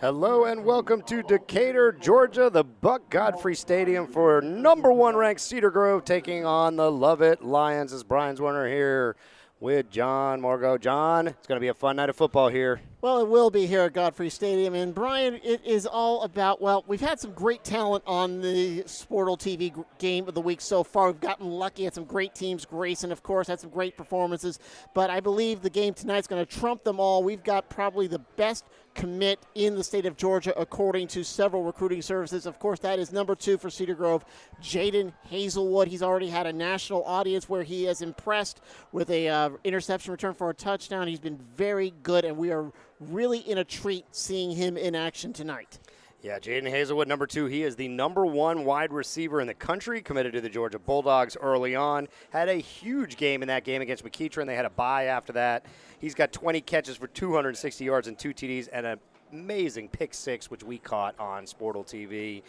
Hello and welcome to Decatur, Georgia, the Buck Godfrey Stadium for number one ranked Cedar Grove taking on the Lovett Lions. As Brian's Warner here with John Morgo. John, it's going to be a fun night of football here. Well, it will be here at Godfrey Stadium. And, Brian, it is all about, well, we've had some great talent on the Sportal TV game of the week so far. We've gotten lucky, had some great teams. Grayson, of course, had some great performances. But I believe the game tonight's going to trump them all. We've got probably the best commit in the state of Georgia, according to several recruiting services. Of course, that is number 2 for Cedar Grove, Jaden Hazelwood. He's already had a national audience where he has impressed with a interception return for a touchdown. He's been very good, and we are really in a treat seeing him in action tonight. Yeah, Jaden Hazelwood, number 2. He is the number 1 wide receiver in the country, committed to the Georgia Bulldogs early on. Had a huge game in that game against McEachern. They had a bye after that. He's got 20 catches for 260 yards and 2 TDs and an amazing pick 6, which we caught on Sportal TV.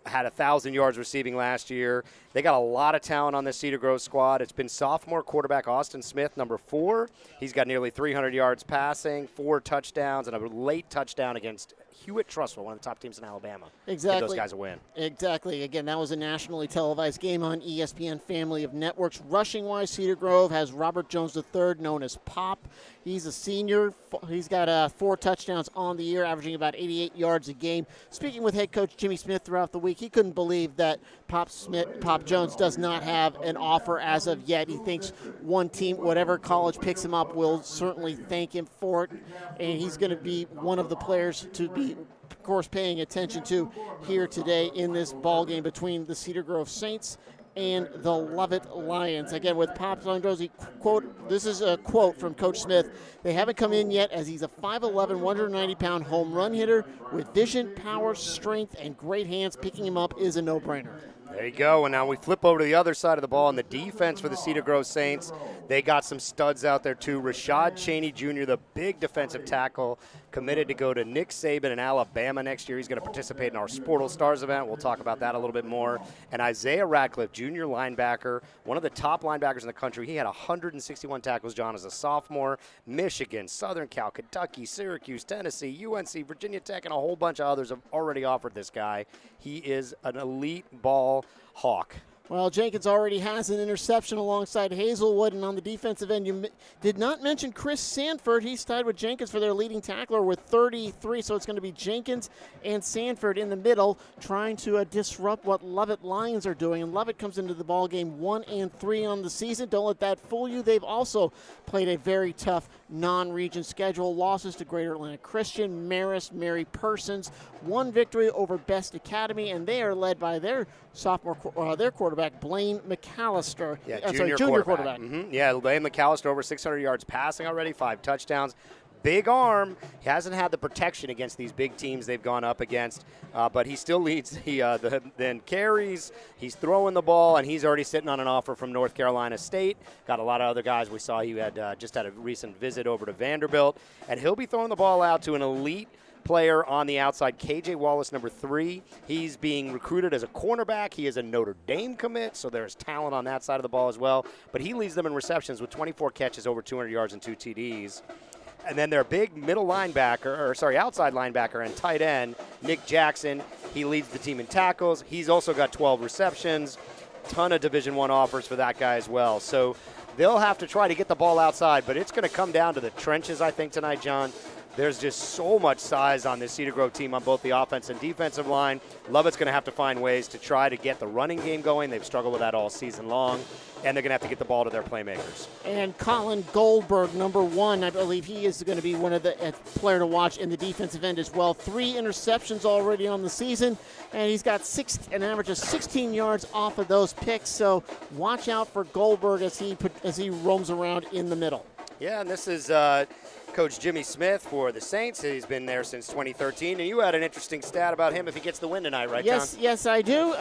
Had 1,000 yards receiving last year. They got a lot of talent on this Cedar Grove squad. It's been sophomore quarterback Austin Smith, number 4. He's got nearly 300 yards passing, 4 touchdowns, and a late touchdown against Hewitt-Trussville, one of the top teams in Alabama. Exactly. Give those guys a win. Exactly. Again, that was a nationally televised game on ESPN family of networks. Rushing-wise, Cedar Grove has Robert Jones III, known as Pop. He's a senior. He's got 4 touchdowns on the year, averaging about 88 yards a game. Speaking with head coach Jimmy Smith throughout the week, he couldn't believe that Pop Jones does not have an offer as of yet. He thinks one team, whatever college picks him up, will certainly thank him for it, and he's going to be one of the players to be, of course, paying attention to here today in this ball game between the Cedar Grove Saints and the Lovett Lions. Again, with Pop Jones, quote, this is a quote from Coach Smith. They haven't come in yet as he's a 5'11", 190-pound home run hitter with vision, power, strength, and great hands. Picking him up is a no-brainer. There you go, and now we flip over to the other side of the ball on the defense for the Cedar Grove Saints. They got some studs out there too. Rashad Cheney Jr., the big defensive tackle, committed to go to Nick Saban in Alabama next year. He's going to participate in our Sportal Stars event. We'll talk about that a little bit more. And Isaiah Radcliffe, junior linebacker, one of the top linebackers in the country. He had 161 tackles, John, as a sophomore. Michigan, Southern Cal, Kentucky, Syracuse, Tennessee, UNC, Virginia Tech, and a whole bunch of others have already offered this guy. He is an elite ball hawk. Well, Jenkins already has an interception alongside Hazelwood, and on the defensive end, you did not mention Chris Sanford. He's tied with Jenkins for their leading tackler with 33, so it's going to be Jenkins and Sanford in the middle trying to disrupt what Lovett Lions are doing. And Lovett comes into the ball game 1-3 on the season. Don't let that fool you. They've also played a very tough non-region schedule. Losses to Greater Atlanta Christian, Marist, Mary Persons, 1 victory over Best Academy, and they are led by their their quarterback, Blaine McAllister. Yeah, junior quarterback. Mm-hmm. Yeah, Blaine McAllister over 600 yards passing already, 5 touchdowns. Big arm. He hasn't had the protection against these big teams they've gone up against, but he still leads then carries. He's throwing the ball, and he's already sitting on an offer from North Carolina State. Got a lot of other guys. We saw he had just had a recent visit over to Vanderbilt, and he'll be throwing the ball out to an elite player on the outside, KJ Wallace, number 3. He's being recruited as a cornerback. He is a Notre Dame commit, so there's talent on that side of the ball as well. But he leads them in receptions with 24 catches, over 200 yards, and 2 TDs. And then their big outside linebacker and tight end, Nick Jackson. He leads the team in tackles. He's also got 12 receptions. Ton of Division I offers for that guy as well. So they'll have to try to get the ball outside, but it's going to come down to the trenches, I think, tonight, John. There's just so much size on this Cedar Grove team on both the offense and defensive line. Lovett's going to have to find ways to try to get the running game going. They've struggled with that all season long, and they're going to have to get the ball to their playmakers. And Colin Goldberg, number 1, I believe he is going to be one of the player to watch in the defensive end as well. 3 interceptions already on the season, and he's got an average of 16 yards off of those picks. So watch out for Goldberg as he roams around in the middle. Yeah, and this is Coach Jimmy Smith for the Saints. He's been there since 2013, and you had an interesting stat about him if he gets the win tonight, right, John? Yes, I do.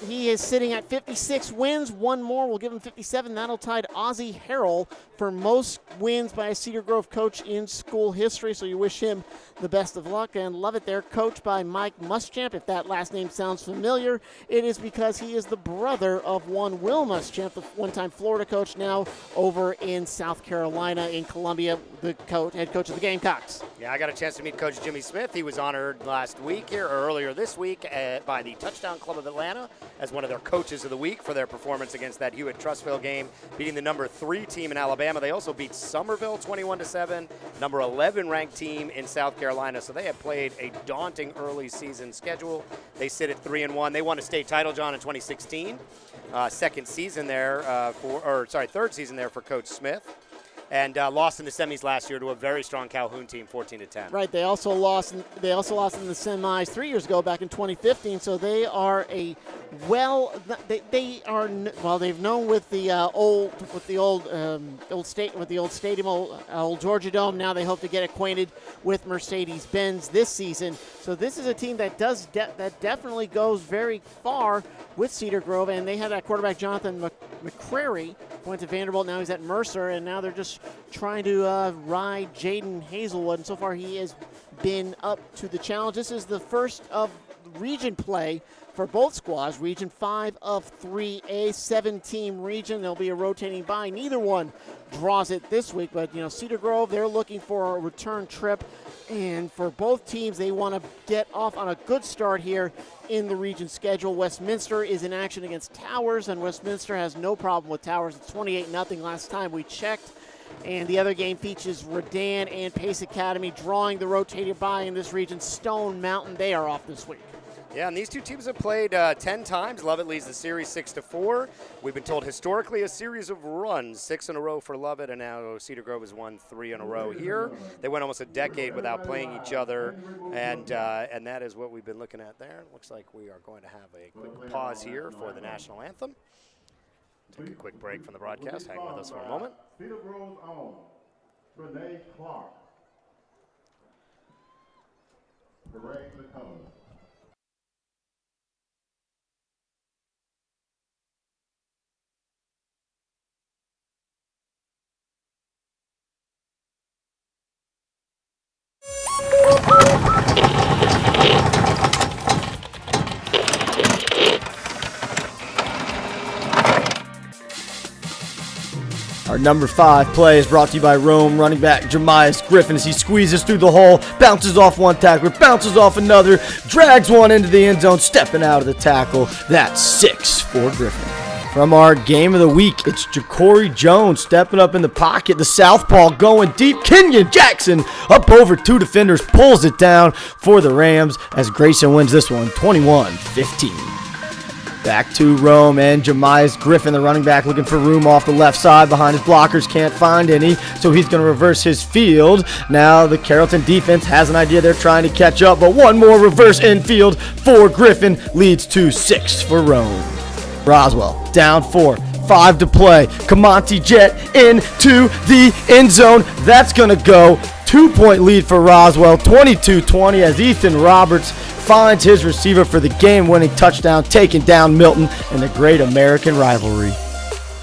He is sitting at 56 wins. 1 more will give him 57. That'll tie Ozzie Harrell for most wins by a Cedar Grove coach in school history, so you wish him the best of luck. And Lovett there, coached by Mike Muschamp. If that last name sounds familiar, it is because he is the brother of one Will Muschamp, the one-time Florida coach, now over in South Carolina, in Columbia. The coach head coach of the Gamecocks. Yeah, I got a chance to meet Coach Jimmy Smith. He was honored last week here, or earlier this week, by the Touchdown Club of Atlanta as one of their coaches of the week for their performance against that Hewitt-Trussville game, beating the number 3 team in Alabama. They also beat Somerville 21-7, number 11 ranked team in South Carolina. So they have played a daunting early season schedule. They sit at 3-1. They won a state title, John, in 2016. Third season there for Coach Smith. And lost in the semis last year to a very strong Calhoun team, 14-10. Right. They also lost. They also lost in the semis 3 years ago, back in 2015. So they are they've known with the old stadium, old Georgia Dome. Now they hope to get acquainted with Mercedes-Benz this season. So this is a team that that definitely goes very far with Cedar Grove, and they had that quarterback Jonathan McCrary. Went to Vanderbilt, now he's at Mercer, and now they're just trying to ride Jaden Hazelwood, and so far he has been up to the challenge. This is the first of region play for both squads. Region 5 of 3A, 7-team region. There'll be a rotating bye. Neither one draws it this week, but Cedar Grove, they're looking for a return trip, and for both teams, they want to get off on a good start here in the region schedule. Westminster is in action against Towers, and Westminster has no problem with Towers. It's 28-0 last time we checked. And the other game features Redan and Pace Academy drawing the rotating bye in this region. Stone Mountain, they are off this week. Yeah, and these two teams have played 10 times. Lovett leads the series 6-4. We've been told historically a series of runs, 6 in a row for Lovett, and now Cedar Grove has won 3 in a row here. They went almost a decade without playing each other, and that is what we've been looking at there. Looks like we are going to have a quick pause here for the national anthem. Take a quick break from the broadcast. Hang with us for a moment. Cedar Grove's own Renee Clark. Parade the colors. Our number 5 play is brought to you by Rome running back Jeremias Griffin as he squeezes through the hole, bounces off one tackler, bounces off another, drags one into the end zone, stepping out of the tackle. That's 6 for Griffin. From our game of the week, it's Ja'Cory Jones stepping up in the pocket. The southpaw going deep. Kenyon Jackson up over 2 defenders, pulls it down for the Rams as Grayson wins this one 21-15. Back to Rome and Jeremias Griffin, the running back, looking for room off the left side behind his blockers. Can't find any, so he's going to reverse his field. Now the Carrollton defense has an idea. They're trying to catch up, but one more reverse infield for Griffin leads to 6 for Rome. Roswell down 4, 5 to play. Camonte Jet into the end zone. That's going to go. 2-point lead for Roswell, 22-20 as Ethan Roberts finds his receiver for the game-winning touchdown, taking down Milton in the great American rivalry.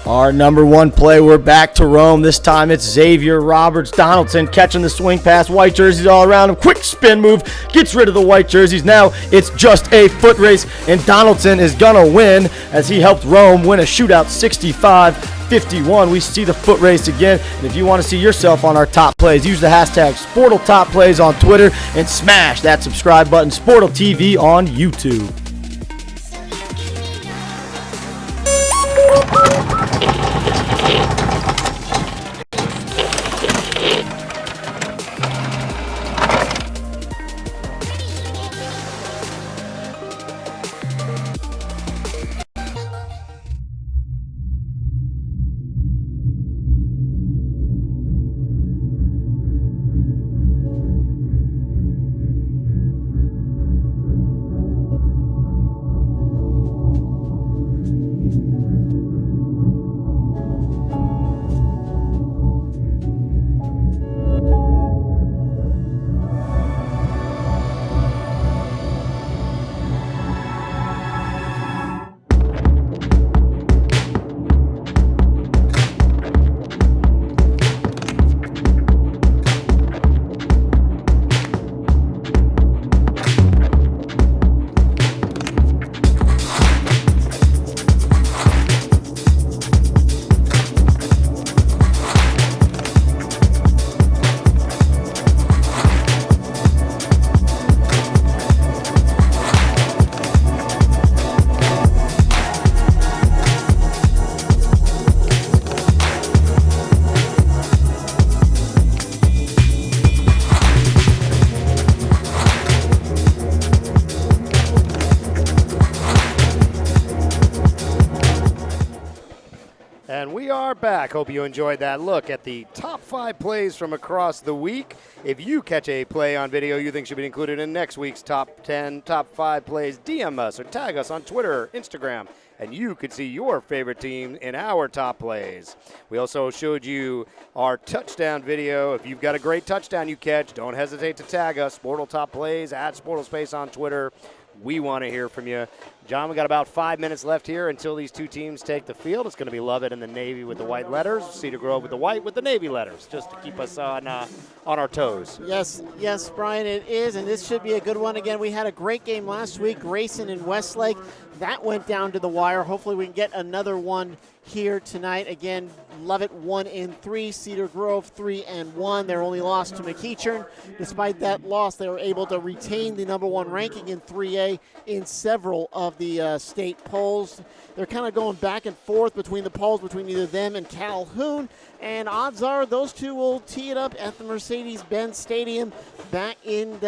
Our number 1 play, we're back to Rome. This time it's Xavier Roberts Donaldson catching the swing pass. White jerseys all around him. Quick spin move. Gets rid of the white jerseys. Now it's just a foot race, and Donaldson is going to win as he helped Rome win a shootout 65-51. We see the foot race again. And if you want to see yourself on our top plays, use the hashtag SportalTopPlays on Twitter and smash that subscribe button. Sportal TV on YouTube. back. Hope you enjoyed that look at the top 5 plays from across the week. If you catch a play on video you think should be included in next week's top 10, top 5 plays, DM us or tag us on Twitter, Instagram, and you could see your favorite team in our top plays. We also showed you our touchdown video. If you've got a great touchdown you catch, don't hesitate to tag us, Sportle Top Plays, at SportleSpace on Twitter. We want to hear from you. John, we got about 5 minutes left here until these two teams take the field. It's going to be Lovett in the navy with the white letters, Cedar Grove with the white with the navy letters, just to keep us on our toes. Yes, Brian, it is, and this should be a good one. Again, we had a great game last week, Grayson and Westlake. That went down to the wire. Hopefully we can get another one here tonight. Again, Lovett 1-3, Cedar Grove 3-1. Their only loss to McEachern. Despite that loss, they were able to retain the number 1 ranking in 3A in several of the state polls. They're kind of going back and forth between the polls between either them and Calhoun, and odds are those two will tee it up at the Mercedes-Benz Stadium back in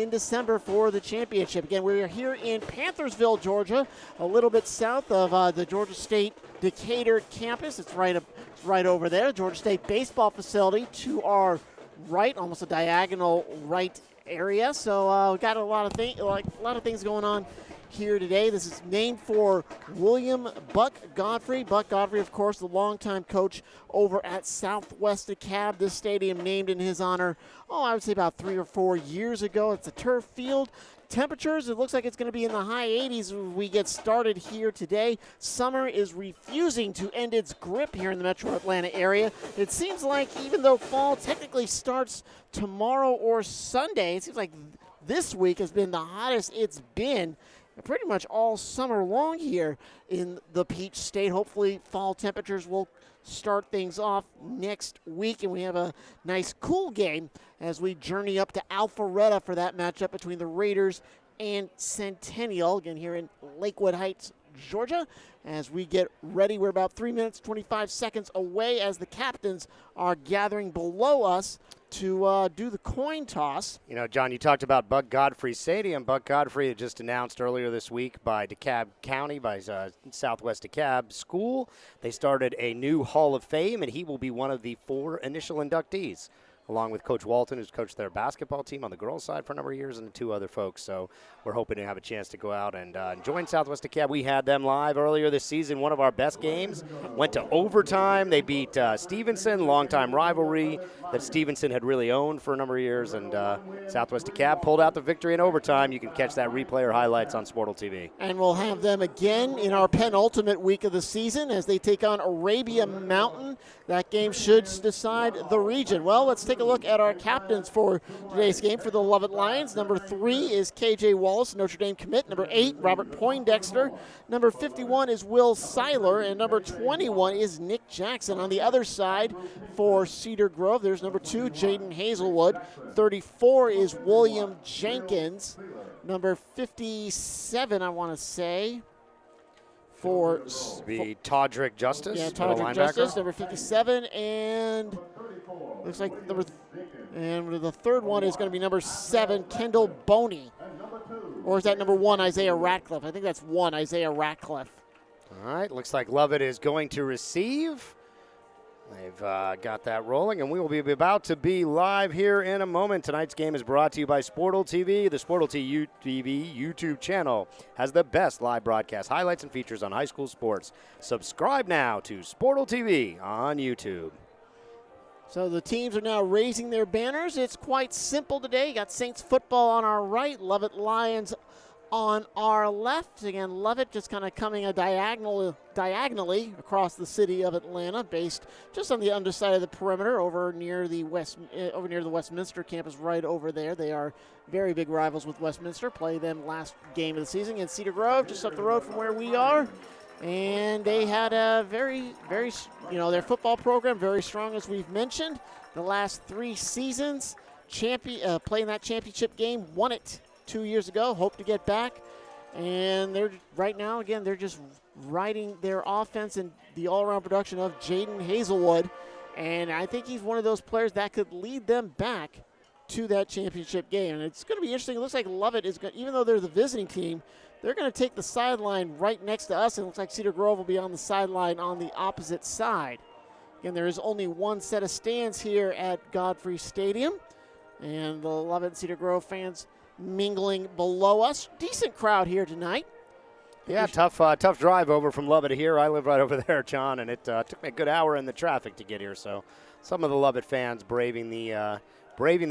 December for the championship. Again, we're here in Panthersville, Georgia, a little bit south of the Georgia State Decatur campus. It's right over there. Georgia State baseball facility to our right, almost a diagonal right area. So we got a lot of things going on here today. This is named for William Buck Godfrey. Buck Godfrey, of course, the longtime coach over at Southwest DeKalb. This stadium named in his honor, I would say about 3 or 4 years ago. It's a turf field. Temperatures, it looks like it's going to be in the high 80s as we get started here today. Summer is refusing to end its grip here in the metro Atlanta area. It seems like even though fall technically starts tomorrow or Sunday, it seems like this week has been the hottest it's been pretty much all summer long here in the Peach State. Hopefully fall temperatures will start things off next week, and we have a nice cool game as we journey up to Alpharetta for that matchup between the Raiders and Centennial, again here in Lakewood Heights, Georgia. As we get ready, we're about 3 minutes, 25 seconds away as the captains are gathering below us to do the coin toss. You know, John, you talked about Buck Godfrey Stadium. Buck Godfrey had just announced earlier this week by DeKalb County, by Southwest DeKalb School. They started a new Hall of Fame, and he will be one of the 4 initial inductees, along with Coach Walton, who's coached their basketball team on the girls' side for a number of years, and the 2 other folks. So we're hoping to have a chance to go out and join Southwest DeKalb. We had them live earlier this season, one of our best games. Went to overtime. They beat Stevenson, longtime rivalry that Stevenson had really owned for a number of years, and Southwest DeKalb pulled out the victory in overtime. You can catch that replay or highlights on Sportle TV. And we'll have them again in our penultimate week of the season as they take on Arabia Mountain. That game should decide the region. Well, let's take a look at our captains for today's game for the Lovett Lions. Number 3 is KJ Wallace, Notre Dame commit. Number 8, Robert Poindexter. Number 51 is Will Seiler, and number 21 is Nick Jackson. On the other side for Cedar Grove, there's number 2, Jaden Hazelwood. 34 is William Jenkins. Number 57, I want to say, for Todrick Justice. Yeah, Todrick Justice, number 57, and looks like and the third one is going to be number 7, Kendall Boney. Or is that number 1, Isaiah Ratcliffe? I think that's 1, Isaiah Ratcliffe. All right, looks like Lovett is going to receive. They've got that rolling, and we will be about to be live here in a moment. Tonight's game is brought to you by Sportle TV. The Sportle TV YouTube channel has the best live broadcast highlights and features on high school sports. Subscribe now to Sportle TV on YouTube. So the teams are now raising their banners. It's quite simple today. You got Saints football on our right, Lovett Lions on our left. Again, Lovett just kind of coming diagonally across the city of Atlanta, based just on the underside of the perimeter over near the Westminster campus right over there. They are very big rivals with Westminster. Play them last game of the season in Cedar Grove, just up the road from where we are. And they had a very, their football program very strong, as we've mentioned. The last 3 seasons, playing that championship game, won it 2 years ago, hope to get back. And they're right now, again, they're just riding their offense and the all-around production of Jaden Hazelwood. And I think he's one of those players that could lead them back to that championship game. And it's going to be interesting. It looks like Lovett is going, even though they're the visiting team, they're going to take the sideline right next to us. And it looks like Cedar Grove will be on the sideline on the opposite side. Again, there is only one set of stands here at Godfrey Stadium, and the Lovett and Cedar Grove fans mingling below us. Decent crowd here tonight. Yeah, tough drive over from Lovett here. I live right over there, John, and it took me a good hour in the traffic to get here. So some of the Lovett fans braving the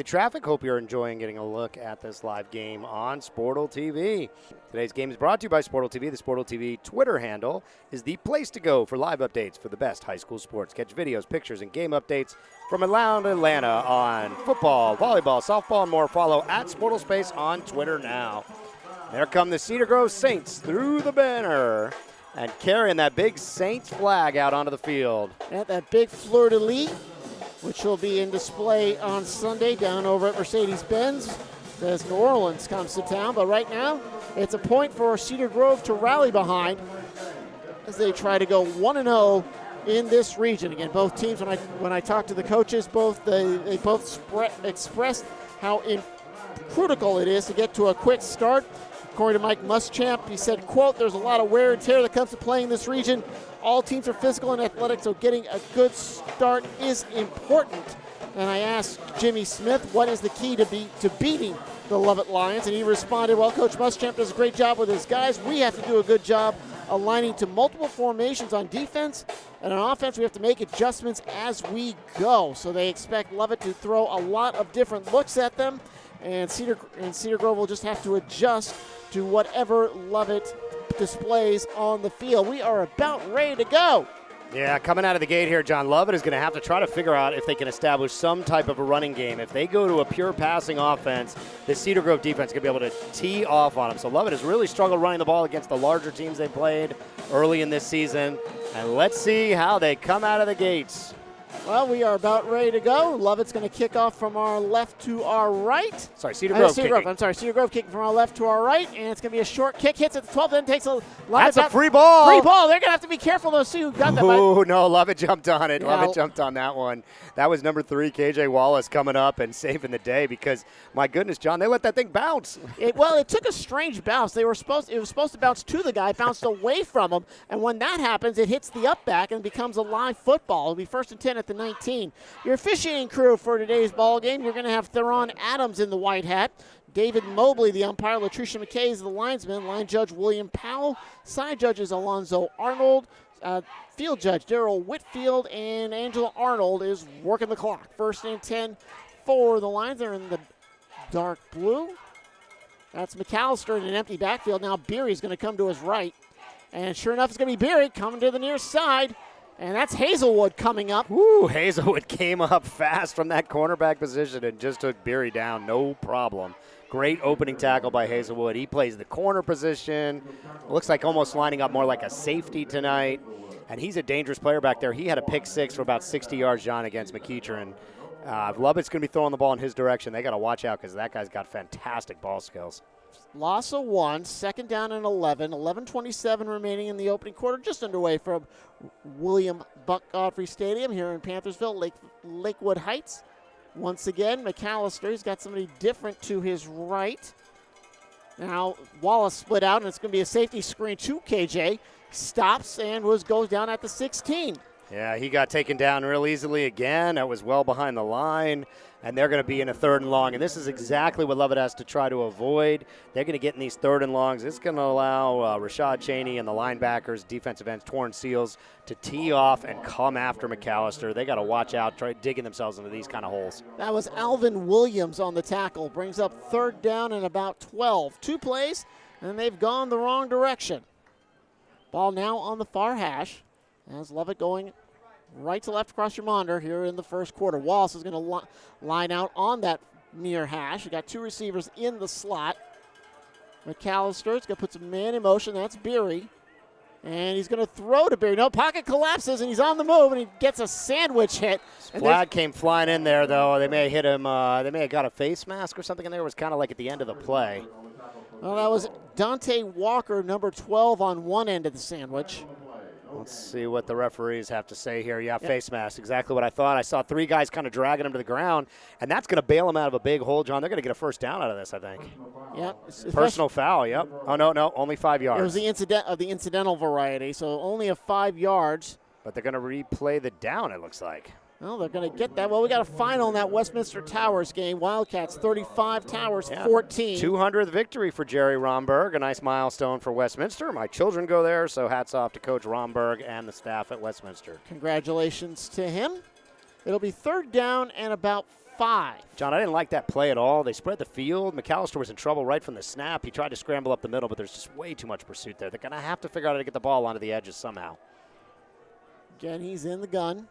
traffic. Hope you're enjoying getting a look at this live game on Sportal TV. Today's game is brought to you by Sportal TV. The Sportal TV Twitter handle is the place to go for live updates for the best high school sports. Catch videos, pictures, and game updates from Atlanta on football, volleyball, softball, and more. Follow at Sportal Space on Twitter now. There come the Cedar Grove Saints through the banner and carrying that big Saints flag out onto the field. At that big fleur-de-lis, which will be in display on Sunday down over at Mercedes-Benz as New Orleans comes to town. But right now, it's a point for Cedar Grove to rally behind as they try to go 1-0 in this region. Again, both teams, when I talked to the coaches, they both expressed how critical it is to get to a quick start. According to Mike Muschamp, he said, quote, "There's a lot of wear and tear that comes to playing this region. All teams are physical and athletic, so getting a good start is important." And I asked Jimmy Smith, what is the key to beating the Lovett Lions? And he responded, well, Coach Muschamp does a great job with his guys. We have to do a good job aligning to multiple formations on defense. And on offense, we have to make adjustments as we go. So they expect Lovett to throw a lot of different looks at them. And Cedar Grove will just have to adjust to whatever Lovett displays on the field. We are about ready to go. Yeah, coming out of the gate here, John, Lovett is going to have to try to figure out if they can establish some type of a running game. If they go to a pure passing offense, the Cedar Grove defense is going to be able to tee off on them. So Lovett has really struggled running the ball against the larger teams they played early in this season. And let's see how they come out of the gates. Well, we are about ready to go. Lovett's going to kick off from our left to our right. Sorry, Cedar Grove kicking. I'm sorry, Cedar Grove kicking from our left to our right, and it's going to be a short kick. Hits at the 12, then takes a That's a free ball. Free ball. They're going to have to be careful to see who got that. Oh, no, Lovett jumped on it. Yeah. Lovett jumped on that one. That was number 3, KJ Wallace, coming up and saving the day because, my goodness, John, they let that thing bounce. It took a strange bounce. It was supposed to bounce to the guy, bounced away from him, and when that happens, it hits the up back and becomes a live football. It'll be 1st and 10 at the 19. Your officiating crew for today's ball game, you're going to have Theron Adams in the white hat, David Mobley, the umpire, Latricia McKay is the linesman, line judge William Powell, side judges Alonzo Arnold, field judge Daryl Whitfield, and Angela Arnold is working the clock. 1st and 10 for the Lions. They're in the dark blue. That's McAllister in an empty backfield. Now Beery's going to come to his right. And sure enough, it's going to be Beery coming to the near side. And that's Hazelwood coming up. Woo, Hazelwood came up fast from that cornerback position and just took Beery down, no problem. Great opening tackle by Hazelwood. He plays the corner position. Looks like almost lining up more like a safety tonight. And he's a dangerous player back there. He had a pick 6 for about 60 yards, John, against McEachern. If Lovett's going to be throwing the ball in his direction, they got to watch out because that guy's got fantastic ball skills. Loss of 1, 2nd down and 11. 11:27 remaining in the opening quarter, just underway from William Buck Godfrey Stadium here in Panthersville, Lakewood Heights. Once again, McAllister, he's got somebody different to his right. Now Wallace split out, and it's going to be a safety screen to KJ. Stops and goes down at the 16. Yeah, he got taken down real easily again. That was well behind the line, and they're going to be in a 3rd and long. And this is exactly what Lovett has to try to avoid. They're going to get in these 3rd and longs. It's going to allow Rashad Cheney and the linebackers, defensive ends, Torn Seals, to tee off and come after McAllister. They got to watch out, try digging themselves into these kind of holes. That was Alvin Williams on the tackle. Brings up 3rd down and about 12. 2 plays, and they've gone the wrong direction. Ball now on the far hash as Lovett going right to left across your monitor here in the 1st quarter. Wallace is going to line out on that near hash. You got 2 receivers in the slot. McAllister is going to put some man in motion. That's Beery. And he's going to throw to Beery. No, pocket collapses, and he's on the move, and he gets a sandwich hit. Flag came flying in there, though. They may have hit him. They may have got a face mask or something in there. It was kind of like at the end of the play. Well, that was Dante Walker, number 12, on one end of the sandwich. Let's see what the referees have to say here. Yeah, face mask, exactly what I thought. I saw 3 guys kind of dragging him to the ground, and that's going to bail him out of a big hole, John. They're going to get a 1st down out of this, I think. Yep. Personal foul, yep. Oh, no, only 5 yards. It was the incidental variety, so only a 5 yards. But they're going to replay the down, it looks like. Well, they're going to get that. Well, we got a final in that Westminster Towers game. Wildcats 35, Towers 14. 200th victory for Jerry Romberg, a nice milestone for Westminster. My children go there, so hats off to Coach Romberg and the staff at Westminster. Congratulations to him. It'll be third down and about 5. John, I didn't like that play at all. They spread the field. McAllister was in trouble right from the snap. He tried to scramble up the middle, but there's just way too much pursuit there. They're going to have to figure out how to get the ball onto the edges somehow. Again, he's in the gun.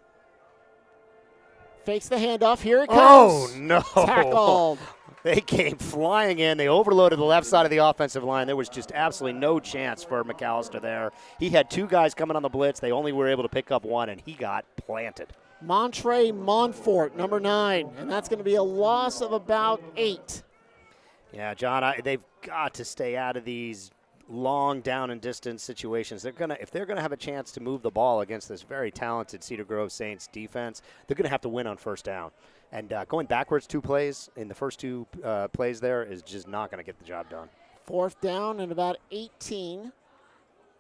Fakes the handoff. Here it Oh, comes. no. Tackled. They came flying in. They overloaded the left side of the offensive line. There was just absolutely no chance for McAllister there. He had 2 guys coming on the blitz. They only were able to pick up 1, and he got planted. Montre Montfort, number 9, and that's going to be a loss of about 8. Yeah, John, they've got to stay out of these long down and distance situations. If they're gonna have a chance to move the ball against this very talented Cedar Grove Saints defense, they're gonna have to win on first down. And going backwards 2 plays in the first 2 plays there is just not gonna get the job done. 4th down and about 18.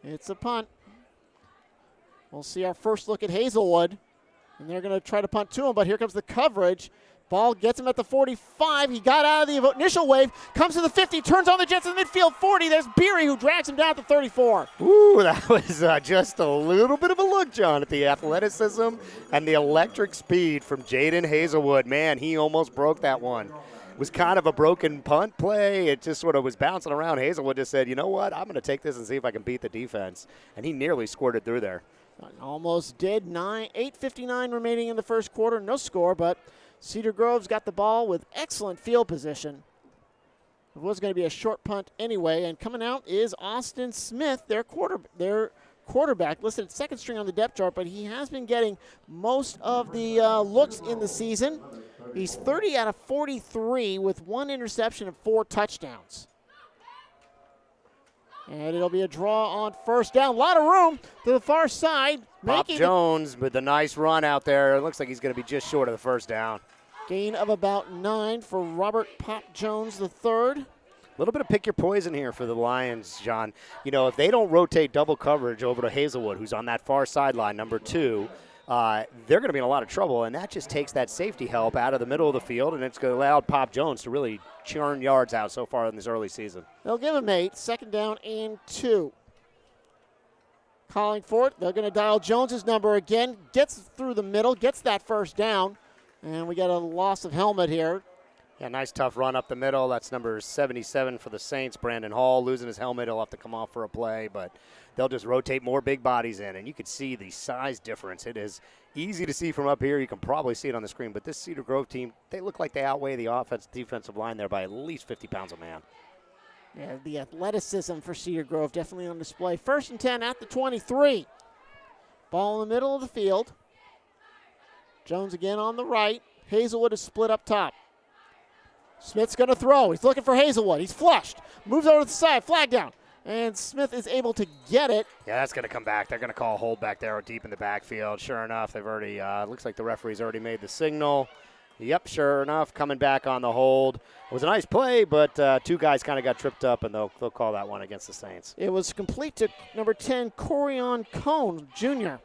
It's a punt. We'll see our first look at Hazelwood. And they're going to try to punt to him, but here comes the coverage. Ball gets him at the 45. He got out of the initial wave, comes to the 50, turns on the Jets in the midfield 40. There's Beery who drags him down to 34. Ooh, that was just a little bit of a look, John, at the athleticism and the electric speed from Jaden Hazelwood. Man, he almost broke that one. It was kind of a broken punt play. It just sort of was bouncing around. Hazelwood just said, you know what, I'm going to take this and see if I can beat the defense. And he nearly squirted through there. Almost did. 8:59 remaining in the first quarter. No score, but Cedar Grove's got the ball with excellent field position. It was going to be a short punt anyway, and coming out is Austin Smith, their quarterback, listed at second string on the depth chart, but he has been getting most of the looks in the season. He's 30 out of 43 with 1 interception and 4 touchdowns. And it'll be a draw on first down. A lot of room to the far side. Pop Jones with a nice run out there. It looks like he's going to be just short of the first down. Gain of about 9 for Robert Pop Jones III. A little bit of pick your poison here for the Lions, John. You know, if they don't rotate double coverage over to Hazelwood, who's on that far sideline, number 2, they're going to be in a lot of trouble, and that just takes that safety help out of the middle of the field, and it's going to allow Pop Jones to really churn yards out so far in this early season. They'll give him 8, second down and 2. Calling for it, they're going to dial Jones's number again, gets through the middle, gets that first down, and we got a loss of helmet here. Yeah, nice tough run up the middle. That's number 77 for the Saints, Brandon Hall, losing his helmet. He'll have to come off for a play, but they'll just rotate more big bodies in, and you can see the size difference. It is easy to see from up here. You can probably see it on the screen, but this Cedar Grove team, they look like they outweigh the defensive line there by at least 50 pounds a man. Yeah, the athleticism for Cedar Grove definitely on display. 1st and 10 at the 23. Ball in the middle of the field. Jones again on the right. Hazelwood is split up top. Smith's going to throw. He's looking for Hazelwood. He's flushed. Moves over to the side. Flag down. And Smith is able to get it. Yeah, that's going to come back. They're going to call a hold back there deep in the backfield. Sure enough, they've already, looks like the referee's already made the signal. Yep, sure enough, coming back on the hold. It was a nice play, but 2 guys kind of got tripped up, and they'll call that one against the Saints. It was complete to number 10, Corion Cone, Jr.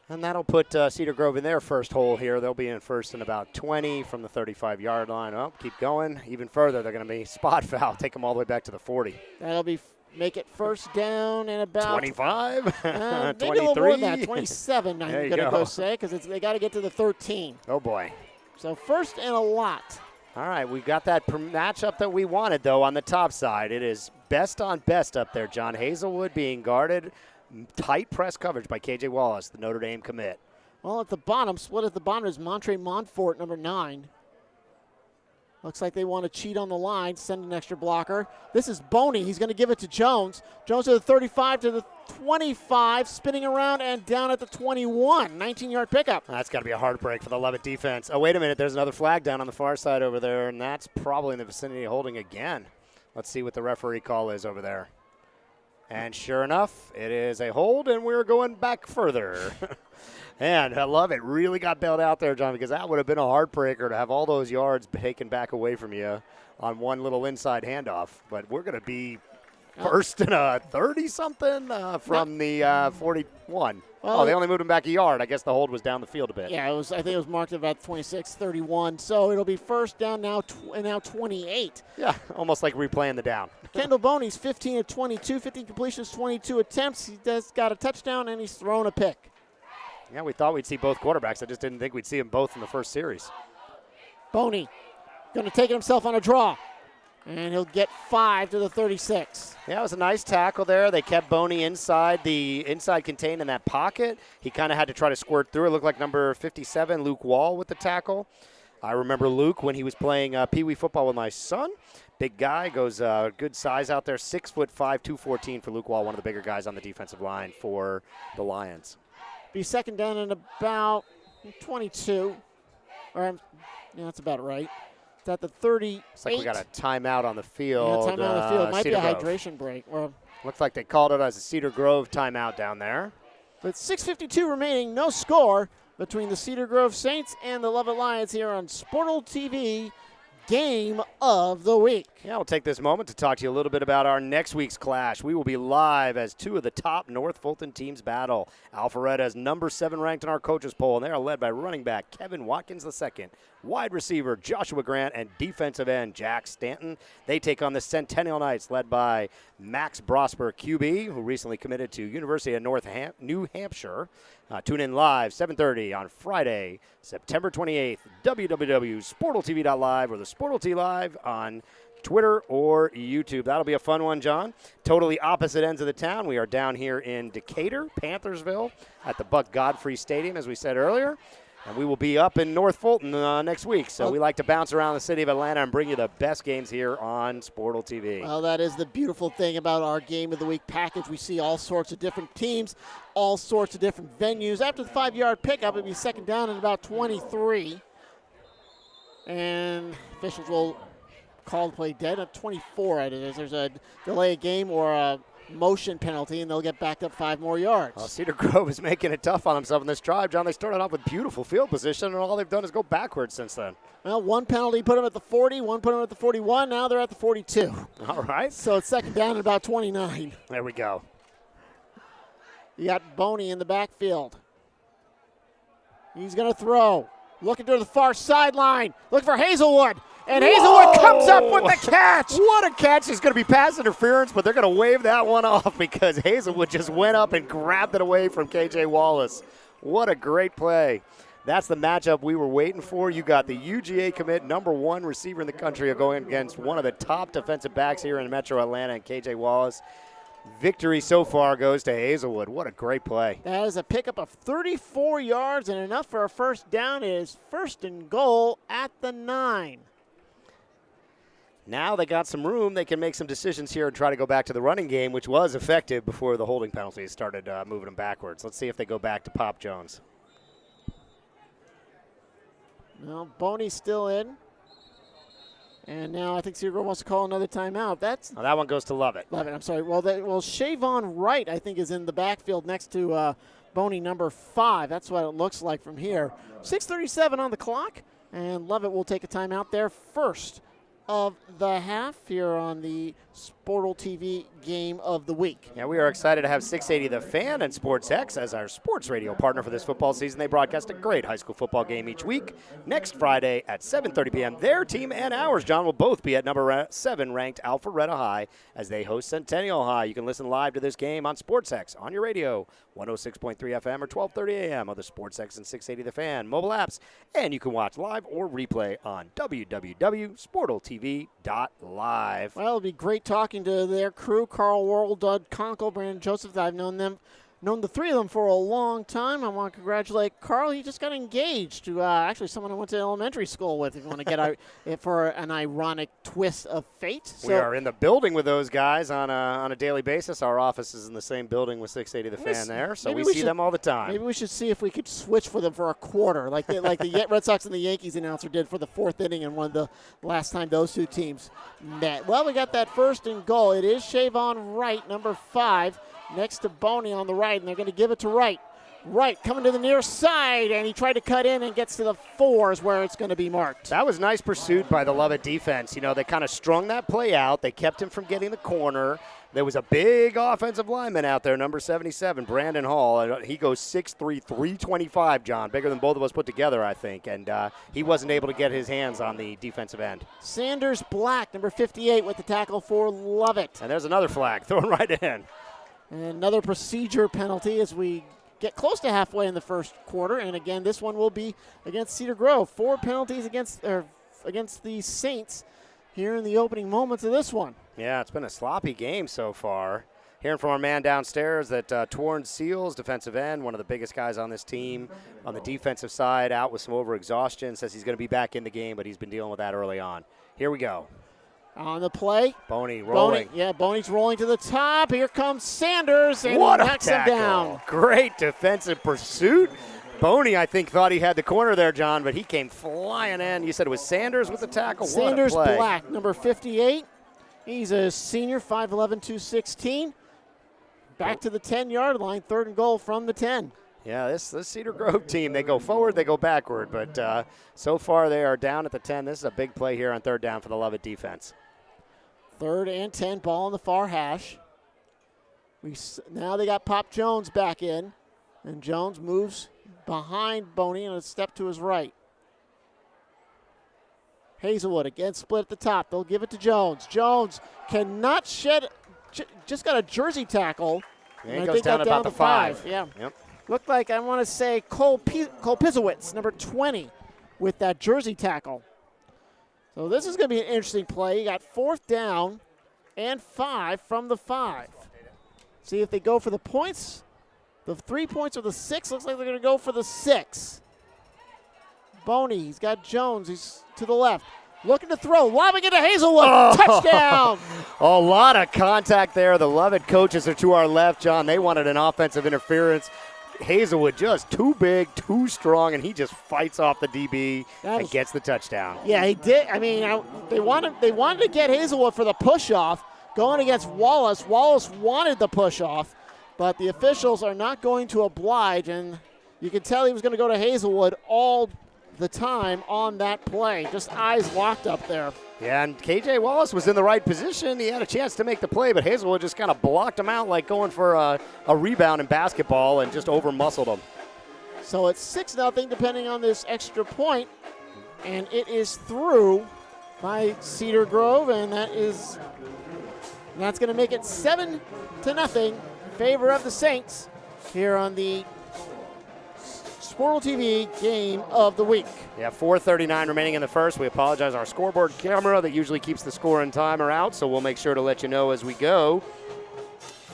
And that'll put Cedar Grove in their first hole here. They'll be in first and about 20 from the 35-yard line. Oh, keep going. Even further, they're going to be spot foul. Take them all the way back to the 40. That'll be make it first down and about 25, maybe 23. a little more than that. 27, I'm going to go say, because they got to get to the 13. Oh, boy. So first and a lot. All right, we got that matchup that we wanted, though, on the top side. It is best on best up there, John. Hazelwood being guarded. Tight press coverage by K.J. Wallace, the Notre Dame commit. Well, at the bottom, split at the bottom is Montre Montfort, number 9. Looks like they want to cheat on the line, send an extra blocker. This is Boney. He's going to give it to Jones. Jones to the 35, to the 25, spinning around and down at the 21. 19-yard pickup. That's got to be a heartbreak for the Lovett defense. Oh, wait a minute. There's another flag down on the far side over there, and that's probably in the vicinity of holding again. Let's see what the referee call is over there. And sure enough, it is a hold, and we're going back further. And I love it. Really got bailed out there, John, because that would have been a heartbreaker to have all those yards taken back away from you on one little inside handoff. But we're going to be First and a 30-something from the 41. Well, they only moved him back a yard. I guess the hold was down the field a bit. Yeah, I think it was marked at about 26-31. So it'll be first down now, now 28. Yeah, almost like replaying the down. Kendall Boney's 15 of 22, 15 completions, 22 attempts. He just got a touchdown, and he's thrown a pick. Yeah, we thought we'd see both quarterbacks. I just didn't think we'd see them both in the first series. Boney going to take it himself on a draw. And he'll get 5 to the 36. Yeah, it was a nice tackle there. They kept Boney inside contained in that pocket. He kind of had to try to squirt through. It looked like number 57, Luke Wall, with the tackle. I remember Luke when he was playing Pee Wee football with my son. Big guy, goes good size out there, 6'5", 214 for Luke Wall, one of the bigger guys on the defensive line for the Lions. Be second down and about 22. Yeah, that's about right. It's at the 38. Looks like we got a timeout on the field. Yeah, timeout on the field. It might be a Grove. hydration break. Looks like they called it as a Cedar Grove timeout down there. With 6:52 remaining, no score between the Cedar Grove Saints and the Lovett Lions here on Sportal TV Game of the Week. Yeah, we'll take this moment to talk to you a little bit about our next week's clash. We will be live as two of the top North Fulton teams battle. Alpharetta is number 7 ranked in our coaches poll, and they are led by running back Kevin Watkins II, wide receiver Joshua Grant, and defensive end Jack Stanton. They take on the Centennial Knights, led by Max Brosper, QB, who recently committed to University of New Hampshire. Tune in live, 7:30 on Friday, September 28th, www.sportaltv.live or the Sportal T Live on Twitter or YouTube. That'll be a fun one, John. Totally opposite ends of the town. We are down here in Decatur, Panthersville, at the Buck Godfrey Stadium, as we said earlier. And we will be up in North Fulton next week. So we like to bounce around the city of Atlanta and bring you the best games here on Sportal TV. Well, that is the beautiful thing about our Game of the Week package. We see all sorts of different teams, all sorts of different venues. After the 5-yard pickup, it'll be second down and about 23. And officials will call the play dead at 24. There's a delay of game or a motion penalty, and they'll get backed up 5 more yards. Well, Cedar Grove is making it tough on themselves in this drive, John. They started off with beautiful field position, and all they've done is go backwards since then. Well, one penalty put them at the 40, one put them at the 41. Now they're at the 42. All right. So it's second down and about 29. There we go. You got Boney in the backfield. He's going to throw. Looking to the far sideline. Looking for Hazelwood. And Hazelwood comes up with the catch. What a catch. It's going to be pass interference, but they're going to wave that one off because Hazelwood just went up and grabbed it away from KJ Wallace. What a great play. That's the matchup we were waiting for. You got the UGA commit, number 1 receiver in the country, going against one of the top defensive backs here in Metro Atlanta, and KJ Wallace. Victory so far goes to Hazelwood. What a great play. That is a pickup of 34 yards and enough for a first down. It is first and goal at the 9. Now they got some room. They can make some decisions here and try to go back to the running game, which was effective before the holding penalties started moving them backwards. Let's see if they go back to Pop Jones. Well, Boney's still in. And now I think Cedar Grove wants to call another timeout. That one goes to Lovett. Lovett, I'm sorry. Well, Shavon Wright, I think, is in the backfield next to Boney, number 5. That's what it looks like from here. 6:37 on the clock, and Lovett will take a timeout there first of the half here on the Sportal TV Game of the Week. Yeah, we are excited to have 680 The Fan and Sports X as our sports radio partner for this football season. They broadcast a great high school football game each week. Next Friday at 7:30 p.m., their team and ours, John, will both be at number 7 ranked Alpharetta High as they host Centennial High. You can listen live to this game on Sports X on your radio, 106.3 FM or 12:30 a.m. on the Sports X and 680 The Fan mobile apps. And you can watch live or replay on www.sportaltv.live. Well, it'll be great talking to their crew, Carl Worrell, Doug Conkle, Brandon Joseph. I've known the 3 of them for a long time. I want to congratulate Carl. He just got engaged to actually someone I went to elementary school with, if you want to get it for an ironic twist of fate. We are in the building with those guys on a daily basis. Our office is in the same building with 680 The Fan there, so we see them all the time. Maybe we should see if we could switch for them for a quarter, like the Red Sox and the Yankees announcer did for the 4th inning and one of the last time those 2 teams met. Well, we got that first and goal. It is Shavon Wright, number 5. Next to Boney on the right, and they're going to give it to Wright. right, coming to the near side, and he tried to cut in and gets to the 4 is where it's going to be marked. That was nice pursuit by the Lovett defense. You know, they kind of strung that play out. They kept him from getting the corner. There was a big offensive lineman out there, number 77, Brandon Hall. He goes 6'3", 325, John, bigger than both of us put together, I think. And he wasn't able to get his hands on the defensive end. Sanders Black, number 58, with the tackle for Lovett. And there's another flag thrown right in. And another procedure penalty as we get close to halfway in the first quarter. And again, this one will be against Cedar Grove. 4 penalties against the Saints here in the opening moments of this one. Yeah, it's been a sloppy game so far. Hearing from our man downstairs that Torn Seals, defensive end, one of the biggest guys on this team, on the defensive side, out with some overexhaustion, says he's going to be back in the game, but he's been dealing with that early on. Here we go. On the play. Boney rolling. Boney's rolling to the top. Here comes Sanders, and what he knocks him tackle. down. Great defensive pursuit. Boney, I think, thought he had the corner there, John, but he came flying in. You said it was Sanders with the tackle? Sanders what a play. Black, number 58. He's a senior, 5'11", 216. Back to the 10-yard line, 3rd and goal from the 10. Yeah, this Cedar Grove team, they go forward, they go backward, but so far they are down at the 10. This is a big play here on 3rd down for the Lovett defense. 3rd and 10, ball in the far hash. Now they got Pop Jones back in, and Jones moves behind Boney and a step to his right. Hazelwood again split at the top. They'll give it to Jones. Jones cannot shed, just got a jersey tackle. And he goes down about the 5. Yeah. Yep. Looked like, I want to say, Cole Pizowitz, number 20, with that jersey tackle. So this is going to be an interesting play. You got 4th down and 5 from the 5. See if they go for the points. The 3 points or the 6. Looks like they're going to go for the 6. Boney, he's got Jones. He's to the left. Looking to throw. Lobbing into Hazelwood. Touchdown. A lot of contact there. The Lovett coaches are to our left, John. They wanted an offensive interference. Hazelwood just too big, too strong, and he just fights off the DB and gets the touchdown. Yeah, he did. I mean, they wanted to get Hazelwood for the push-off going against Wallace. Wallace wanted the push-off, but the officials are not going to oblige, and you can tell he was going to go to Hazelwood all the time on that play. Just eyes locked up there. Yeah, and KJ Wallace was in the right position. He had a chance to make the play, but Hazelwood just kind of blocked him out like going for a rebound in basketball and just over-muscled him. So it's 6-0 depending on this extra point, and it is through by Cedar Grove, and that's going to make it 7-0 in favor of the Saints here on the Sportal TV Game of the Week. Yeah, 4:39 remaining in the first. We apologize. Our scoreboard camera that usually keeps the score and timer out, so we'll make sure to let you know as we go.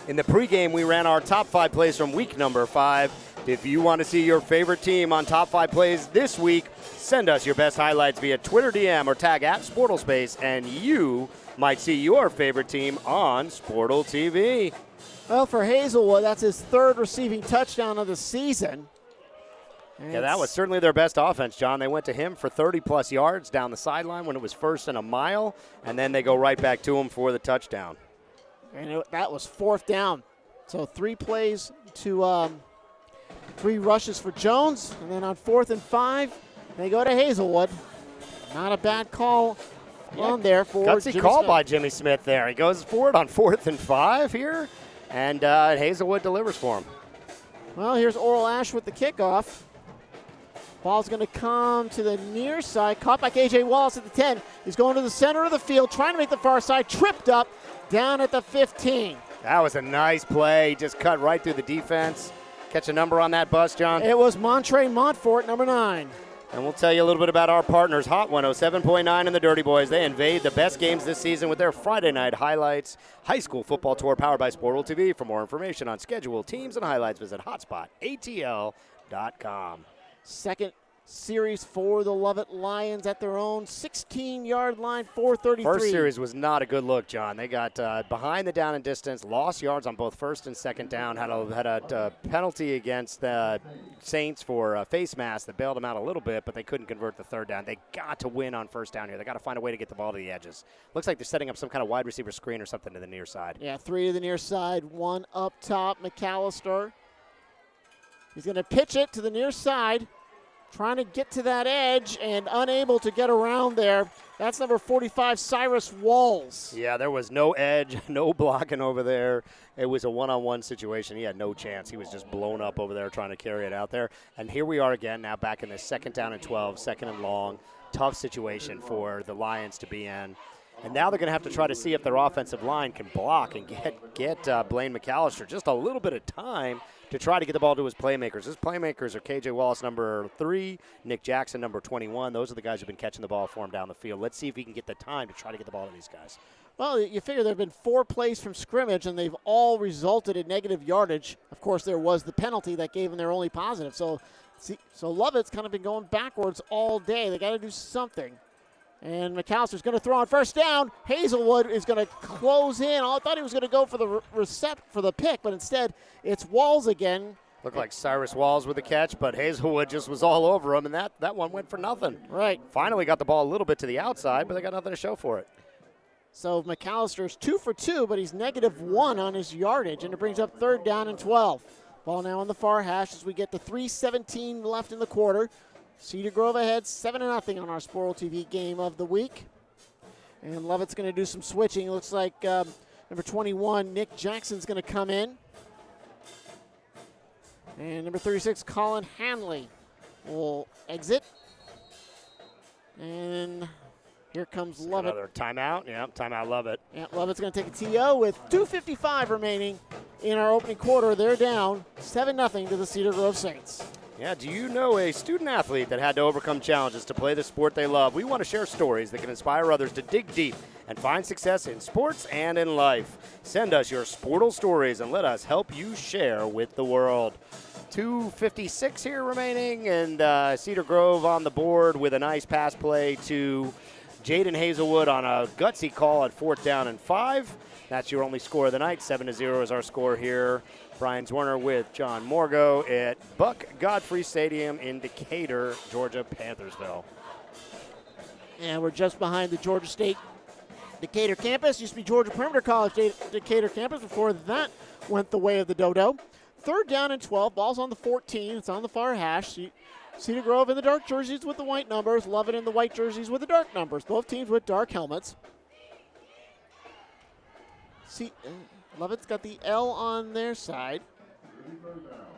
In the pregame, we ran our top 5 plays from week number 5. If you want to see your favorite team on top 5 plays this week, send us your best highlights via Twitter DM or tag @SportalSpace, and you might see your favorite team on Sportal TV. Well, for Hazelwood, that's his 3rd receiving touchdown of the season. Yeah, that was certainly their best offense, John. They went to him for 30-plus yards down the sideline when it was 1st and a mile, and then they go right back to him for the touchdown. And that was 4th down. So 3 plays to 3 rushes for Jones, and then on 4th and 5, they go to Hazelwood. Not a bad call on there for gutsy Jimmy call Smith. by Jimmy Smith there. He goes forward on 4th and 5 here, and Hazelwood delivers for him. Well, here's Oral Ash with the kickoff. Ball's going to come to the near side. Caught by KJ Wallace at the 10. He's going to the center of the field, trying to make the far side. Tripped up down at the 15. That was a nice play. He just cut right through the defense. Catch a number on that bus, John? It was Montre Montfort, number 9. And we'll tell you a little bit about our partners, Hot 107.9 and the Dirty Boys. They invade the best games this season with their Friday night highlights. High school football tour powered by Sportal TV. For more information on schedule, teams, and highlights, visit hotspotatl.com. Second series for the Lovett Lions at their own 16-yard line, 4:33. First series was not a good look, John. They got behind the down and distance, lost yards on both 1st and 2nd down, had a penalty against the Saints for a face mask that bailed them out a little bit, but they couldn't convert the 3rd down. They got to win on 1st down here. They got to find a way to get the ball to the edges. Looks like they're setting up some kind of wide receiver screen or something to the near side. Yeah, 3 to the near side, 1 up top, McAllister. He's going to pitch it to the near side, trying to get to that edge and unable to get around there. That's number 45, Cyrus Walls. Yeah, there was no edge, no blocking over there. It was a one-on-one situation. He had no chance. He was just blown up over there trying to carry it out there. And here we are again now back in this 2nd down and 12, 2nd and long. Tough situation for the Lions to be in. And now they're going to have to try to see if their offensive line can block and get Blaine McAllister just a little bit of time to try to get the ball to his playmakers. His playmakers are KJ Wallace, number 3, Nick Jackson, number 21. Those are the guys who've been catching the ball for him down the field. Let's see if he can get the time to try to get the ball to these guys. Well, you figure there have been 4 plays from scrimmage, and they've all resulted in negative yardage. Of course, there was the penalty that gave them their only positive. So Lovett's kind of been going backwards all day. They got to do something. And McAllister's going to throw on 1st down. Hazelwood is going to close in. I thought he was going to go for the pick, but instead it's Walls again. Looked like Cyrus Walls with the catch, but Hazelwood just was all over him, and that one went for nothing. Right. Finally got the ball a little bit to the outside, but they got nothing to show for it. So McAllister's 2 for 2, but he's -1 on his yardage, and it brings up 3rd down and 12. Ball now on the far hash as we get to 3:17 left in the quarter. Cedar Grove ahead 7-0 on our Sportal TV game of the week. And Lovett's going to do some switching. It looks like number 21, Nick Jackson's going to come in. And number 36, Colin Hanley will exit. And here comes Lovett. Another timeout. Yeah, timeout Lovett. Yeah, Lovett's going to take a TO with 2:55 remaining in our opening quarter. They're down 7-0 to the Cedar Grove Saints. Yeah, do you know a student athlete that had to overcome challenges to play the sport they love? We want to share stories that can inspire others to dig deep and find success in sports and in life. Send us your Sportal stories and let us help you share with the world. 2:56 here remaining, and Cedar Grove on the board with a nice pass play to Jaden Hazelwood on a gutsy call at 4th down and 5. That's your only score of the night. 7-0 is our score here. Brian Zwerner with John Morgo at Buck Godfrey Stadium in Decatur, Georgia, Panthersville. And we're just behind the Georgia State Decatur campus. Used to be Georgia Perimeter College Decatur campus. Before that went the way of the Dodo. 3rd down and 12. Ball's on the 14. It's on the far hash. Cedar Grove in the dark jerseys with the white numbers. Lovett in the white jerseys with the dark numbers. Both teams with dark helmets. Lovett's got the L on their side.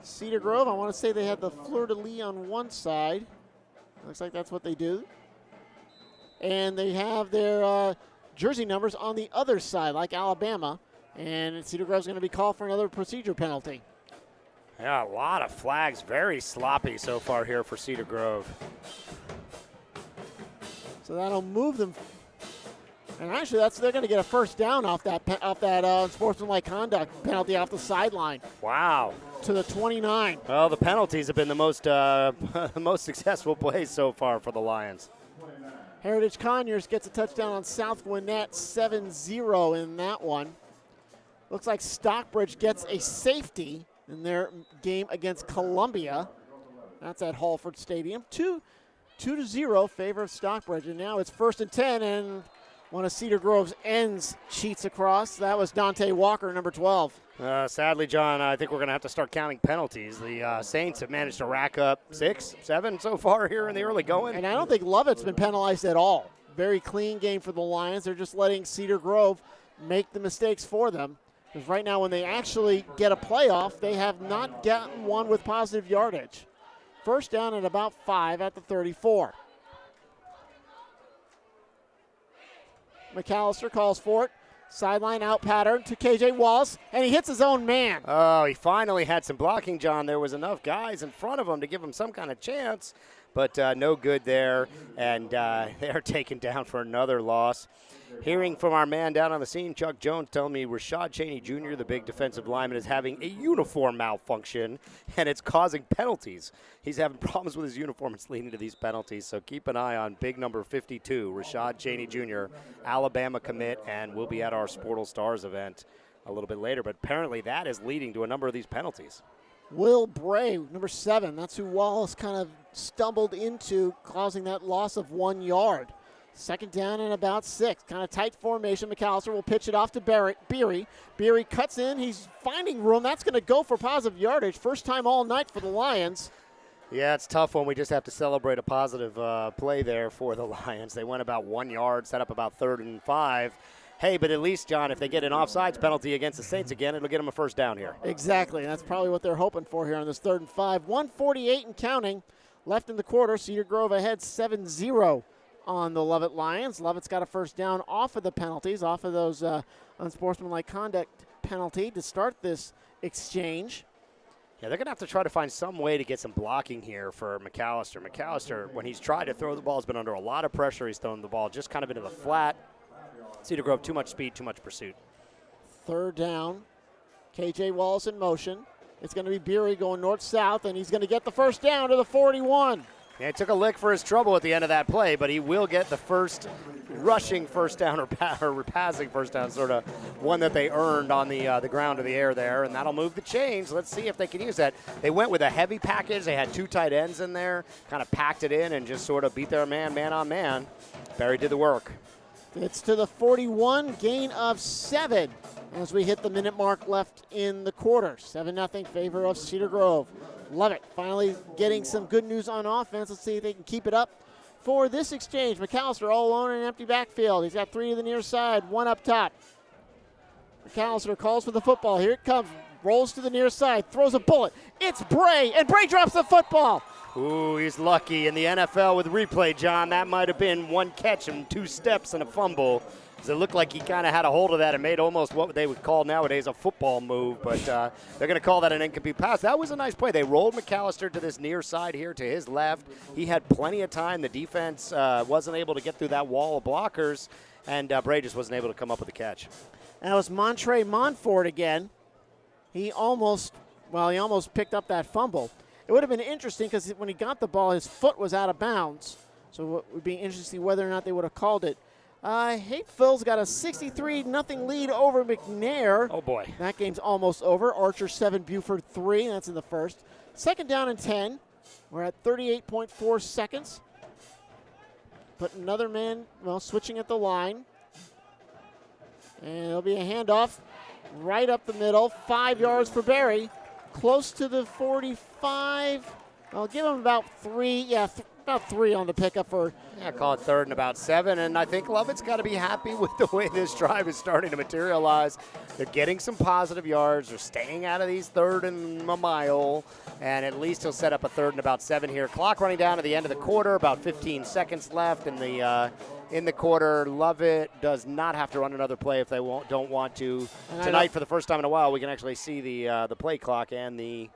Cedar Grove, I want to say they have the fleur-de-lis on one side. Looks like that's what they do. And they have their jersey numbers on the other side, like Alabama. And Cedar Grove's going to be called for another procedure penalty. Yeah, a lot of flags. Very sloppy so far here for Cedar Grove. So that'll move them. And actually, they're going to get a 1st down off that sportsmanlike conduct penalty off the sideline. Wow. To the 29. Well, the penalties have been the most most successful plays so far for the Lions. Heritage Conyers gets a touchdown on South Gwinnett, 7-0 in that one. Looks like Stockbridge gets a safety in their game against Columbia. That's at Halford Stadium. 2-0 favor of Stockbridge. And now it's 1st and 10, and one of Cedar Grove's ends cheats across. That was Dante Walker, number 12. Sadly, John, I think we're going to have to start counting penalties. The Saints have managed to rack up 6, 7 so far here in the early going. And I don't think Lovett's been penalized at all. Very clean game for the Lions. They're just letting Cedar Grove make the mistakes for them. Because right now when they actually get a playoff, they have not gotten one with positive yardage. 1st down at about 5 at the 34. McAllister calls for it. Sideline out pattern to KJ Wallace, and he hits his own man. Oh, he finally had some blocking, John. There was enough guys in front of him to give him some kind of chance, but no good there, and they're taken down for another loss. Hearing from our man down on the scene, Chuck Jones, telling me Rashad Cheney Jr., the big defensive lineman, is having a uniform malfunction, and it's causing penalties. He's having problems with his uniform. It's leading to these penalties, so keep an eye on big number 52, Rashad Cheney Jr., Alabama commit, and we'll be at our Sportal Stars event a little bit later, but apparently that is leading to a number of these penalties. Will Bray, number 7, that's who Wallace kind of stumbled into, causing that loss of 1 yard. Second down and about 6. Kind of tight formation. McAllister will pitch it off to Beery. Beery cuts in. He's finding room. That's going to go for positive yardage. First time all night for the Lions. Yeah, it's tough when we just have to celebrate a positive play there for the Lions. They went about 1 yard, set up about 3rd and 5. Hey, but at least, John, if they get an offsides penalty against the Saints again, it'll get them a first down here. Exactly. That's probably what they're hoping for here on this 3rd and 5. 1:48 and counting left in the quarter. Cedar Grove ahead 7-0 on the Lovett Lions. Lovett's got a first down off of the penalties, off of those unsportsmanlike conduct penalty to start this exchange. Yeah, they're going to have to try to find some way to get some blocking here for McAllister. McAllister, when he's tried to throw the ball, has been under a lot of pressure. He's thrown the ball just kind of into the flat. Cedar Grove, too much speed, too much pursuit. 3rd down. KJ Wallace in motion. It's going to be Beery going north-south, and he's going to get the first down to the 41. Yeah, he took a lick for his trouble at the end of that play, but he will get the first rushing first down or passing first down, sort of one that they earned on the ground or the air there, and that'll move the chains. Let's see if they can use that. They went with a heavy package. They had 2 tight ends in there, kind of packed it in and just sort of beat their man on man. Barry did the work. It's to the 41, gain of 7 as we hit the minute mark left in the quarter. 7-0 favor of Cedar Grove. Lovett finally getting some good news on offense. Let's see if they can keep it up for this exchange. McAllister all alone in an empty backfield. He's got 3 to the near side, 1 up top. McAllister calls for the football. Here it comes. Rolls to the near side, throws a bullet. It's Bray, and Bray drops the football. Ooh, he's lucky in the NFL with replay, John. That might have been 1 catch and 2 steps and a fumble. It looked like he kind of had a hold of that and made almost what they would call nowadays a football move, but they're going to call that an incomplete pass. That was a nice play. They rolled McAllister to this near side here to his left. He had plenty of time. The defense wasn't able to get through that wall of blockers, and Bray just wasn't able to come up with the catch. And it was Montre Montfort again. He almost picked up that fumble. It would have been interesting because when he got the ball, his foot was out of bounds. So it would be interesting to see whether or not they would have called it. Hapeville's got a 63-0 lead over McNair. Oh, boy. That game's almost over. Archer 7, Buford 3. That's in the first. 2nd down and 10. We're at 38.4 seconds. But another man, switching at the line. And it'll be a handoff right up the middle. 5 yards for Barry. Close to the 45. I'll give him about 3. Yeah, about 3 on the pickup for. Yeah, call it 3rd and about 7, and I think Lovett's got to be happy with the way this drive is starting to materialize. They're getting some positive yards. They're staying out of these 3rd and a mile, and at least he'll set up a 3rd and about 7 here. Clock running down to the end of the quarter, about 15 seconds left in the quarter. Lovett does not have to run another play if they don't want to. Tonight, for the first time in a while, we can actually see the play clock and the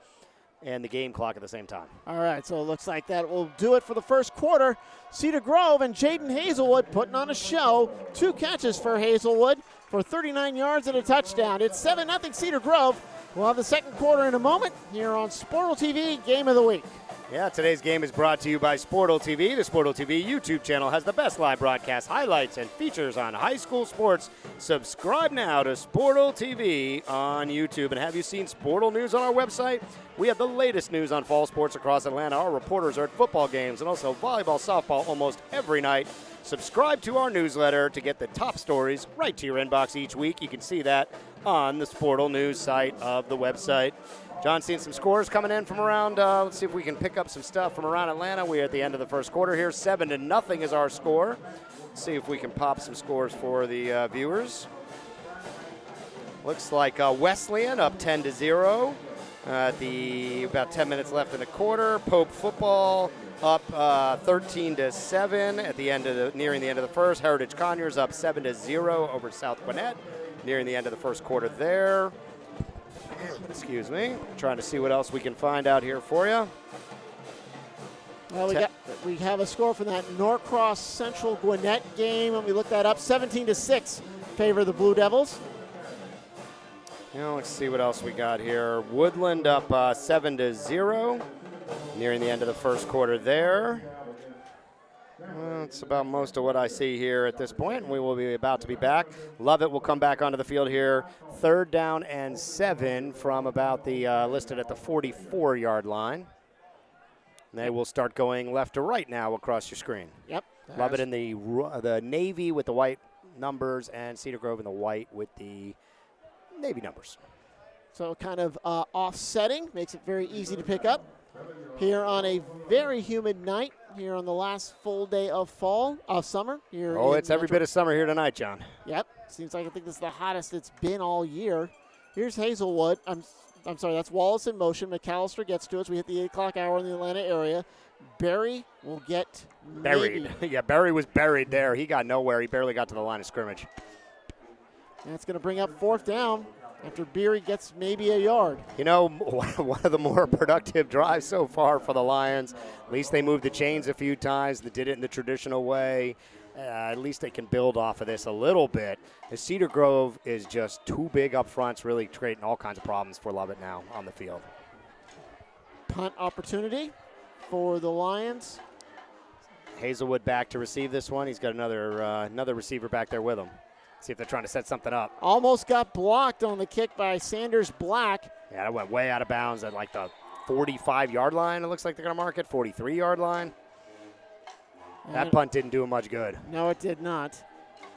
game clock at the same time. All right, so it looks like that will do it for the first quarter. Cedar Grove and Jaden Hazelwood putting on a show. 2 catches for Hazelwood for 39 yards and a touchdown. It's 7-0 Cedar Grove. We'll have the second quarter in a moment here on Sportal TV Game of the Week. Yeah, today's game is brought to you by Sportal TV. The Sportal TV YouTube channel has the best live broadcast highlights and features on high school sports. Subscribe now to Sportal TV on YouTube. And have you seen Sportal News on our website? We have the latest news on fall sports across Atlanta. Our reporters are at football games and also volleyball, softball almost every night. Subscribe to our newsletter to get the top stories right to your inbox each week. You can see that on the Sportal News site of the website. John, seeing some scores coming in from around. Let's see if we can pick up some stuff from around Atlanta. We're at the end of the first quarter here. 7-0 is our score. Let's see if we can pop some scores for the viewers. Looks like Wesleyan up 10-0. About 10 minutes left in the quarter. Pope football up 13-7 at the end of nearing the end of the first. Heritage Conyers up 7-0 over South Gwinnett, nearing the end of the first quarter there. Excuse me. Trying to see what else we can find out here for you. Well, we have a score from that Norcross Central Gwinnett game, and we looked that up. 17-6 favor the Blue Devils. Let's see what else we got here. Woodland up 7-0, nearing the end of the first quarter there. That's about most of what I see here at this point, and we will be about to be back. Lovett will come back onto the field here. 3rd down and 7 from about the listed at the 44-yard line. And they will start going left to right now across your screen. Yep. Lovett in the navy with the white numbers, and Cedar Grove in the white with the navy numbers. So kind of offsetting, makes it very easy to pick up. Here on a very humid night, here on the last full day of summer. Oh, it's every bit of summer here tonight, John. Yep, seems like I think this is the hottest it's been all year. Here's Hazelwood. I'm sorry, that's Wallace in motion. McAllister gets to us. We hit the 8 o'clock hour in the Atlanta area. Barry will get buried. Yeah, Barry was buried there. He got nowhere. He barely got to the line of scrimmage. And it's going to bring up 4th down after Beery gets maybe a yard. You know, one of the more productive drives so far for the Lions. At least they moved the chains a few times. They did it in the traditional way. At least they can build off of this a little bit. The Cedar Grove is just too big up front. It's really creating all kinds of problems for Lovett now on the field. Punt opportunity for the Lions. Hazelwood back to receive this one. He's got another receiver back there with him. See if they're trying to set something up. Almost got blocked on the kick by Sanders Black. Yeah, that went way out of bounds at like the 45-yard line. It looks like they're going to mark it, 43-yard line. That punt didn't do him much good. No, it did not.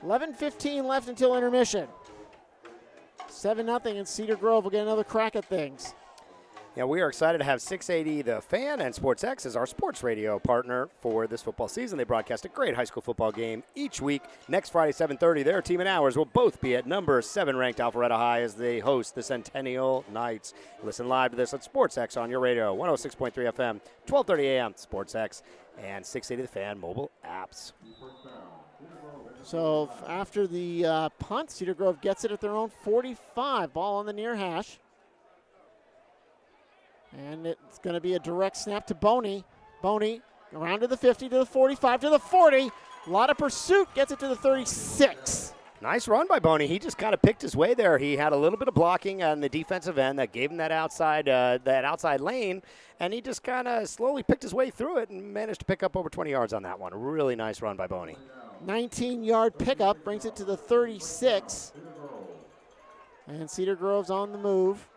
11:15 left until intermission. 7-0, and Cedar Grove will get another crack at things. Yeah, we are excited to have 680 The Fan and SportsX as our sports radio partner for this football season. They broadcast a great high school football game each week. Next Friday, 7:30, their team and ours will both be at number 7 ranked Alpharetta High as they host the Centennial Knights. Listen live to this at SportsX on your radio, 106.3 FM, 12:30 a.m. SportsX and 680 The Fan mobile apps. So after the punt, Cedar Grove gets it at their own 45. Ball on the near hash. And it's going to be a direct snap to Boney. Boney around to the 50, to the 45, to the 40. A lot of pursuit, gets it to the 36. Nice run by Boney. He just kind of picked his way there. He had a little bit of blocking on the defensive end that gave him that outside lane, and he just kind of slowly picked his way through it and managed to pick up over 20 yards on that one. A really nice run by Boney. 19-yard pickup brings it to the 36. And Cedar Grove's on the move.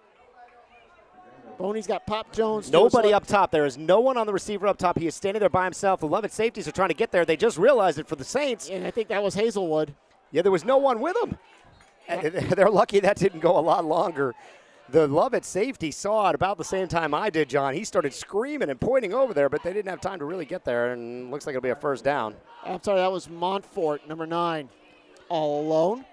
Boney's got Pop Jones. Nobody up top. There is no one on the receiver up top. He is standing there by himself. The Lovett safeties are trying to get there. They just realized it for the Saints. And I think that was Hazelwood. Yeah, there was no one with him. They're lucky that didn't go a lot longer. The Lovett safety saw it about the same time I did, John. He started screaming and pointing over there, but they didn't have time to really get there, and looks like it'll be a first down. I'm sorry, that was Montfort, number 9, all alone.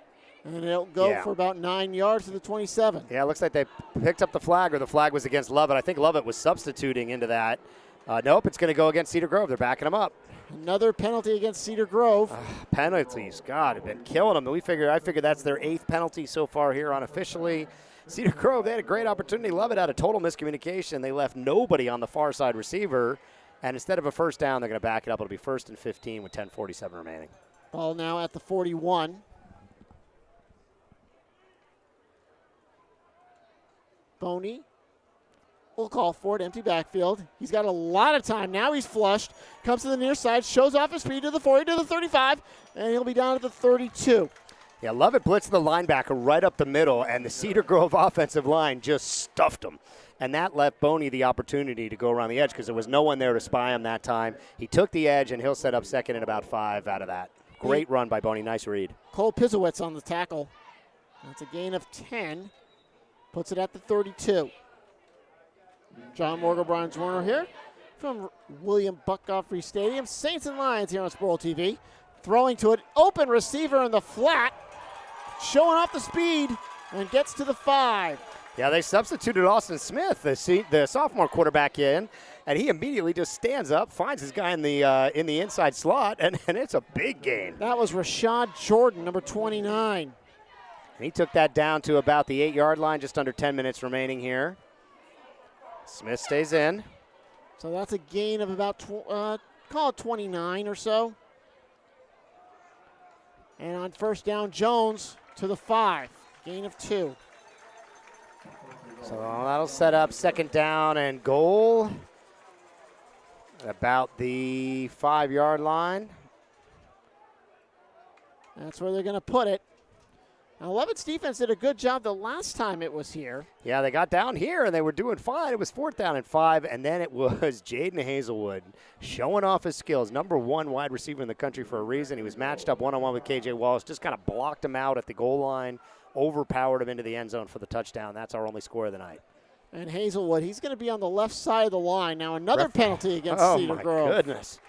And it'll go for about 9 yards to the 27. Yeah, it looks like they picked up the flag, or the flag was against Lovett. I think Lovett was substituting into that. Nope, it's going to go against Cedar Grove. They're backing him up. Another penalty against Cedar Grove. Penalties, God, have been killing them. I figured that's their 8th penalty so far here unofficially. Cedar Grove, they had a great opportunity. Lovett had a total miscommunication. They left nobody on the far side receiver. And instead of a first down, they're going to back it up. It'll be 1st and 15 with 10:47 remaining. Ball now at the 41. Boney will call for it, empty backfield. He's got a lot of time. Now he's flushed. Comes to the near side, shows off his speed to the 40, to the 35, and he'll be down at the 32. Yeah, Lovett blitzed the linebacker right up the middle, and the Cedar Grove offensive line just stuffed him. And that left Boney the opportunity to go around the edge because there was no one there to spy him that time. He took the edge, and he'll set up 2nd and about 5 out of that. Great run by Boney. Nice read. Cole Pizowitz on the tackle. That's a gain of 10. Puts it at the 32. John Morgan, Brian Zwerner here from William Buck Godfrey Stadium. Saints and Lions here on Squirrel TV. Throwing to it. Open receiver in the flat. Showing off the speed and gets to the 5. Yeah, they substituted Austin Smith, the sophomore quarterback, in, and he immediately just stands up, finds his guy in the inside slot, and it's a big gain. That was Rashad Jordan, number 29. And he took that down to about the 8-yard line, just under 10 minutes remaining here. Smith stays in. So that's a gain of about, call it 29 or so. And on first down, Jones to the 5. Gain of 2. So that'll set up 2nd down and goal about the 5-yard line. That's where they're going to put it. Now, Lovett's defense did a good job the last time it was here. Yeah, they got down here and they were doing fine. It was 4th down and 5, and then it was Jaden Hazelwood showing off his skills. Number 1 wide receiver in the country for a reason. He was matched up one-on-one with KJ Wallace, just kind of blocked him out at the goal line, overpowered him into the end zone for the touchdown. That's our only score of the night. And Hazelwood, he's going to be on the left side of the line. Now another penalty against Cedar Grove. Oh, my goodness.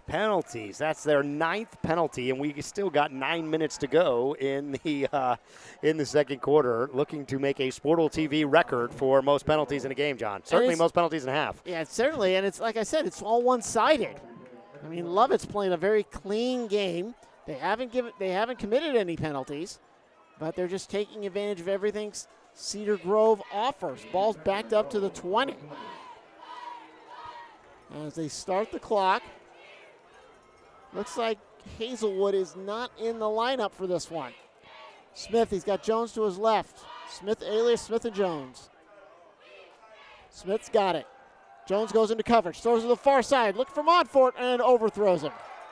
Penalties. That's their 9th penalty, and we still got 9 minutes to go in the second quarter, looking to make a Sportal TV record for most penalties in a game, John. Certainly most penalties in a half. Yeah, certainly, and it's like I said, it's all one-sided. I mean, Lovett's playing a very clean game. They haven't committed any penalties, but they're just taking advantage of everything Cedar Grove offers. Ball's backed up to the 20. As they start the clock, looks like Hazelwood is not in the lineup for this one. Smith, he's got Jones to his left. Smith, alias Smith and Jones. Smith's got it. Jones goes into coverage, throws to the far side, looking for Montfort, and overthrows him.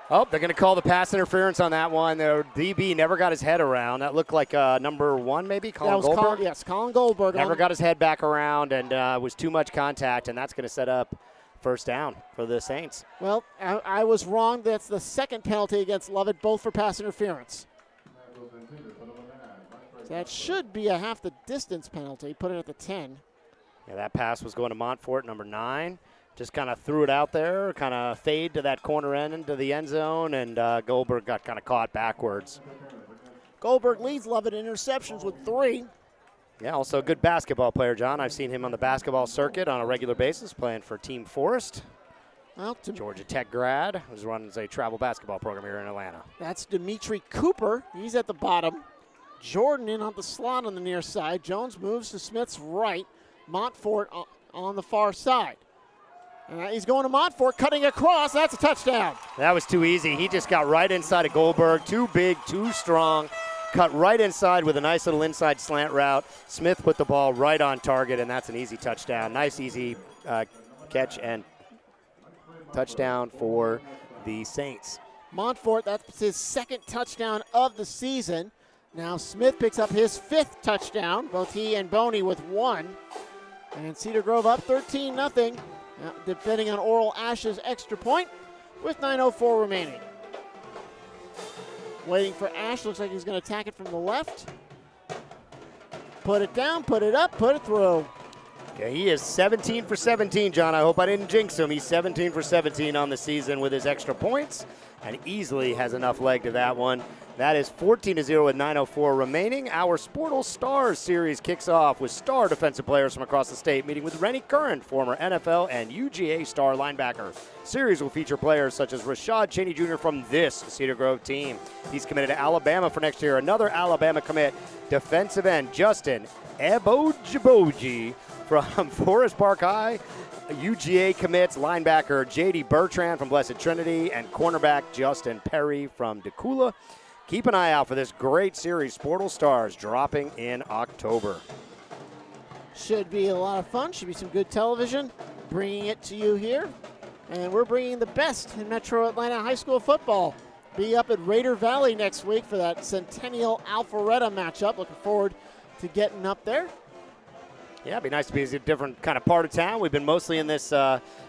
Oh, they're going to call the pass interference on that one. The DB never got his head around. That looked like number 1 maybe, Colin Goldberg? Colin Goldberg. Never got his head back around, and was too much contact, and that's going to set up first down for the Saints. Well, I was wrong. That's the second penalty against Lovett, both for pass interference. So that should be a half the distance penalty. Put it at the 10. Yeah, that pass was going to Montfort, number 9. Just kind of threw it out there, kind of fade to that corner end into the end zone, and Goldberg got kind of caught backwards. Goldberg leads Lovett in interceptions with 3. Yeah, also a good basketball player, John. I've seen him on the basketball circuit on a regular basis, playing for Team Forest. Well, Georgia Tech grad, who runs a travel basketball program here in Atlanta. That's Dimitri Cooper. He's at the bottom. Jordan in on the slot on the near side. Jones moves to Smith's right. Montfort on the far side. He's going to Montfort, cutting across. That's a touchdown. That was too easy. He just got right inside of Goldberg. Too big, too strong. Cut right inside with a nice little inside slant route. Smith put the ball right on target, and that's an easy touchdown. Nice, easy catch and touchdown for the Saints. Montfort, that's his second touchdown of the season. Now Smith picks up his 5th touchdown, both he and Boney with 1. And Cedar Grove up 13-0, depending on Oral Ash's extra point with 9:04 remaining. Waiting for Ash, looks like he's going to attack it from the left. Put it down, put it up, put it through. Yeah, he is 17 for 17, John. I hope I didn't jinx him. He's 17 for 17 on the season with his extra points and easily has enough leg to that one. That is 14-0 with 9:04 remaining. Our Sportal Stars series kicks off with star defensive players from across the state, meeting with Rennie Curran, former NFL and UGA star linebacker. Series will feature players such as Rashad Cheney Jr. from this Cedar Grove team. He's committed to Alabama for next year. Another Alabama commit, defensive end Justin Ebojiboji from Forest Park High. UGA commits linebacker J.D. Bertrand from Blessed Trinity and cornerback Justin Perry from Decula. Keep an eye out for this great series, Sportal Stars, dropping in October. Should be a lot of fun. Should be some good television. Bringing it to you here. And we're bringing the best in Metro Atlanta high school football. Be up at Raider Valley next week for that Centennial Alpharetta matchup. Looking forward to getting up there. Yeah, it'd be nice to be a different kind of part of town. We've been mostly in this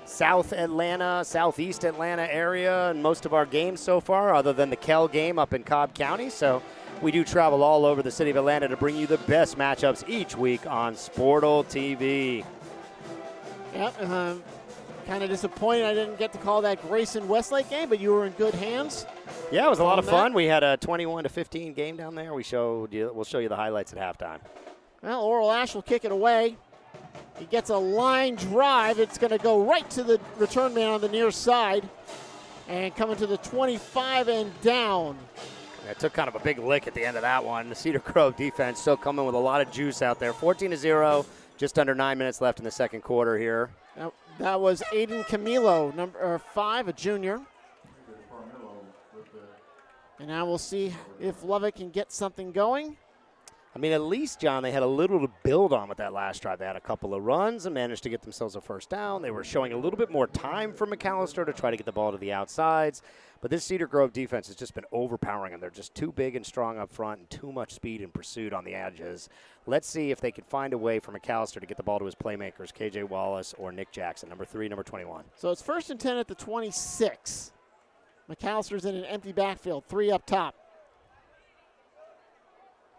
South Atlanta, Southeast Atlanta area in most of our games so far, other than the Kell game up in Cobb County. So we do travel all over the city of Atlanta to bring you the best matchups each week on Sportal TV. Yep, kind of disappointed I didn't get to call that Grayson Westlake game, but you were in good hands. Yeah, it was a lot of fun. We had a 21-15 game down there. We'll show you the highlights at halftime. Well, Oral Ash will kick it away. He gets a line drive. It's going to go right to the return man on the near side. And coming to the 25 and down. It took kind of a big lick at the end of that one. The Cedar Grove defense still coming with a lot of juice out there. 14-0, just under 9 minutes left in the second quarter here. Now, that was Aiden Camilo, number 5, a junior. And now we'll see if Lovett can get something going. I mean, at least, John, they had a little to build on with that last drive. They had a couple of runs and managed to get themselves a first down. They were showing a little bit more time for McAllister to try to get the ball to the outsides. But this Cedar Grove defense has just been overpowering them. They're just too big and strong up front and too much speed and pursuit on the edges. Let's see if they can find a way for McAllister to get the ball to his playmakers, KJ Wallace or Nick Jackson, number 3, number 21. So it's 1st and 10 at the 26. McAllister's in an empty backfield, 3 up top.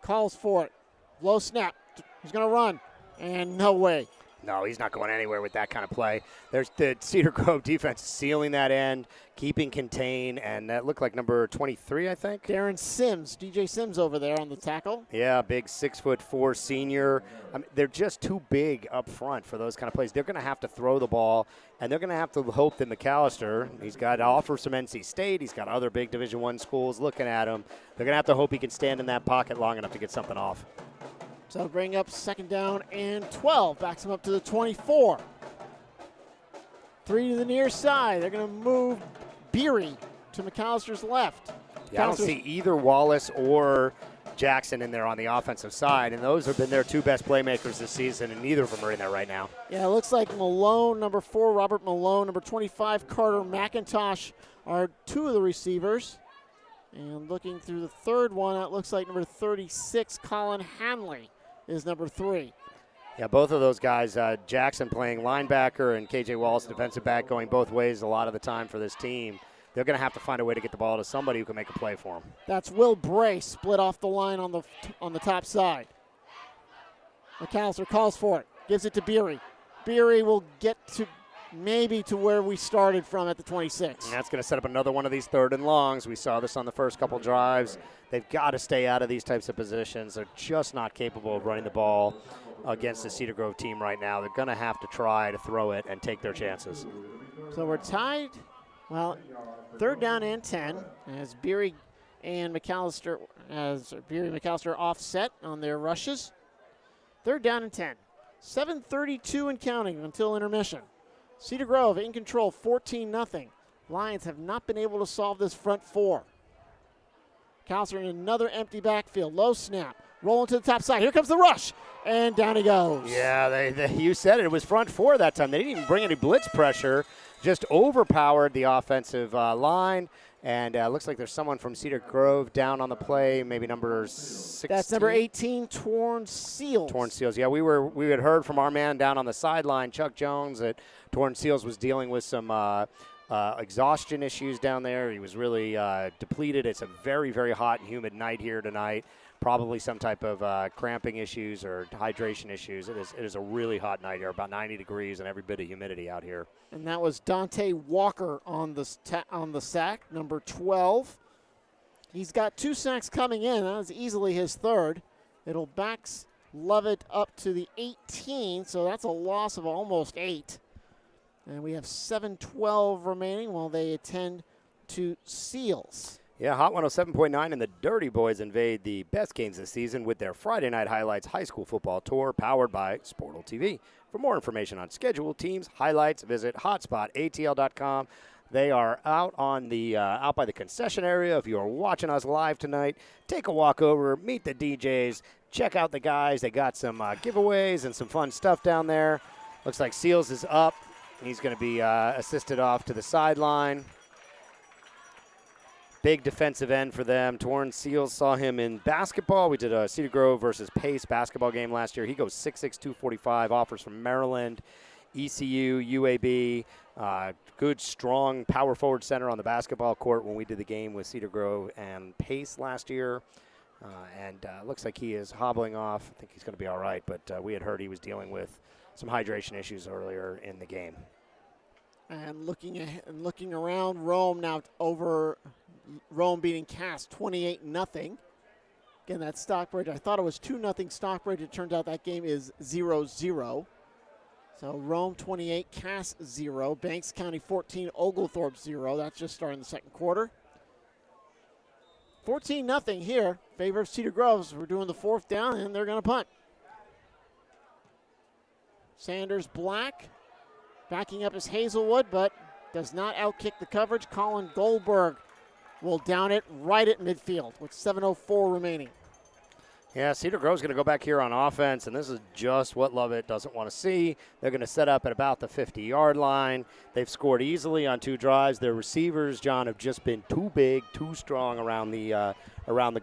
Calls for it. Low snap. He's going to run. And no way. No, he's not going anywhere with that kind of play. There's the Cedar Grove defense sealing that end, keeping contain, and that looked like number 23, I think. Darren Sims, DJ Sims over there on the tackle. Yeah, big 6'4" senior. I mean, they're just too big up front for those kind of plays. They're going to have to throw the ball, and they're going to have to hope that McAllister, he's got to offer some NC State. He's got other big Division I schools looking at him. They're going to have to hope he can stand in that pocket long enough to get something off. So bring up 2nd down and 12. Backs him up to the 24. 3 to the near side. They're going to move Beery to McAllister's left. Yeah, I don't see either Wallace or Jackson in there on the offensive side, and those have been their 2 best playmakers this season, and neither of them are in there right now. Yeah, it looks like Malone, number 4, Robert Malone, number 25, Carter McIntosh are 2 of the receivers. And looking through the 3rd one, it looks like number 36, Colin Hanley, is number 3. Yeah, both of those guys, Jackson playing linebacker and KJ Wallace defensive back, going both ways a lot of the time for this team. They're going to have to find a way to get the ball to somebody who can make a play for them. That's Will Bray split off the line on the top side. McAllister calls for it, gives it to Beery. Beery will get to maybe to where we started from at the 26. And that's going to set up another one of these 3rd and longs. We saw this on the first couple drives. They've got to stay out of these types of positions. They're just not capable of running the ball against the Cedar Grove team right now. They're going to have to try to throw it and take their chances. So we're tied. Well, 3rd down and 10 as Beery and McAllister offset on their rushes. 3rd down and 10. 7:32 and counting until intermission. Cedar Grove in control, 14-0. Lions have not been able to solve this front 4. McAllister in another empty backfield. Low snap. Rolling to the top side. Here comes the rush. And down he goes. Yeah, you said it. It was front 4 that time. They didn't even bring any blitz pressure. Just overpowered the offensive line. And looks like there's someone from Cedar Grove down on the play, maybe number 16. That's number 18, Torn Seals. Torn Seals. Yeah, we had heard from our man down on the sideline, Chuck Jones, that Torn Seals was dealing with some exhaustion issues down there. He was really depleted. It's a very, very hot and humid night here tonight. Probably some type of cramping issues or hydration issues. It is a really hot night here, about 90 degrees and every bit of humidity out here. And that was Dante Walker on the sack, number 12. He's got 2 sacks coming in. That was easily his 3rd. It'll backs Lovett up to the 18, so that's a loss of almost 8. And we have 7:12 remaining while they attend to Seals. Yeah, Hot 107.9 and the Dirty Boys invade the best games this season with their Friday Night Highlights High School Football Tour powered by Sportal TV. For more information on schedule, teams, highlights, visit hotspotatl.com. They are out on the out by the concession area. If you're watching us live tonight, take a walk over, meet the DJs, check out the guys. They got some giveaways and some fun stuff down there. Looks like Seals is up. He's going to be assisted off to the sideline. Big defensive end for them. Torn Seals saw him in basketball. We did a Cedar Grove versus Pace basketball game last year. He goes 6'6", 245, offers from Maryland, ECU, UAB. Good, strong, power forward center on the basketball court when we did the game with Cedar Grove and Pace last year. And looks like he is hobbling off. I think he's going to be all right, but we had heard he was dealing with some hydration issues earlier in the game. And looking around, Rome now over Rome beating Cass 28-0. Again, that's Stockbridge. I thought it was 2-0 Stockbridge. It turns out that game is 0-0. So Rome 28, Cass 0. Banks County 14, Oglethorpe 0. That's just starting the 2nd quarter. 14-0 here. Favor of Cedar Groves. We're doing the 4th down, and they're going to punt. Sanders Black backing up is Hazelwood, but does not outkick the coverage. Colin Goldberg will down it right at midfield with 7:04 remaining. Yeah, Cedar Grove's going to go back here on offense, and this is just what Lovett doesn't want to see. They're going to set up at about the 50-yard line. They've scored easily on 2 drives. Their receivers, John, have just been too big, too strong around the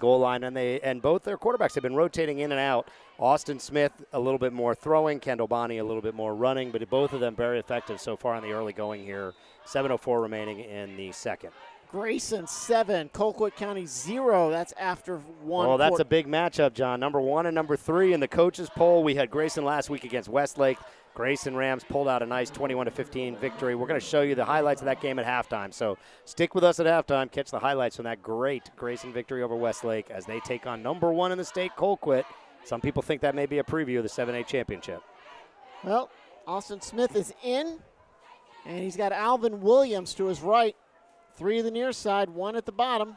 goal line, and both their quarterbacks have been rotating in and out. Austin Smith a little bit more throwing, Kendall Bonney a little bit more running, but both of them very effective so far in the early going here. 7:04 remaining in the second. Grayson 7, Colquitt County 0. That's after one. Oh, that's a big matchup, John. Number 1 and number 3 in the coaches poll. We had Grayson last week against Westlake. Grayson Rams pulled out a nice 21-15 victory. We're going to show you the highlights of that game at halftime. So stick with us at halftime. Catch the highlights from that great Grayson victory over Westlake as they take on number 1 in the state, Colquitt. Some people think that may be a preview of the 7A championship. Well, Austin Smith is in, and he's got Alvin Williams to his right. 3 to the near side, 1 at the bottom.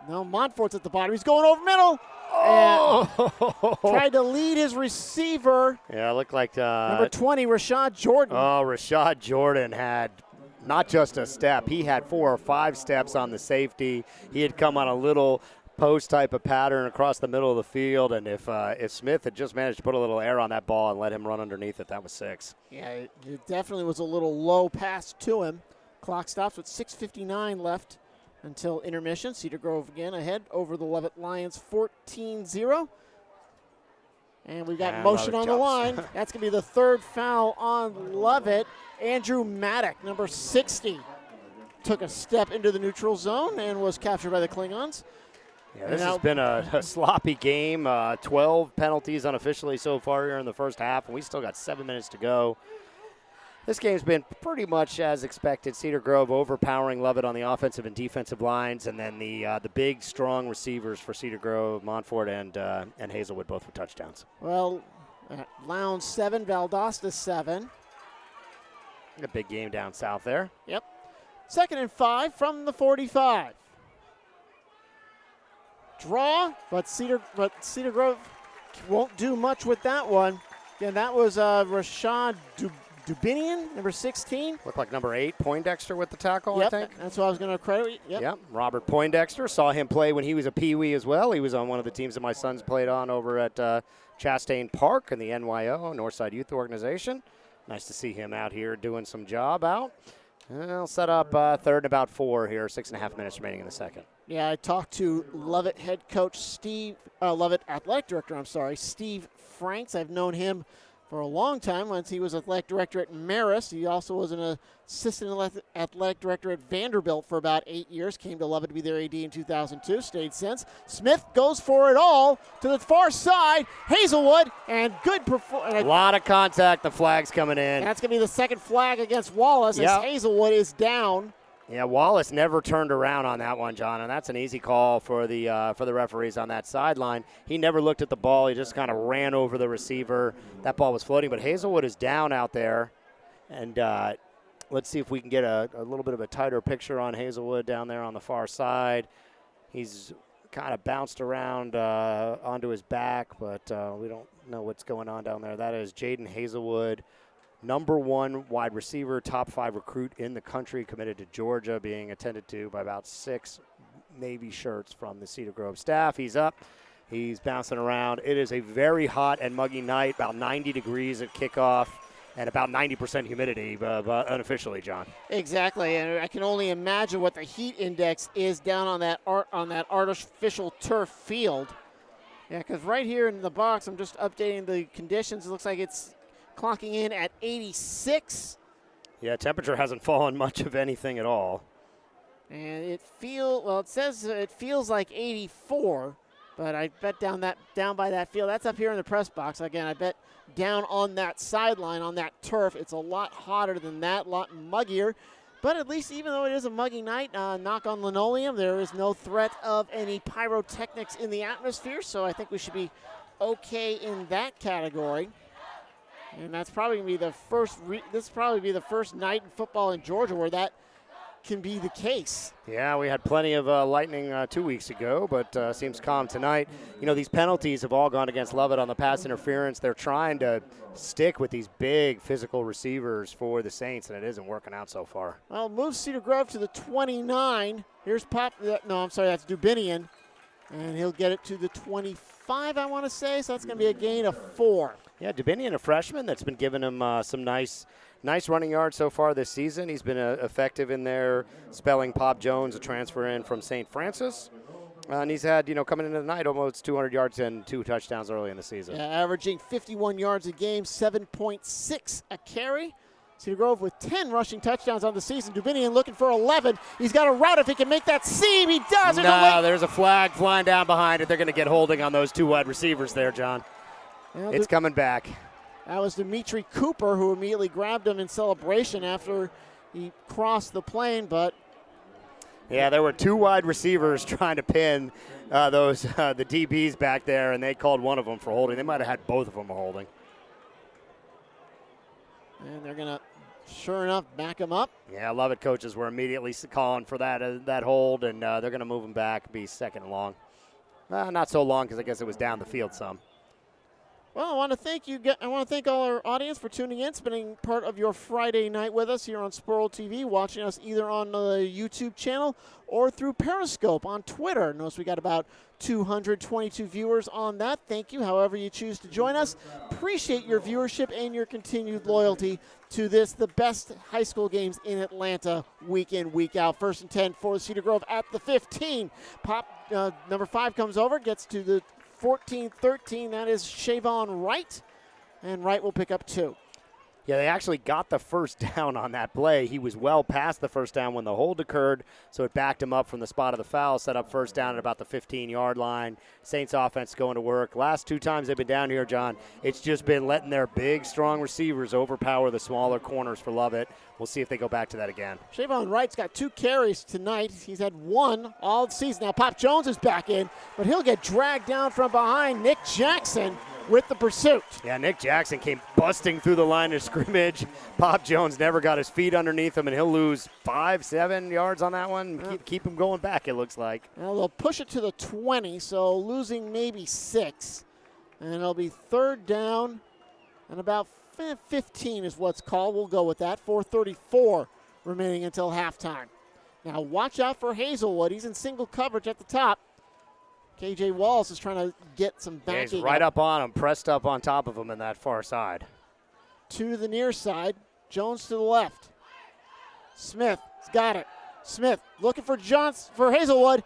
Montfort's at the bottom. He's going over middle. Oh! Tried to lead his receiver. Yeah, it looked like number 20, Rashad Jordan. Oh, Rashad Jordan had not just a step. He had 4 or 5 steps on the safety. He had come on a little post type of pattern across the middle of the field, and if Smith had just managed to put a little air on that ball and let him run underneath it, that was 6. Yeah, it definitely was a little low pass to him. Clock stops with 6:59 left until intermission. Cedar Grove again ahead over the Lovett Lions 14-0. And we've got motion on the line. That's going to be the 3rd foul on Lovett. Andrew Maddock, number 60, took a step into the neutral zone and was captured by the Klingons. Yeah, this has been a sloppy game. 12 penalties unofficially so far here in the first half, and we still got 7 minutes to go. This game's been pretty much as expected. Cedar Grove overpowering Lovett on the offensive and defensive lines, and then the big, strong receivers for Cedar Grove, Montfort and Hazelwood, both with touchdowns. Well, Lowndes 7, Valdosta 7. A big game down south there. Yep. 2nd and 5 from the 45. Draw, but Cedar Grove won't do much with that one. Again, that was Rashad Dubinian, number 16. Looked like number 8, Poindexter with the tackle, yep, I think. That's what I was going to credit. Yep, Robert Poindexter. Saw him play when he was a peewee as well. He was on one of the teams that my sons played on over at Chastain Park in the NYO, Northside Youth Organization. Nice to see him out here doing some job out. And I'll set up 3rd and about 4 here, 6.5 minutes remaining in the second. Yeah, I talked to Lovett head coach Lovett athletic director, Steve Franks. I've known him for a long time. Once he was athletic director at Marist. He also was an assistant athletic director at Vanderbilt for about 8 years. Came to Lovett to be their AD in 2002. Stayed since. Smith goes for it all to the far side. Hazelwood, and good performance. A lot of contact. The flag's coming in. That's going to be the 2nd flag against Wallace as Hazelwood is down. Yeah, Wallace never turned around on that one, John, and that's an easy call for the referees on that sideline. He never looked at the ball. He just kind of ran over the receiver. That ball was floating, but Hazelwood is down out there. And let's see if we can get a little bit of a tighter picture on Hazelwood down there on the far side. He's kind of bounced around onto his back, but we don't know what's going on down there. That is Jaden Hazelwood, number 1 wide receiver, top 5 recruit in the country, committed to Georgia, being attended to by about 6 Navy shirts from the Cedar Grove staff. He's up. He's bouncing around. It is a very hot and muggy night, about 90 degrees at kickoff, and about 90% humidity, but unofficially, John. Exactly, and I can only imagine what the heat index is down on that artificial turf field. Yeah, because right here in the box, I'm just updating the conditions. It looks like it's clocking in at 86. Yeah, temperature hasn't fallen much of anything at all. And it says it feels like 84, but I bet down by that field. That's up here in the press box. Again, I bet down on that sideline, on that turf, it's a lot hotter than that, a lot muggier. But at least, even though it is a muggy night, knock on linoleum, there is no threat of any pyrotechnics in the atmosphere, so I think we should be okay in that category. And that's probably going to be the first. This will probably be the first night in football in Georgia where that can be the case. Yeah, we had plenty of lightning 2 weeks ago, but seems calm tonight. You know, these penalties have all gone against Lovett on the pass interference. They're trying to stick with these big physical receivers for the Saints, and it isn't working out so far. Well, moves Cedar Grove to the 29. Here's that's Dubinian. And he'll get it to the 25, I want to say, so that's going to be a gain of 4. Yeah, Dubinian, a freshman that's been giving him some nice running yards so far this season. He's been effective in there, spelling Pop Jones, a transfer in from St. Francis. And he's had, coming into the night, almost 200 yards and 2 touchdowns early in the season. Yeah, averaging 51 yards a game, 7.6 a carry. Cedar Grove with 10 rushing touchdowns on the season. Dubinian looking for 11. He's got a route if he can make that seam. He does. There's a flag flying down behind it. They're going to get holding on those 2 wide receivers there, John. Well, it's coming back. That was Dimitri Cooper who immediately grabbed him in celebration after he crossed the plane, but yeah, there were 2 wide receivers trying to pin the DBs back there, and they called one of them for holding. They might have had both of them holding. And they're going to, sure enough, back him up. Yeah, Lovett coaches were immediately calling for that hold, and they're going to move him back, be second and long. Not so long because I guess it was down the field some. Well, I want to thank all our audience for tuning in, spending part of your Friday night with us here on Squirrel TV, watching us either on the YouTube channel or through Periscope on Twitter. Notice we got about 222 viewers on that. Thank you, however you choose to join us. Appreciate your viewership and your continued loyalty to the best high school games in Atlanta, week in, week out. 1st and 10 for Cedar Grove at the 15. Number 5 comes over, gets to the 14-13, that is Shavon Wright, and Wright will pick up 2. Yeah, they actually got the first down on that play. He was well past the first down when the hold occurred, so it backed him up from the spot of the foul, set up first down at about the 15-yard line. Saints offense going to work. Last 2 times they've been down here, John, it's just been letting their big, strong receivers overpower the smaller corners for Lovett. We'll see if they go back to that again. Shavon Wright's got 2 carries tonight. He's had 1 all season. Now Pop Jones is back in, but he'll get dragged down from behind. Nick Jackson with the pursuit. Yeah, Nick Jackson came busting through the line of scrimmage. Pop Jones never got his feet underneath him, and he'll lose 5-7 yards on that one. Keep him going back, it looks like. Well, they'll push it to the 20, so losing maybe 6. And it'll be 3rd down and about 15 is what's called. We'll go with that. 4:34 remaining until halftime. Now watch out for Hazelwood. He's in single coverage at the top. KJ Wallace is trying to get some backing. Yeah, he's right up on him, pressed up on top of him in that far side. 2 to the near side. Jones to the left. Smith's got it. Smith looking for Hazelwood.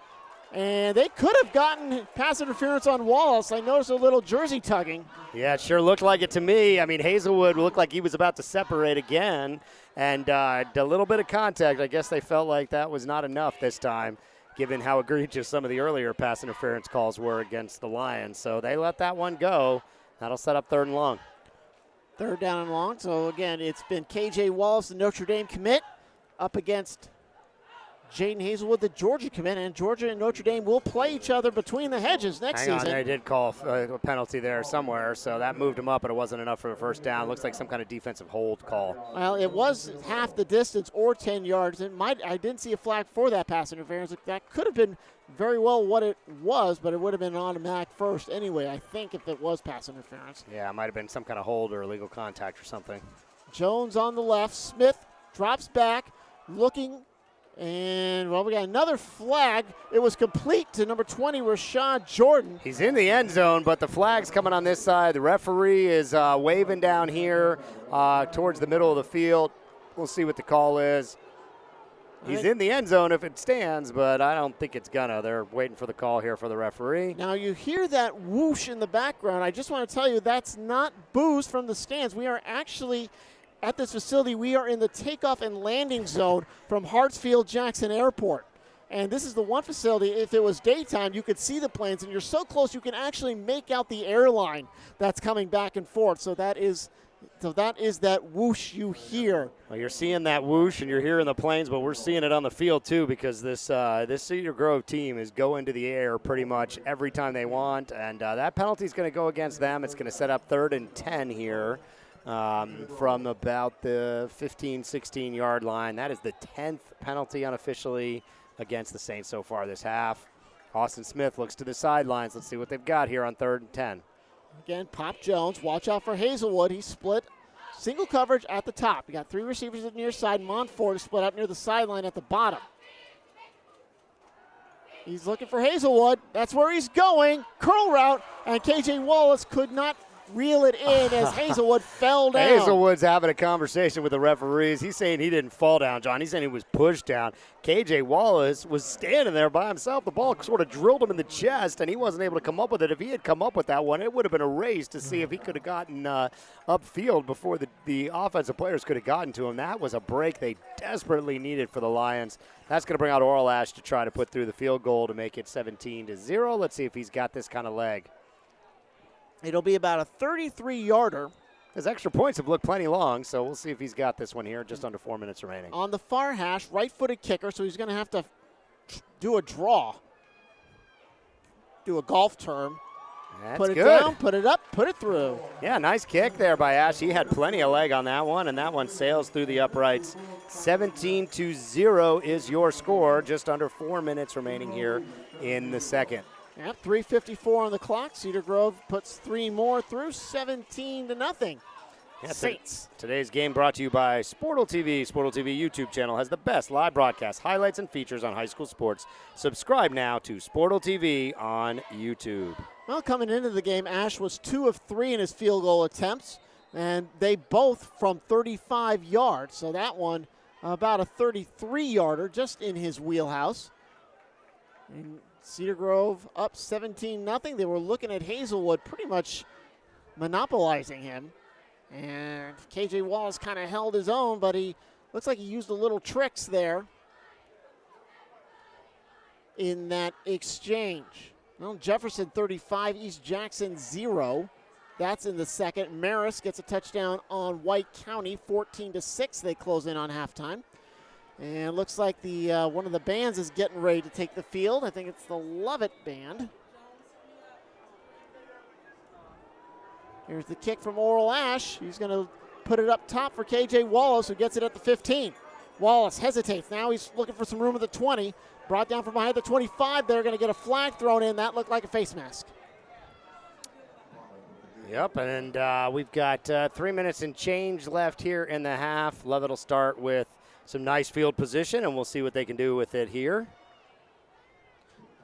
And they could have gotten pass interference on Wallace. I noticed a little jersey tugging. Yeah, it sure looked like it to me. I mean, Hazelwood looked like he was about to separate again. And a little bit of contact, I guess they felt like that was not enough this time, given how egregious some of the earlier pass interference calls were against the Lions. So they let that one go. That'll set up 3rd and long. 3rd down and long. So, again, it's been KJ Wallace, the Notre Dame commit, up against Jaden Hazelwood, the Georgia commit, and Georgia and Notre Dame will play each other between the hedges next season. They did call a penalty there somewhere, so that moved them up, but it wasn't enough for a first down. Looks like some kind of defensive hold call. Well, it was half the distance or 10 yards. I didn't see a flag for that pass interference. That could have been very well what it was, but it would have been an automatic first anyway, I think, if it was pass interference. Yeah, it might have been some kind of hold or illegal contact or something. Jones on the left. Smith drops back, looking. And, well, we got another flag. It was complete to number 20, Rashad Jordan. He's in the end zone, but the flag's coming on this side. The referee is waving down here towards the middle of the field. We'll see what the call is. He's in the end zone if it stands, but I don't think it's gonna. They're waiting for the call here for the referee. Now, you hear that whoosh in the background. I just want to tell you that's not boos from the stands. We are actually at this facility. We are in the takeoff and landing zone from Hartsfield-Jackson Airport. And this is the one facility, if it was daytime, you could see the planes, and you're so close you can actually make out the airline that's coming back and forth. So that is that whoosh you hear. Well, you're seeing that whoosh and you're hearing the planes, but we're seeing it on the field too, because this Cedar Grove team is going to the air pretty much every time they want, and that penalty is going to go against them. It's going to set up 3rd and 10 here from about the 15, 16-yard line. That is the 10th penalty unofficially against the Saints so far this half. Austin Smith looks to the sidelines. Let's see what they've got here on 3rd and 10. Again, Pop Jones. Watch out for Hazelwood. He's split single coverage at the top. You got 3 receivers at the near side. Montfort is split out near the sideline at the bottom. He's looking for Hazelwood. That's where he's going. Curl route, and KJ Wallace could not reel it in as Hazelwood fell down. Hazelwood's having a conversation with the referees. He's saying he didn't fall down, John. He's saying he was pushed down. KJ Wallace was standing there by himself. The ball sort of drilled him in the chest, and he wasn't able to come up with it. If he had come up with that one, it would have been a race to see if he could have gotten upfield before the offensive players could have gotten to him. That was a break they desperately needed for the Lions. That's going to bring out Oral Ash to try to put through the field goal to make it 17-0. Let's see if he's got this kind of leg. It'll be about a 33-yarder. His extra points have looked plenty long, so we'll see if he's got this one here. Just under 4 minutes remaining. On the far hash, right-footed kicker, so he's going to have to do a draw. Do a golf term. That's put it good. down, put it up, put it through. Yeah, nice kick there by Ash. He had plenty of leg on that one, and that one sails through the uprights. 17-0 is your score. Just under 4 minutes remaining here in the second. Yep, 3:54 on the clock. Cedar Grove puts 3 more through, 17-0. Yeah, Saints. Today's game brought to you by Sportle TV. Sportle TV YouTube channel has the best live broadcasts, highlights, and features on high school sports. Subscribe now to Sportle TV on YouTube. Well, coming into the game, Ash was 2 of 3 in his field goal attempts, and they both from 35 yards. So that one about a 33-yarder, just in his wheelhouse. And Cedar Grove up 17-0. They were looking at Hazelwood pretty much monopolizing him. And KJ Wallace kind of held his own, but he looks like he used a little tricks there in that exchange. Well, Jefferson 35, East Jackson 0. That's in the second. Maris gets a touchdown on White County, 14-6. They close in on halftime. And looks like the one of the bands is getting ready to take the field. I think it's the Lovett band. Here's the kick from Oral Ash. He's going to put it up top for KJ Wallace, who gets it at the 15. Wallace hesitates. Now he's looking for some room at the 20. Brought down from behind the 25. They're going to get a flag thrown in. That looked like a face mask. Yep, and we've got 3 minutes and change left here in the half. Lovett will start with some nice field position, and we'll see what they can do with it here.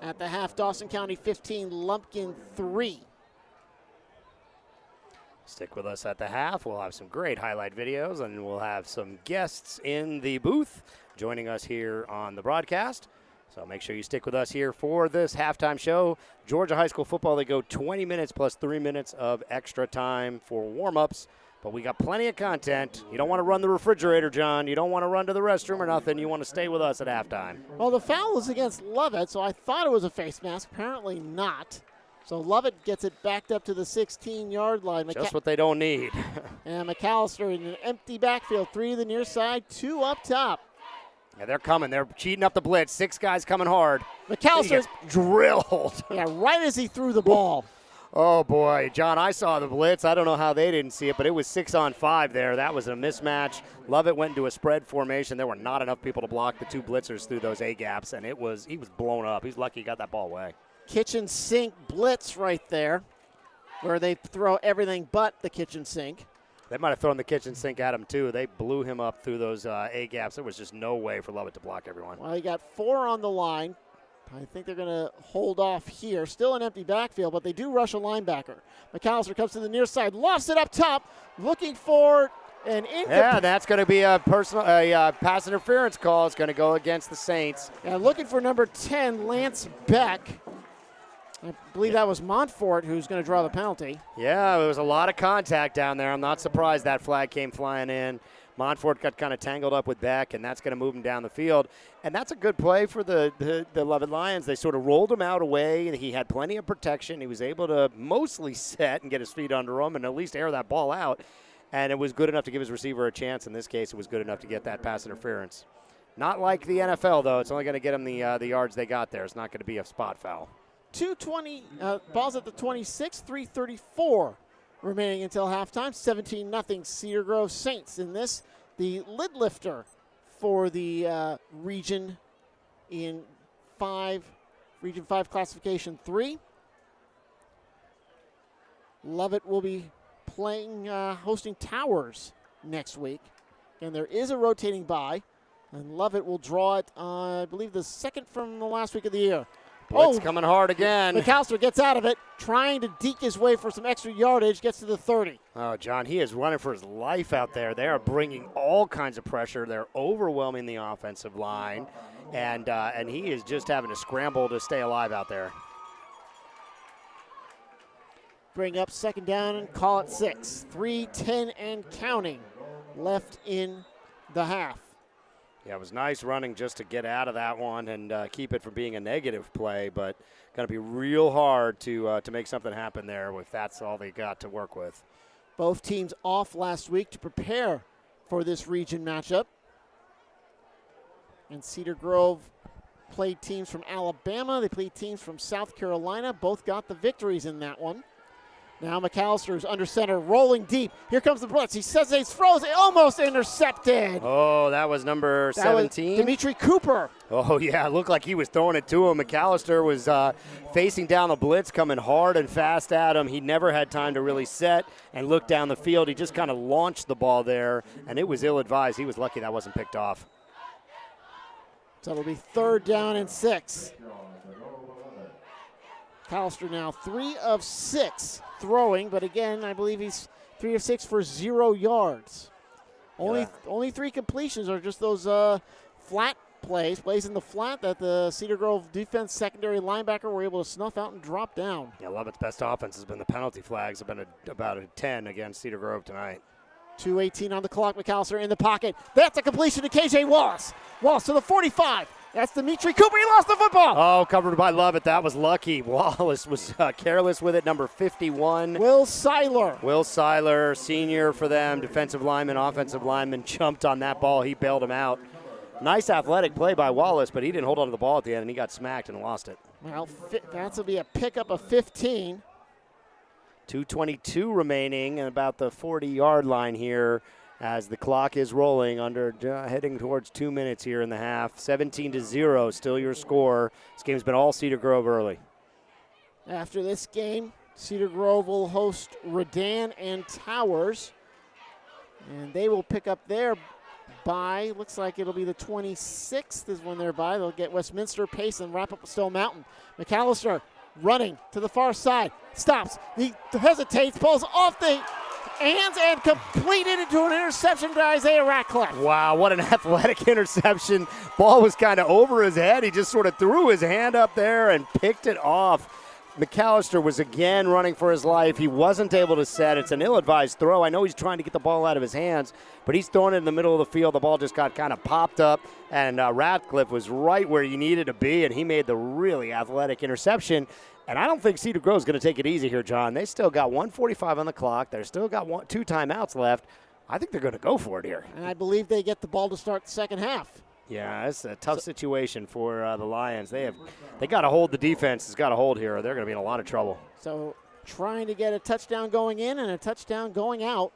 At the half, Dawson County 15, Lumpkin 3. Stick with us at the half. We'll have some great highlight videos, and we'll have some guests in the booth joining us here on the broadcast. So make sure you stick with us here for this halftime show. Georgia High School football, they go 20 minutes plus 3 minutes of extra time for warm-ups. But we got plenty of content. You don't want to run the refrigerator, John. You don't want to run to the restroom or nothing. You want to stay with us at halftime. Well, the foul was against Lovett, so I thought it was a face mask. Apparently not. So Lovett gets it backed up to the 16-yard line. Just what they don't need. And McAllister in an empty backfield. 3 to the near side, 2 up top. Yeah, they're coming. They're cheating up the blitz. 6 guys coming hard. McAllister's drilled. Yeah, right as he threw the ball. Oh, boy. John, I saw the blitz. I don't know how they didn't see it, but it was 6-on-5 there. That was a mismatch. Lovett went into a spread formation. There were not enough people to block the 2 blitzers through those A-gaps, and he was blown up. He's lucky he got that ball away. Kitchen sink blitz right there, where they throw everything but the kitchen sink. They might have thrown the kitchen sink at him, too. They blew him up through those A-gaps. There was just no way for Lovett to block everyone. Well, he got 4 on the line. I think they're going to hold off here. Still an empty backfield, but they do rush a linebacker. McAllister comes to the near side, lost it up top, looking for an incomplete. Yeah, that's going to be a pass interference call. It's going to go against the Saints. Yeah, looking for number 10, Lance Beck. I believe that was Montfort who's going to draw the penalty. Yeah, there was a lot of contact down there. I'm not surprised that flag came flying in. Montfort got kind of tangled up with Beck, and that's going to move him down the field. And that's a good play for the Lovett Lions. They sort of rolled him out away. He had plenty of protection. He was able to mostly set and get his feet under him and at least air that ball out. And it was good enough to give his receiver a chance. In this case, it was good enough to get that pass interference. Not like the NFL, though. It's only going to get them the yards they got there. It's not going to be a spot foul. 2:20, balls at the 26, 3:34 remaining until halftime. 17-0 Cedar Grove Saints in this. The lid lifter for the region in Region 5 Classification 3. Lovett will be hosting Towers next week. And there is a rotating bye. And Lovett will draw it, I believe, the second from the last week of the year. Blitz coming hard again. McAllister gets out of it, trying to deke his way for some extra yardage, gets to the 30. Oh, John, he is running for his life out there. They are bringing all kinds of pressure. They're overwhelming the offensive line, and he is just having to scramble to stay alive out there. Bring up second down and call it 6. 3:10 and counting left in the half. Yeah, it was nice running just to get out of that one and keep it from being a negative play, but going to be real hard to make something happen there if that's all they got to work with. Both teams off last week to prepare for this region matchup. And Cedar Grove played teams from Alabama. They played teams from South Carolina. Both got the victories in that one. Now McAllister's under center, rolling deep. Here comes the blitz. He says he's frozen. Almost intercepted. Oh, that was number 17? Dimitri Cooper. Oh, yeah, it looked like he was throwing it to him. McAllister was facing down the blitz, coming hard and fast at him. He never had time to really set and look down the field. He just kind of launched the ball there, and it was ill-advised. He was lucky that wasn't picked off. So it'll be 3rd down and 6. McAllister now 3 of 6 throwing, but again, I believe he's 3 of 6 for 0 yards. Only 3 completions are just those flat plays in the flat that the Cedar Grove defense secondary linebacker were able to snuff out and drop down. Yeah, Lovett's best offense has been the penalty flags. Have been about a 10 against Cedar Grove tonight. 2:18 on the clock. McAllister in the pocket. That's a completion to KJ Wallace. Wallace to the 45. That's Dimitri Cooper. He lost the football. Oh, covered by Lovett. That was lucky. Wallace was careless with it. Number 51. Will Seiler. Will Seiler, senior for them, defensive lineman, offensive lineman, jumped on that ball. He bailed him out. Nice athletic play by Wallace, but he didn't hold on to the ball at the end, and he got smacked and lost it. Well, that's will be a pickup of 15. 2:22 remaining and about the 40-yard line here as the clock is rolling heading towards 2 minutes here in the half. 17-0, still your score. This game's been all Cedar Grove early. After this game, Cedar Grove will host Redan and Towers, and they will pick up their bye. Looks like it'll be the 26th is when they're bye. They'll get Westminster, Pace, and wrap up with Stone Mountain. McAllister running to the far side, stops, he hesitates, pulls off the hands and completed into an interception by Isaiah Ratcliffe. Wow, what an athletic interception. Ball was kind of over his head. He just sort of threw his hand up there and picked it off. McAllister was again running for his life. He wasn't able to set. It's an ill-advised throw. I know he's trying to get the ball out of his hands, but he's throwing it in the middle of the field. The ball just got kind of popped up, and Ratcliffe was right where you needed to be, and he made the really athletic interception. And I don't think Cedar Grove is going to take it easy here, John. They still got 1:45 on the clock. They've still got 2 timeouts left. I think they're going to go for it here. And I believe they get the ball to start the second half. Yeah, it's a tough situation for the Lions. They got to hold the defense. Has got to hold here, or they're going to be in a lot of trouble. So trying to get a touchdown going in and a touchdown going out.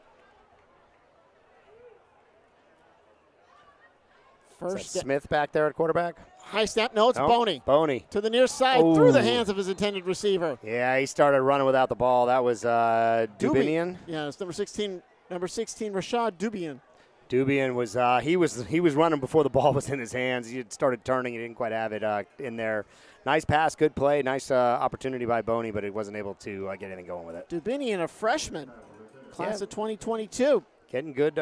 Is that Smith back there at quarterback? High snap. No, it's Boney. Boney. To the near side, through the hands of his intended receiver. Yeah, he started running without the ball. That was Dubinian. Yeah, it's number 16, Rashad Dubian. Dubian was he was running before the ball was in his hands. He had started turning. He didn't quite have it in there. Nice pass, good play, nice opportunity by Boney, but he wasn't able to get anything going with it. Dubinian, a freshman, class of 2022. Getting good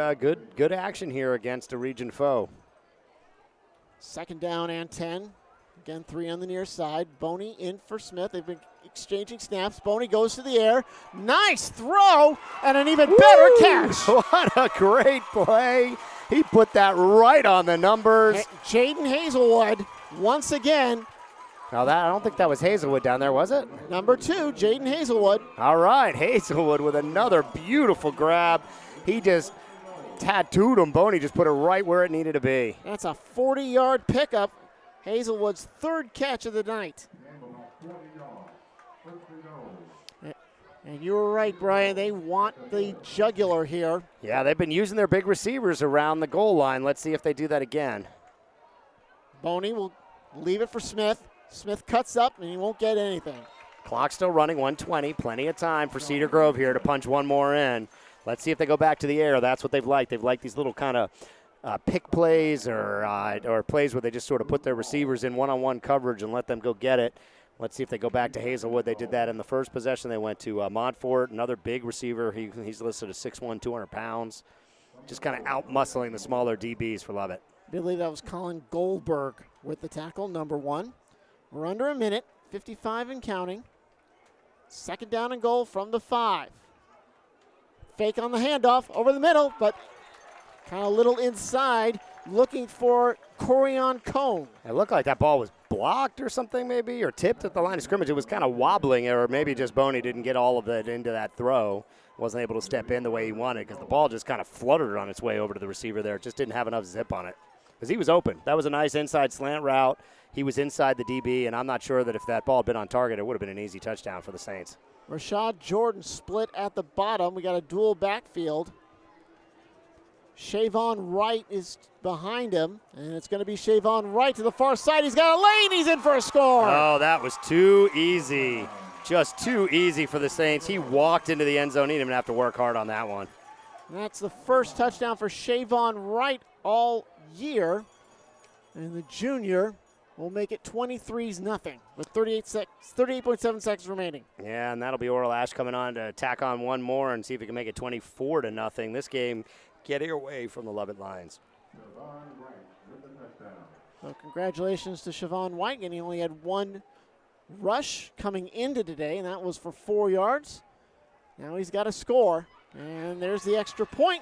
action here against a region foe. Second down and 10. Again, 3 on the near side. Boney in for Smith. They've been exchanging snaps. Boney goes to the air. Nice throw and an even better catch. What a great play. He put that right on the numbers. Jaden Hazelwood once again. Now I don't think that was Hazelwood down there, was it? Number 2, Jaden Hazelwood. All right, Hazelwood with another beautiful grab. He just tattooed him. Boney just put it right where it needed to be. That's a 40-yard pickup. Hazelwood's 3rd catch of the night. And you were right, Brian. They want the jugular here. Yeah, they've been using their big receivers around the goal line. Let's see if they do that again. Boney will leave it for Smith. Smith cuts up, and he won't get anything. Clock still running, 1:20. Plenty of time for Cedar Grove here to punch one more in. Let's see if they go back to the air. That's what they've liked. They've liked these little kind of pick plays or plays where they just sort of put their receivers in one-on-one coverage and let them go get it. Let's see if they go back to Hazelwood. They did that in the first possession. They went to Montfort, another big receiver. He's listed as 6'1", 200 pounds. Just kind of out-muscling the smaller DBs for Lovett. I believe that was Colin Goldberg with the tackle, number 1. We're under a minute, 55 and counting. Second down and goal from the 5. Fake on the handoff, over the middle, but kind of a little inside, looking for Corian Cone. It looked like that ball was blocked or something maybe, or tipped at the line of scrimmage. It was kind of wobbling, or maybe just Boney didn't get all of it into that throw. Wasn't able to step in the way he wanted because the ball just kind of fluttered on its way over to the receiver there. It just didn't have enough zip on it because he was open. That was a nice inside slant route. He was inside the DB, and I'm not sure that if that ball had been on target, it would have been an easy touchdown for the Saints. Rashad Jordan split at the bottom. We got a dual backfield. Shavon Wright is behind him, and it's going to be Shavon Wright to the far side. He's got a lane. He's in for a score. Oh, that was too easy. Just too easy for the Saints. He walked into the end zone. He didn't even have to work hard on that one. And that's the first touchdown for Shavon Wright all year. And the junior will make it 23-0 with 38.7 seconds remaining. Yeah, and that'll be Oral Ash coming on to tack on one more and see if he can make it 24-0. This game getting away from the Lovett Lions. So congratulations to Shavon White, and he only had one rush coming into today, and that was for 4 yards. Now he's got a score, and there's the extra point.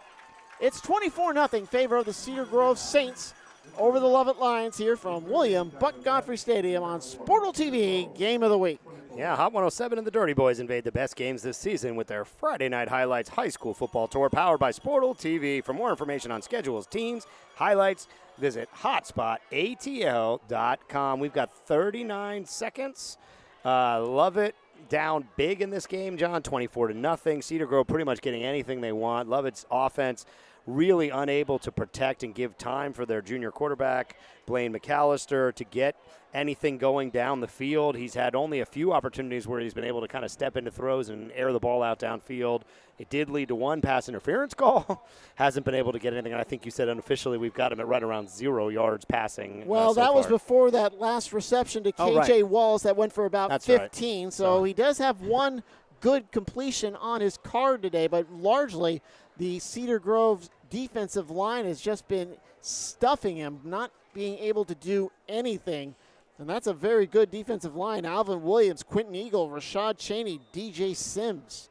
It's 24-0 favor of the Cedar Grove Saints over the Lovett Lions here from William Buck Godfrey Stadium on Sportal TV Game of the Week. Yeah, Hot 107 and the Dirty Boys invade the best games this season with their Friday Night Highlights High School Football Tour powered by Sportal TV. For more information on schedules, teams, highlights, visit hotspotatl.com. We've got 39 seconds. Lovett down big in this game, John, 24-0. Cedar Grove pretty much getting anything they want. Lovett's offense really unable to protect and give time for their junior quarterback, Blaine McAllister, to get anything going down the field. He's had only a few opportunities where he's been able to kind of step into throws and air the ball out downfield. It did lead to one pass interference call. Hasn't been able to get anything. And I think you said unofficially we've got him at right around 0 yards passing. Well, that was before that last reception to KJ Wallace that went for about That's 15. Right. So he does have one good completion on his card today, but largely the Cedar Grove defensive line has just been stuffing him, not being able to do anything. And that's a very good defensive line. Alvin Williams, Quentin Eagle, Rashad Cheney, DJ Sims.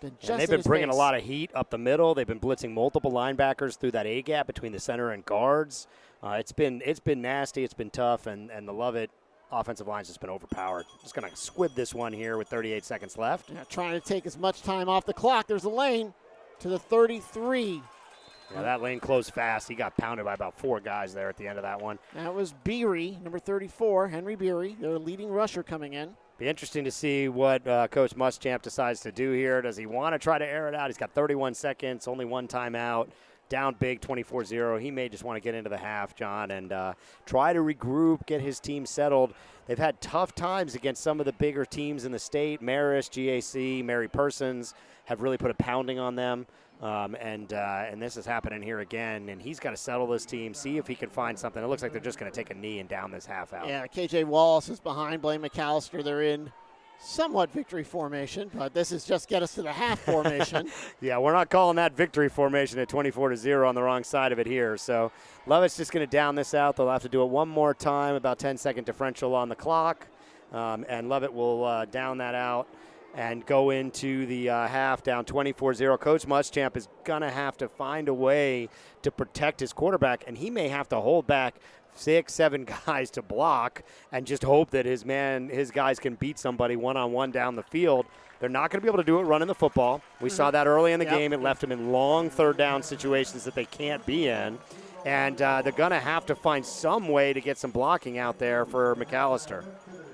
They've been bringing a lot of heat up the middle. They've been blitzing multiple linebackers through that A-gap between the center and guards. It's been nasty. It's been tough, and the Lovett offensive line's just been overpowered. Just going to squib this one here with 38 seconds left. Yeah, trying to take as much time off the clock. There's a lane to the 33. Yeah, that lane closed fast. He got pounded by about 4 guys there at the end of that one. That was Beery, number 34, Henry Beery, their leading rusher coming in. Be interesting to see what Coach Muschamp decides to do here. Does he want to try to air it out? He's got 31 seconds, only one timeout, down big, 24-0. He may just want to get into the half, John, and try to regroup, get his team settled. They've had tough times against some of the bigger teams in the state. Marist, GAC, Mary Persons have really put a pounding on them. And this is happening here again, and he's got to settle this team, see if he can find something. It looks like they're just going to take a knee and down this half out. Yeah, KJ Wallace is behind Blaine McAllister. They're in somewhat victory formation, but this is just get us to the half formation. Yeah, we're not calling that victory formation at 24-0 on the wrong side of it here. So Lovett's just going to down this out. They'll have to do it one more time, about 10-second differential on the clock, and Lovett will down that out and go into the half down 24-0. Coach Muschamp is going to have to find a way to protect his quarterback, and he may have to hold back 6-7 guys to block and just hope that his guys can beat somebody one-on-one down the field. They're not going to be able to do it running the football. We saw that early in the game. It left them in long third down situations that they can't be in. And they're going to have to find some way to get some blocking out there for McAllister.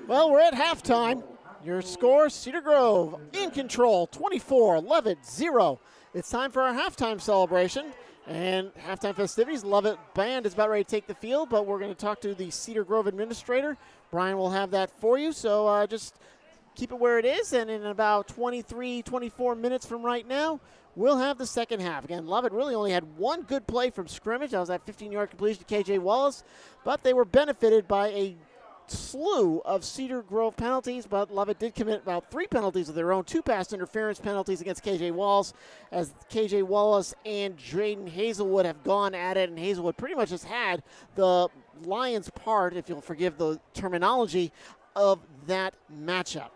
Well, we're at halftime. Your score, Cedar Grove in control, 24-11-0. It's time for our halftime celebration and halftime festivities. Lovett Band is about ready to take the field, but we're going to talk to the Cedar Grove administrator. Brian will have that for you, so just keep it where it is, and in about 24 minutes from right now, we'll have the second half. Again, Lovett really only had one good play from scrimmage. That was that 15-yard completion to KJ Wallace, but they were benefited by a slew of Cedar Grove penalties, but Lovett did commit about 3 penalties of their own, 2 pass interference penalties against KJ Wallace, as KJ Wallace and Drayden Hazelwood have gone at it, and Hazelwood pretty much has had the Lions part, if you'll forgive the terminology, of that matchup.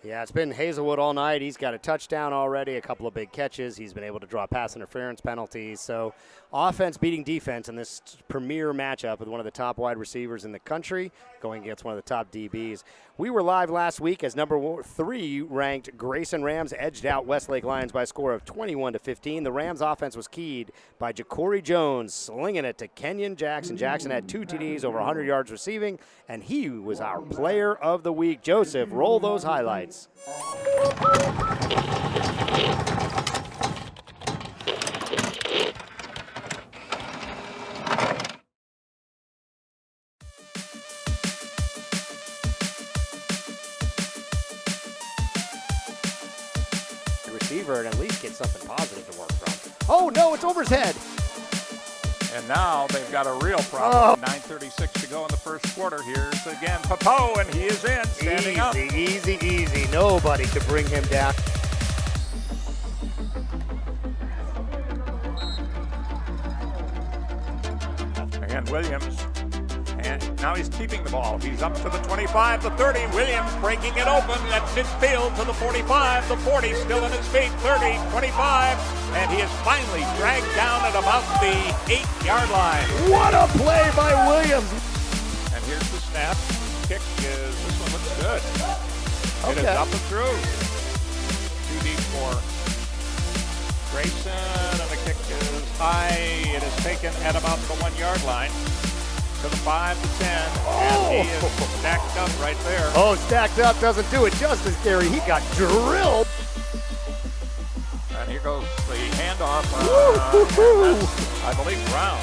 Yeah, it's been Hazelwood all night. He's got a touchdown already, a couple of big catches. He's been able to draw pass interference penalties. So offense beating defense in this premier matchup with one of the top wide receivers in the country going against one of the top DBs. We were live last week as number 3 ranked Grayson Rams edged out Westlake Lions by a score of 21-15. The Rams offense was keyed by Ja'Cory Jones slinging it to Kenyon Jackson. Jackson had 2 TDs, over 100 yards receiving, and he was our player of the week. Joseph, roll those highlights. Receiver and at least get something positive to work from. Oh no, it's over his head. And now they've got a real problem. 9:36 to go in the first quarter. Here's again Papo, and he is in, standing up. Easy. Nobody could bring him down. Again, Williams. And now he's keeping the ball. He's up to the 25, the 30. Williams breaking it open at midfield to the 45, the 40, still in his feet, 30, 25. And he is finally dragged down at about the 8-yard line. What a play by Williams. And here's the snap. Kick is, this one looks good. It is up and through. 2 deep for Grayson, and the kick is high. It is taken at about the 1-yard line. To the 5 to 10, and he is stacked up right there. Oh, stacked up doesn't do it justice, Gary. He got drilled. And here goes the handoff. I believe Brown.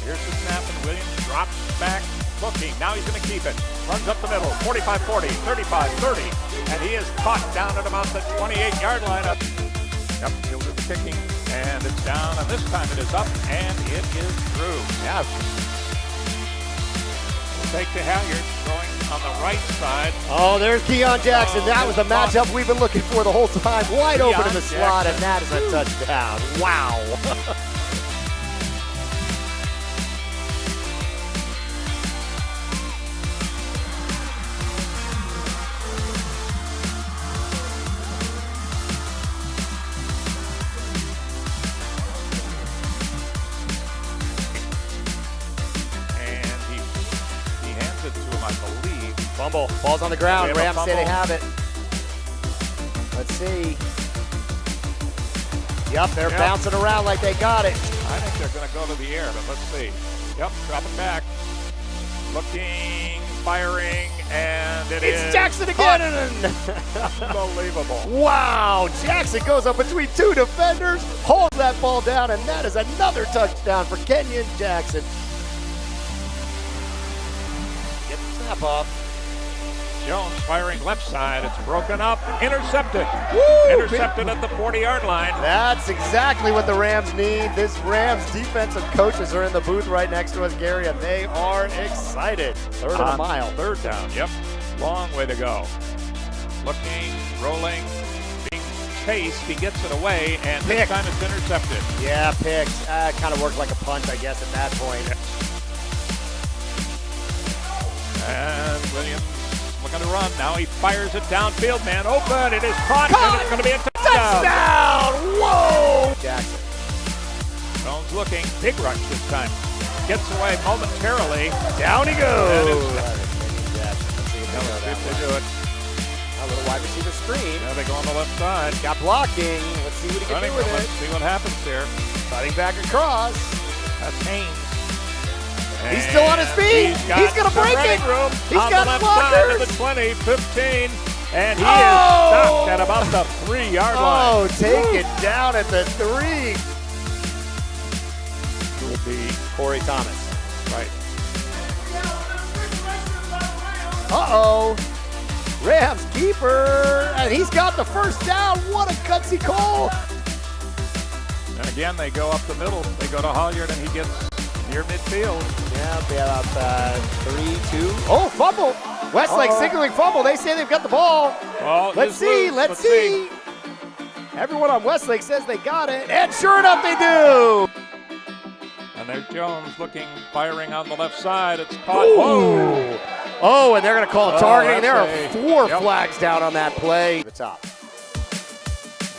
Here's the snap, and Williams drops back, looking. Now he's going to keep it. Runs up the middle, 45-40, 35-30, and he is caught down at about the 28-yard line. Yep, he'll do the kicking, and it's down, and this time it is up, and it is through. Yeah. Take to Halyard, throwing on the right side. Oh, there's Keon Jackson. That was the matchup we've been looking for the whole time. Wide open in the slot, and that is a touchdown. Wow. Fumble. Ball's on the ground. Rams say they have it. Let's see. Yep, they're bouncing around like they got it. I think they're going to go to the air, but let's see. Yep, dropping back. Looking, firing, and it's Jackson again. Unbelievable. Wow. Jackson goes up between 2 defenders, holds that ball down, and that is another touchdown for Kenyon Jackson. Get the snap off. Jones firing left side. It's broken up. Intercepted. Woo! Intercepted at the 40-yard line. That's exactly what the Rams need. This Rams defensive coaches are in the booth right next to us, Gary, and they are excited. Third of a mile. Third down. Yep. Long way to go. Looking, rolling, being chased. He gets it away, and this time it's intercepted. Yeah, picked. Kind of worked like a punt, I guess, at that point. And Williams looking to run. Now he fires it downfield. Man open. It is caught. And it's going to be a touchdown. Touchdown! Whoa! Jackson. Jones looking. Big rush this time. Gets away momentarily. Down he goes. They do it. A little wide receiver screen. Now they go on the left side. Got blocking. Let's see what he can do with it. Let's see what happens here. Cutting back across. That's Haynes. He's still on his feet. He's going to break it. He's got blockers. The 20, 15, and he is stopped at about the 3-yard line. Oh, take it down at the 3. It will be Corey Thomas. right. Uh-oh. Rams keeper, and he's got the first down. What a gutsy call. And again, they go up the middle. They go to Halyard, and he near midfield. Yeah, be about 3-2. Oh, fumble! Westlake signaling fumble. They say they've got the ball. Well, Let's see. Let's see. Everyone on Westlake says they got it, and sure enough, they do. And there's Jones looking, firing on the left side. It's caught. Ooh. Whoa! Oh, and they're going to call targeting. There are that's 4 flags down on that play. The top.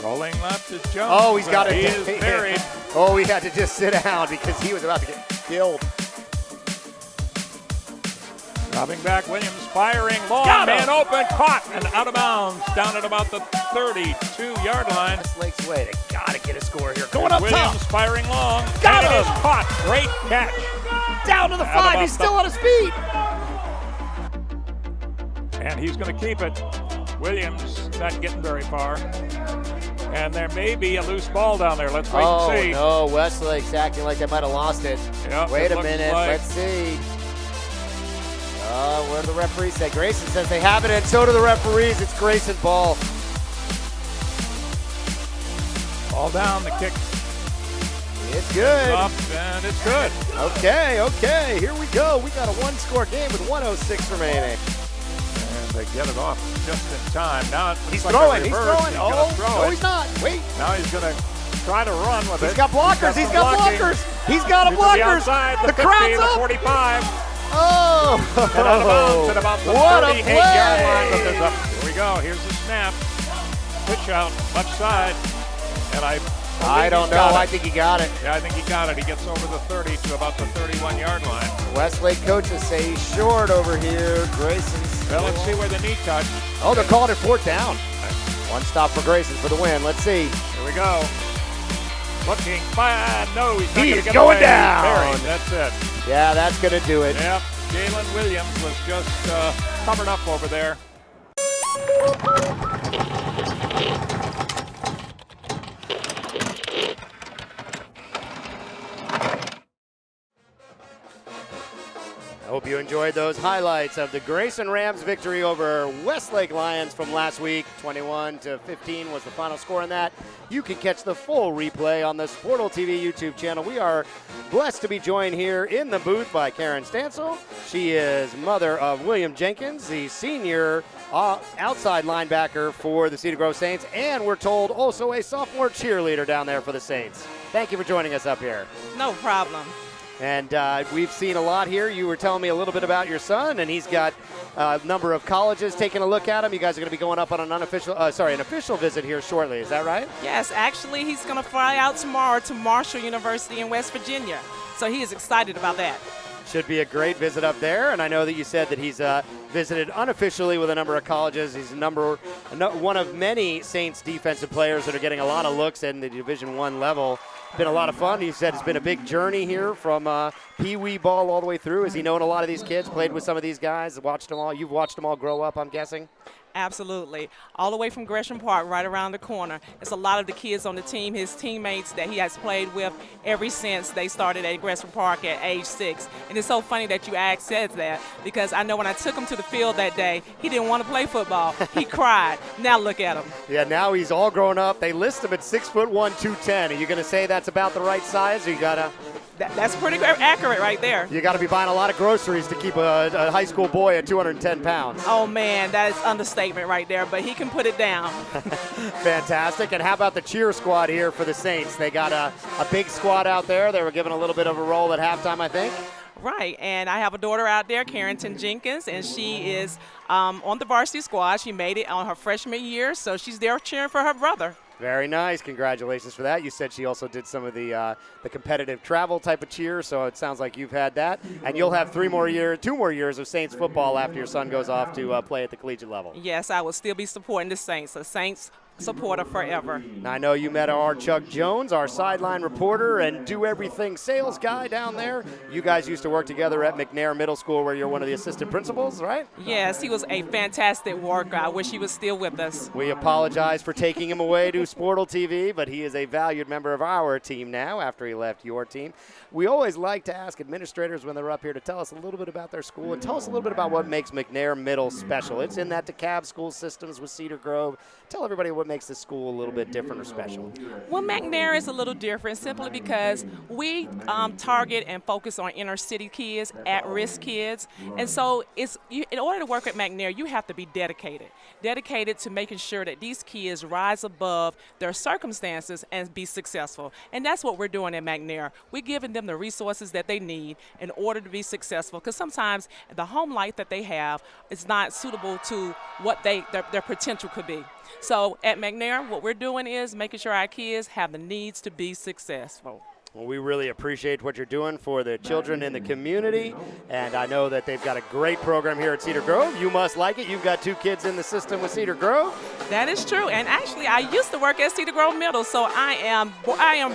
Rolling left is Jones. Oh, he's got it. He is buried. Oh, he had to just sit down because he was about to get killed. Dropping back, Williams firing, long, man open, caught, and out of bounds, down at about the 32-yard line. Westlake's way. They got to get a score here. Going up Williams top. firing long. Got and him. It is caught. Great catch. Down to the 5. He's still on his feet. And he's going to keep it. Williams not getting very far. And there may be a loose ball down there. Let's wait and see. Oh, no. Westlake's acting like they might have lost it. Yep, Wait a looks minute. like- Let's see. Where do the referees say? Grayson says they have it, and so do the referees. It's Grayson ball. Ball down, the kick It's good. up, and it's good. Okay. Here we go. We got a 1-score game with 1:06 remaining. And they get it off just in time. Now it looks He's like a throwing. He's reverse. throwing. He's Oh, gonna throw no, it. he's not. Wait. Now he's going to try to run with it. He's got blockers. He's got blocking. blockers. He's got a He's to the blockers. outside, the 50, crowd's the up. 45. Oh. And out of bounds at about the What a 38-yard line. But play. there's here we go. Here's the snap. Pitch out, left side. And I don't know. I think he got it. Yeah, I think he got it. He gets over the 30 to about the 31-yard line. Westlake coaches say he's short over here. Grayson's. Well, let's see where the knee touched. Oh, they're calling it 4th down. One stop for Grayson for the win. Let's see. Here we go. Looking, fire. No, he's not He going is to get going away. down. Buried. That's it. Yeah, that's going to do it. Yep. Jalen Williams was just covered up over there. I hope you enjoyed those highlights of the Grayson Rams victory over Westlake Lions from last week. 21-15 was the final score in that. You can catch the full replay on the Sportal TV YouTube channel. We are blessed to be joined here in the booth by Karen Stansel. She is mother of William Jenkins, the senior outside linebacker for the Cedar Grove Saints, and we're told also a sophomore cheerleader down there for the Saints. Thank you for joining us up here. No problem. And we've seen a lot here. You were telling me a little bit about your son, and he's got a number of colleges taking a look at him. You guys are going to be going up on an official visit here shortly. Is that right? Yes, actually, he's going to fly out tomorrow to Marshall University in West Virginia. So he is excited about that. Should be a great visit up there. And I know that you said that he's visited unofficially with a number of colleges. He's one of many Saints defensive players that are getting a lot of looks in the Division I level. Been a lot of fun. You said it's been a big journey here from Pee Wee ball all the way through. Has he known a lot of these kids, played with some of these guys, watched them all? You've watched them all grow up, I'm guessing? Absolutely. All the way from Gresham Park, right around the corner. It's a lot of the kids on the team, his teammates that he has played with ever since they started at Gresham Park at age 6. And it's so funny that you said that, because I know when I took him to the field that day, he didn't want to play football. He cried. Now look at him. Yeah, now he's all grown up. They list him at 6'1", 210. Are you going to say that's about the right size, or you got to... That's pretty accurate right there. You got to be buying a lot of groceries to keep a high school boy at 210 pounds. Oh, man, that is understatement right there, but he can put it down. Fantastic. And how about the cheer squad here for the Saints? They got a big squad out there. They were given a little bit of a role at halftime, I think. Right, and I have a daughter out there, Carrington Jenkins, and she is on the varsity squad. She made it on her freshman year, so she's there cheering for her brother. Very nice. Congratulations for that. You said she also did some of the competitive travel type of cheer, so it sounds like you've had that. And you'll have 2 more years of Saints football after your son goes off to play at the collegiate level. Yes, I will still be supporting the Saints. The Saints supporter forever. Now, I know you met our Chuck Jones, our sideline reporter and do everything sales guy down there. You guys used to work together at McNair Middle School, where you're one of the assistant principals, right? Yes, he was a fantastic worker. I wish he was still with us. We apologize for taking him away to Sportal TV, but he is a valued member of our team now after he left your team. We always like to ask administrators when they're up here to tell us a little bit about their school and tell us a little bit about what makes McNair Middle special. It's in that DeKalb school systems with Cedar Grove. Tell everybody what makes this school a little bit different or special? Well, McNair is a little different simply because we target and focus on inner city kids, at-risk kids. And so in order to work at McNair, you have to be dedicated to making sure that these kids rise above their circumstances and be successful. And that's what we're doing at McNair. We're giving them the resources that they need in order to be successful, because sometimes the home life that they have is not suitable to what their potential could be. So at McNair, what we're doing is making sure our kids have the needs to be successful. Well, we really appreciate what you're doing for the children in the community, and I know that they've got a great program here at Cedar Grove. You must like it. You've got 2 kids in the system with Cedar Grove. That is true, and actually I used to work at Cedar Grove Middle, so I am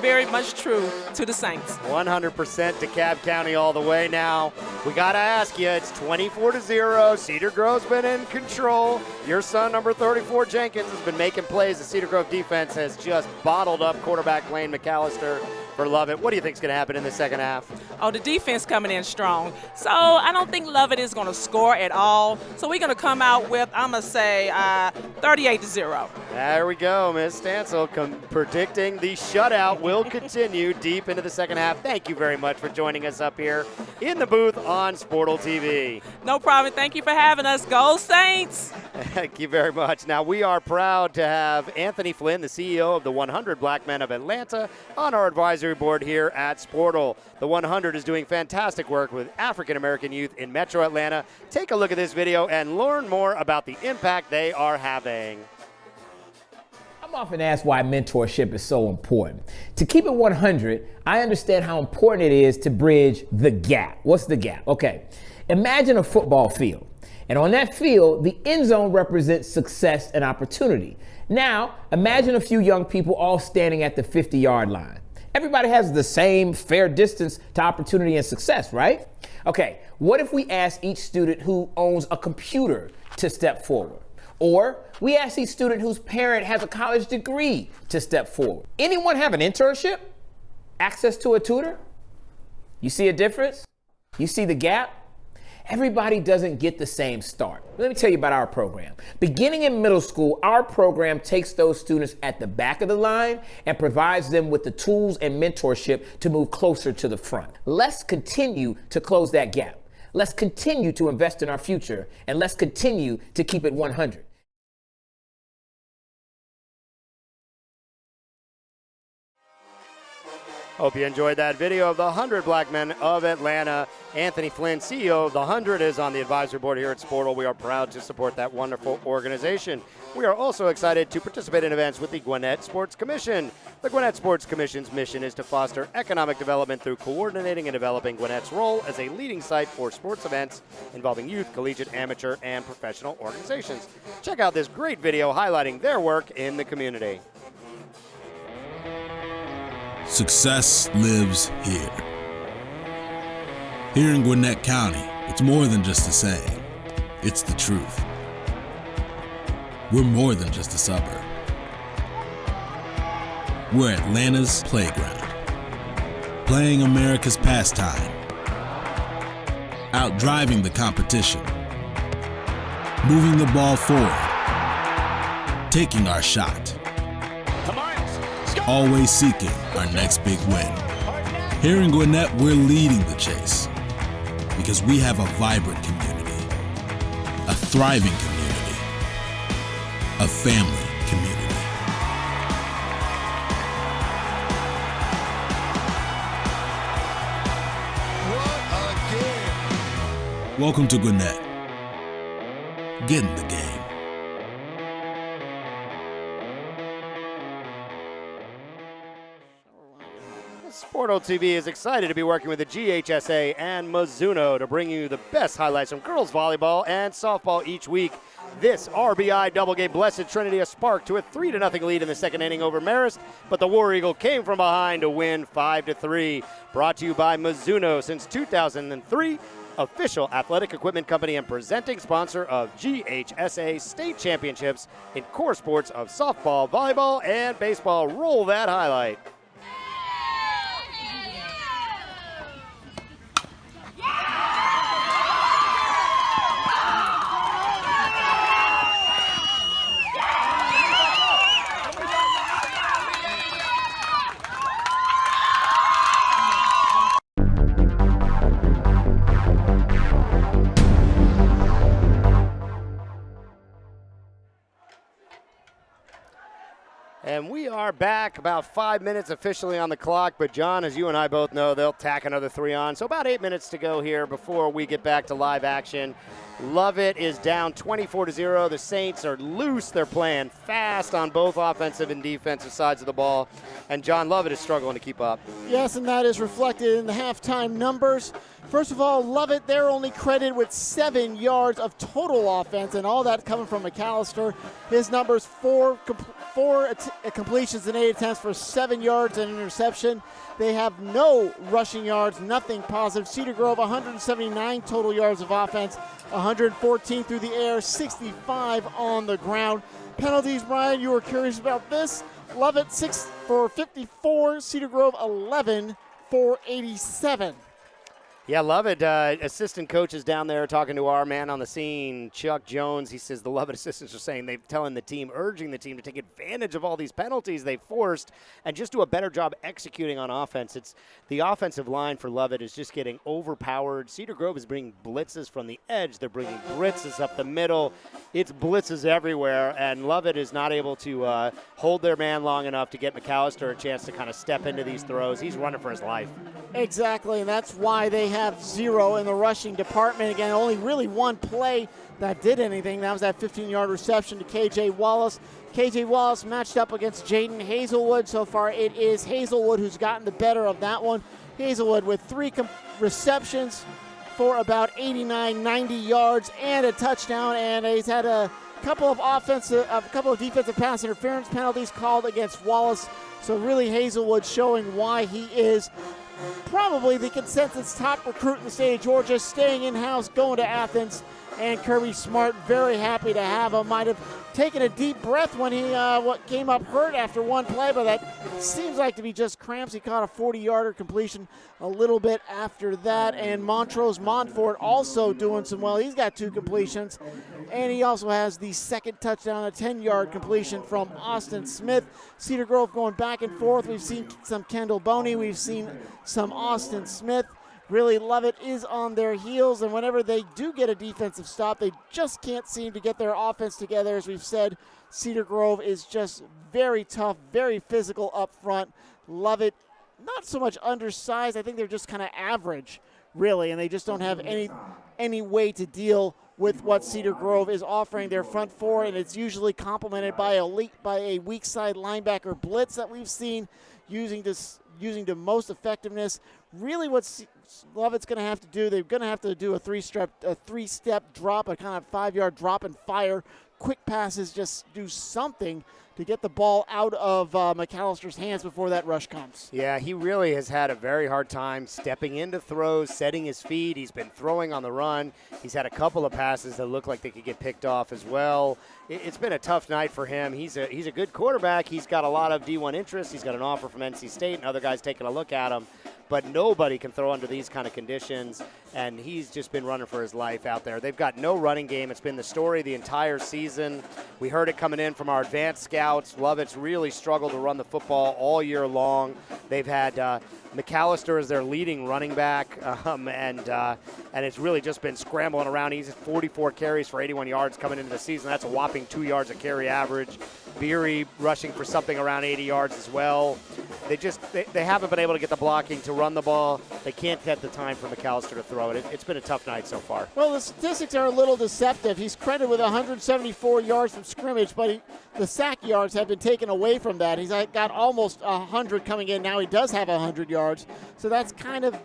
very much true to the Saints. 100% DeKalb County all the way. Now, we got to ask you, it's 24-0. Cedar Grove's been in control. Your son, number 34, Jenkins, has been making plays. The Cedar Grove defense has just bottled up quarterback Lane McAllister for Lovett. What do you think is going to happen in the second half? Oh, the defense coming in strong. So I don't think Lovett is going to score at all. So we're going to come out with, I'm going to say, 38-0. There we go. Ms. Stansel predicting the shutout will continue deep into the second half. Thank you very much for joining us up here in the booth on Sportal TV. No problem. Thank you for having us. Go Saints! Thank you very much. Now, we are proud to have Anthony Flynn, the CEO of the 100 Black Men of Atlanta, on our advisory board here at Sportal. The 100 is doing fantastic work with African-American youth in Metro Atlanta. Take a look at this video and learn more about the impact they are having. I'm often asked why mentorship is so important. To keep it 100, I understand how important it is to bridge the gap. What's the gap? Okay, imagine a football field. And on that field, the end zone represents success and opportunity. Now, imagine a few young people all standing at the 50-yard line. Everybody has the same fair distance to opportunity and success, right? Okay, what if we ask each student who owns a computer to step forward? Or we ask each student whose parent has a college degree to step forward. Anyone have an internship? Access to a tutor? You see a difference? You see the gap? Everybody doesn't get the same start. Let me tell you about our program. Beginning in middle school, our program takes those students at the back of the line and provides them with the tools and mentorship to move closer to the front. Let's continue to close that gap. Let's continue to invest in our future, and let's continue to keep it 100. Hope you enjoyed that video of the 100 Black Men of Atlanta. Anthony Flynn, CEO of the 100, is on the advisory board here at Sportal. We are proud to support that wonderful organization. We are also excited to participate in events with the Gwinnett Sports Commission. The Gwinnett Sports Commission's mission is to foster economic development through coordinating and developing Gwinnett's role as a leading site for sports events involving youth, collegiate, amateur, and professional organizations. Check out this great video highlighting their work in the community. Success lives here. Here in Gwinnett County, it's more than just a saying. It's the truth. We're more than just a suburb. We're Atlanta's playground. Playing America's pastime. Outdriving the competition. Moving the ball forward. Taking our shot. Always seeking our next big win. Here in Gwinnett, we're leading the chase because we have a vibrant community, a thriving community, a family community. What a game! Welcome to Gwinnett. Get in the game. Sportal TV is excited to be working with the GHSA and Mizuno to bring you the best highlights from girls volleyball and softball each week. This RBI double gave Blessed Trinity a spark to a 3-0 lead in the second inning over Marist, but the War Eagle came from behind to win 5-3. Brought to you by Mizuno since 2003, official athletic equipment company and presenting sponsor of GHSA state championships in core sports of softball, volleyball, and baseball. Roll that highlight. And we are back, about 5 minutes officially on the clock. But, John, as you and I both know, they'll tack another 3 on. So about 8 minutes to go here before we get back to live action. Lovett is down 24-0. The Saints are loose. They're playing fast on both offensive and defensive sides of the ball. And John Lovett is struggling to keep up. Yes, and that is reflected in the halftime numbers. First of all, Lovett, they're only credited with 7 yards of total offense, and all that coming from McAllister. His numbers, four completions and 8 attempts for 7 yards and an interception. They have no rushing yards, nothing positive. Cedar Grove, 179 total yards of offense, 114 through the air, 65 on the ground. Penalties, Brian, you were curious about this. Lovett, 6 for 54. Cedar Grove, 11 for 87. Yeah, Lovett, assistant coaches down there talking to our man on the scene, Chuck Jones. He says the Lovett assistants are saying urging the team to take advantage of all these penalties they forced and just do a better job executing on offense. It's the offensive line for Lovett is just getting overpowered. Cedar Grove is bringing blitzes from the edge. They're bringing blitzes up the middle. It's blitzes everywhere, and Lovett is not able to hold their man long enough to get McAllister a chance to kind of step into these throws. He's running for his life. Exactly, and that's why they have 0 in the rushing department. Again, only really one play that did anything. That was that 15-yard reception to K.J. Wallace. K.J. Wallace matched up against Jaden Hazelwood. So far, it is Hazelwood who's gotten the better of that one. Hazelwood with 3 receptions for about 89, 90 yards and a touchdown, and he's had a couple of defensive pass interference penalties called against Wallace. So really Hazelwood showing why he is probably the consensus top recruit in the state of Georgia, staying in-house, going to Athens. And Kirby Smart, very happy to have him. Might have taken a deep breath when he came up hurt after one play, but that seems like to be just cramps. He caught a 40-yarder completion a little bit after that. And Montrose Montfort also doing some well. He's got 2 completions. And he also has the second touchdown, a 10-yard completion from Austin Smith. Cedar Grove going back and forth. We've seen some Kendall Boney. We've seen some Austin Smith. Really, Lovett is on their heels, and whenever they do get a defensive stop, they just can't seem to get their offense together. As we've said, Cedar Grove is just very tough, very physical up front. Lovett, not so much undersized. I think they're just kind of average, really, and they just don't have any way to deal with what Cedar Grove is offering their front four, and it's usually complemented by a weak side linebacker blitz that we've seen using the most effectiveness. Really what Lovett's going to have to do, they're going to have to do a three-step drop, a kind of 5-yard drop and fire. Quick passes, just do something to get the ball out of McAllister's hands before that rush comes. Yeah, he really has had a very hard time stepping into throws, setting his feet. He's been throwing on the run. He's had a couple of passes that look like they could get picked off as well. It's been a tough night for him. He's a good quarterback. He's got a lot of D1 interest. He's got an offer from NC State and other guys taking a look at him. But nobody can throw under these kind of conditions, and he's just been running for his life out there. They've got no running game. It's been the story the entire season. We heard it coming in from our advanced scouts. Lovett's really struggled to run the football all year long. They've had McAllister as their leading running back, and it's really just been scrambling around. He's 44 carries for 81 yards coming into the season. That's a whopping 2 yards a carry average. Beery rushing for something around 80 yards as well. They haven't been able to get the blocking to run the ball. They can't get the time for McAllister to throw it. It's been a tough night so far. Well, the statistics are a little deceptive. He's credited with 174 yards from scrimmage, but the sack yards have been taken away from that. He's got almost 100 coming in. Now he does have 100 yards, so that's kind of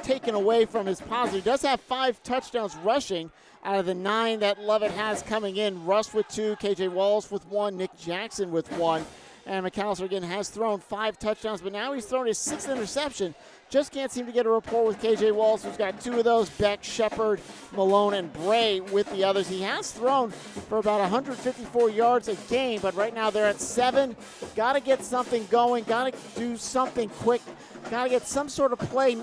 taken away from his positive. He does have 5 touchdowns rushing out of the 9 that Lovett has coming in. Russ with 2, K.J. Wallace with 1, Nick Jackson with 1. And McAllister, again, has thrown 5 touchdowns, but now he's thrown his 6th interception. Just can't seem to get a rapport with K.J. Wallace, who's got 2 of those. Beck, Shepard, Malone, and Bray with the others. He has thrown for about 154 yards a game, but right now they're at 7. Got to get something going. Got to do something quick. Got to get some sort of play.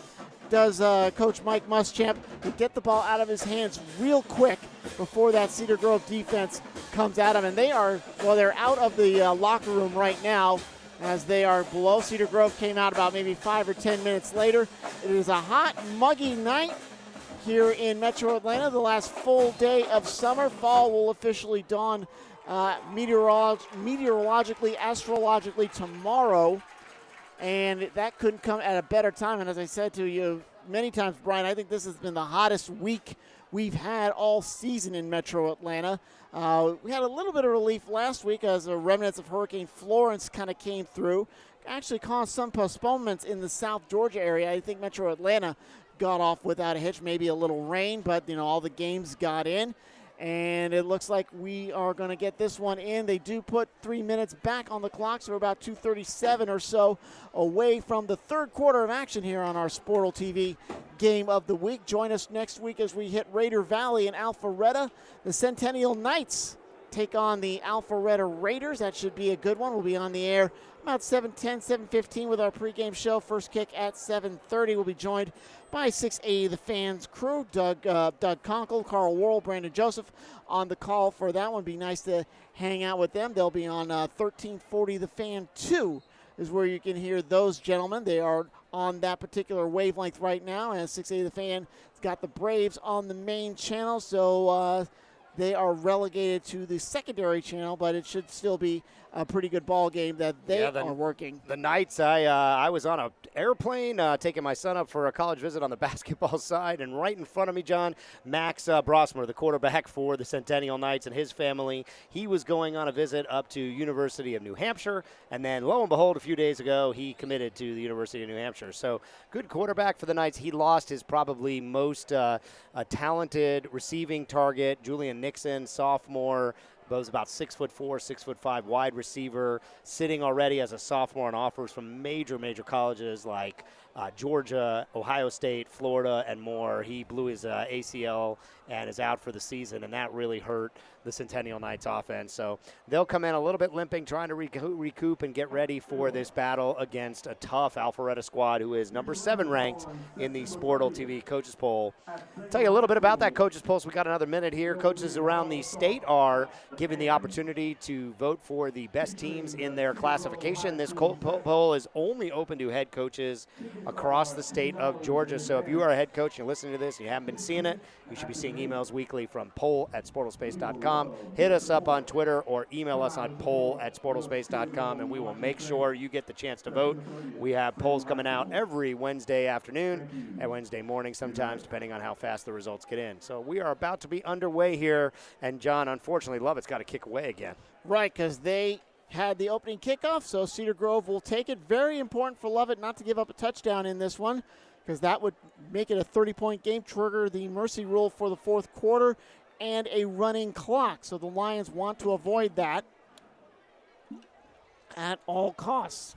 Does Coach Mike Muschamp to get the ball out of his hands real quick before that Cedar Grove defense comes at him. And they're out of the locker room right now as they are below. Cedar Grove came out about maybe 5 or 10 minutes later. It is a hot, muggy night here in Metro Atlanta. The last full day of summer. Fall will officially dawn meteorologically, astrologically tomorrow, and that couldn't come at a better time. And as I said to you many times, Brian, I think this has been the hottest week we've had all season in Metro Atlanta. We had a little bit of relief last week as the remnants of Hurricane Florence kind of came through, actually caused some postponements in the South Georgia area. I think Metro Atlanta got off without a hitch, maybe a little rain, but all the games got in. And it looks like we are going to get this one in. They do put 3 minutes back on the clock, so we're about 2:37 or so away from the third quarter of action here on our Sportal TV Game of the Week. Join us next week as we hit Raider Valley in Alpharetta. The Centennial Knights take on the Alpharetta Raiders. That should be a good one. We'll be on the air about 7:10, 7:15 with our pregame show. First kick at 7:30. We'll be joined by 680 The Fans crew, Doug Conkle, Carl Worrell, Brandon Joseph on the call for that one. Be nice to hang out with them. They'll be on 1340 The Fan 2 is where you can hear those gentlemen. They are on that particular wavelength right now, and 680 The Fan has got the Braves on the main channel, so they are relegated to the secondary channel, but it should still be a pretty good ball game that they are working. The Knights, I was on an airplane taking my son up for a college visit on the basketball side, and right in front of me, John, Max Brosmer, the quarterback for the Centennial Knights, and his family. He was going on a visit up to University of New Hampshire, and then lo and behold, a few days ago, he committed to the University of New Hampshire. So good quarterback for the Knights. He lost his probably most talented receiving target, Julian Nixon, sophomore. Was about 6'4", 6'5", wide receiver, sitting already as a sophomore on offers from major colleges like Georgia, Ohio State, Florida, and more. He blew his ACL and is out for the season, and that really hurt the Centennial Knights offense. So they'll come in a little bit limping, trying to recoup and get ready for this battle against a tough Alpharetta squad who is number 7 ranked in the Sportal TV Coaches Poll. I'll tell you a little bit about that Coaches Poll. So we got another minute here. Coaches around the state are given the opportunity to vote for the best teams in their classification. This poll is only open to head coaches across the state of Georgia. So if you are a head coach and you're listening to this and you haven't been seeing it, you should be seeing emails weekly from poll@sportalspace.com. Hit us up on Twitter or email us on poll@sportalspace.com, and we will make sure you get the chance to vote. We have polls coming out every Wednesday afternoon and Wednesday morning sometimes, depending on how fast the results get in. So we are about to be underway here, and John, unfortunately, Lovett's got to kick away again. Right, because they had the opening kickoff, so Cedar Grove will take it. Very important for Lovett not to give up a touchdown in this one, because that would make it a 30-point game, trigger the mercy rule for the fourth quarter, and a running clock. So the Lions want to avoid that at all costs.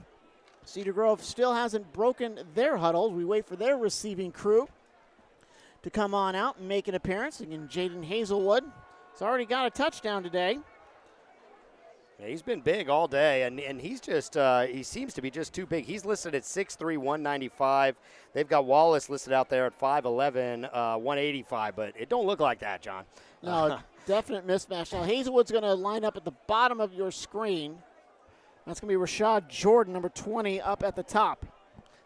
Cedar Grove still hasn't broken their huddles. We wait for their receiving crew to come on out and make an appearance. Again, Jaden Hazelwood has already got a touchdown today. Yeah, he's been big all day, and he's just he seems to be just too big. He's listed at 6'3", 195. They've got Wallace listed out there at 5'11", 185, but it don't look like that, John. No, definite mismatch. Now, Hazelwood's going to line up at the bottom of your screen. That's going to be Rashad Jordan, number 20, up at the top.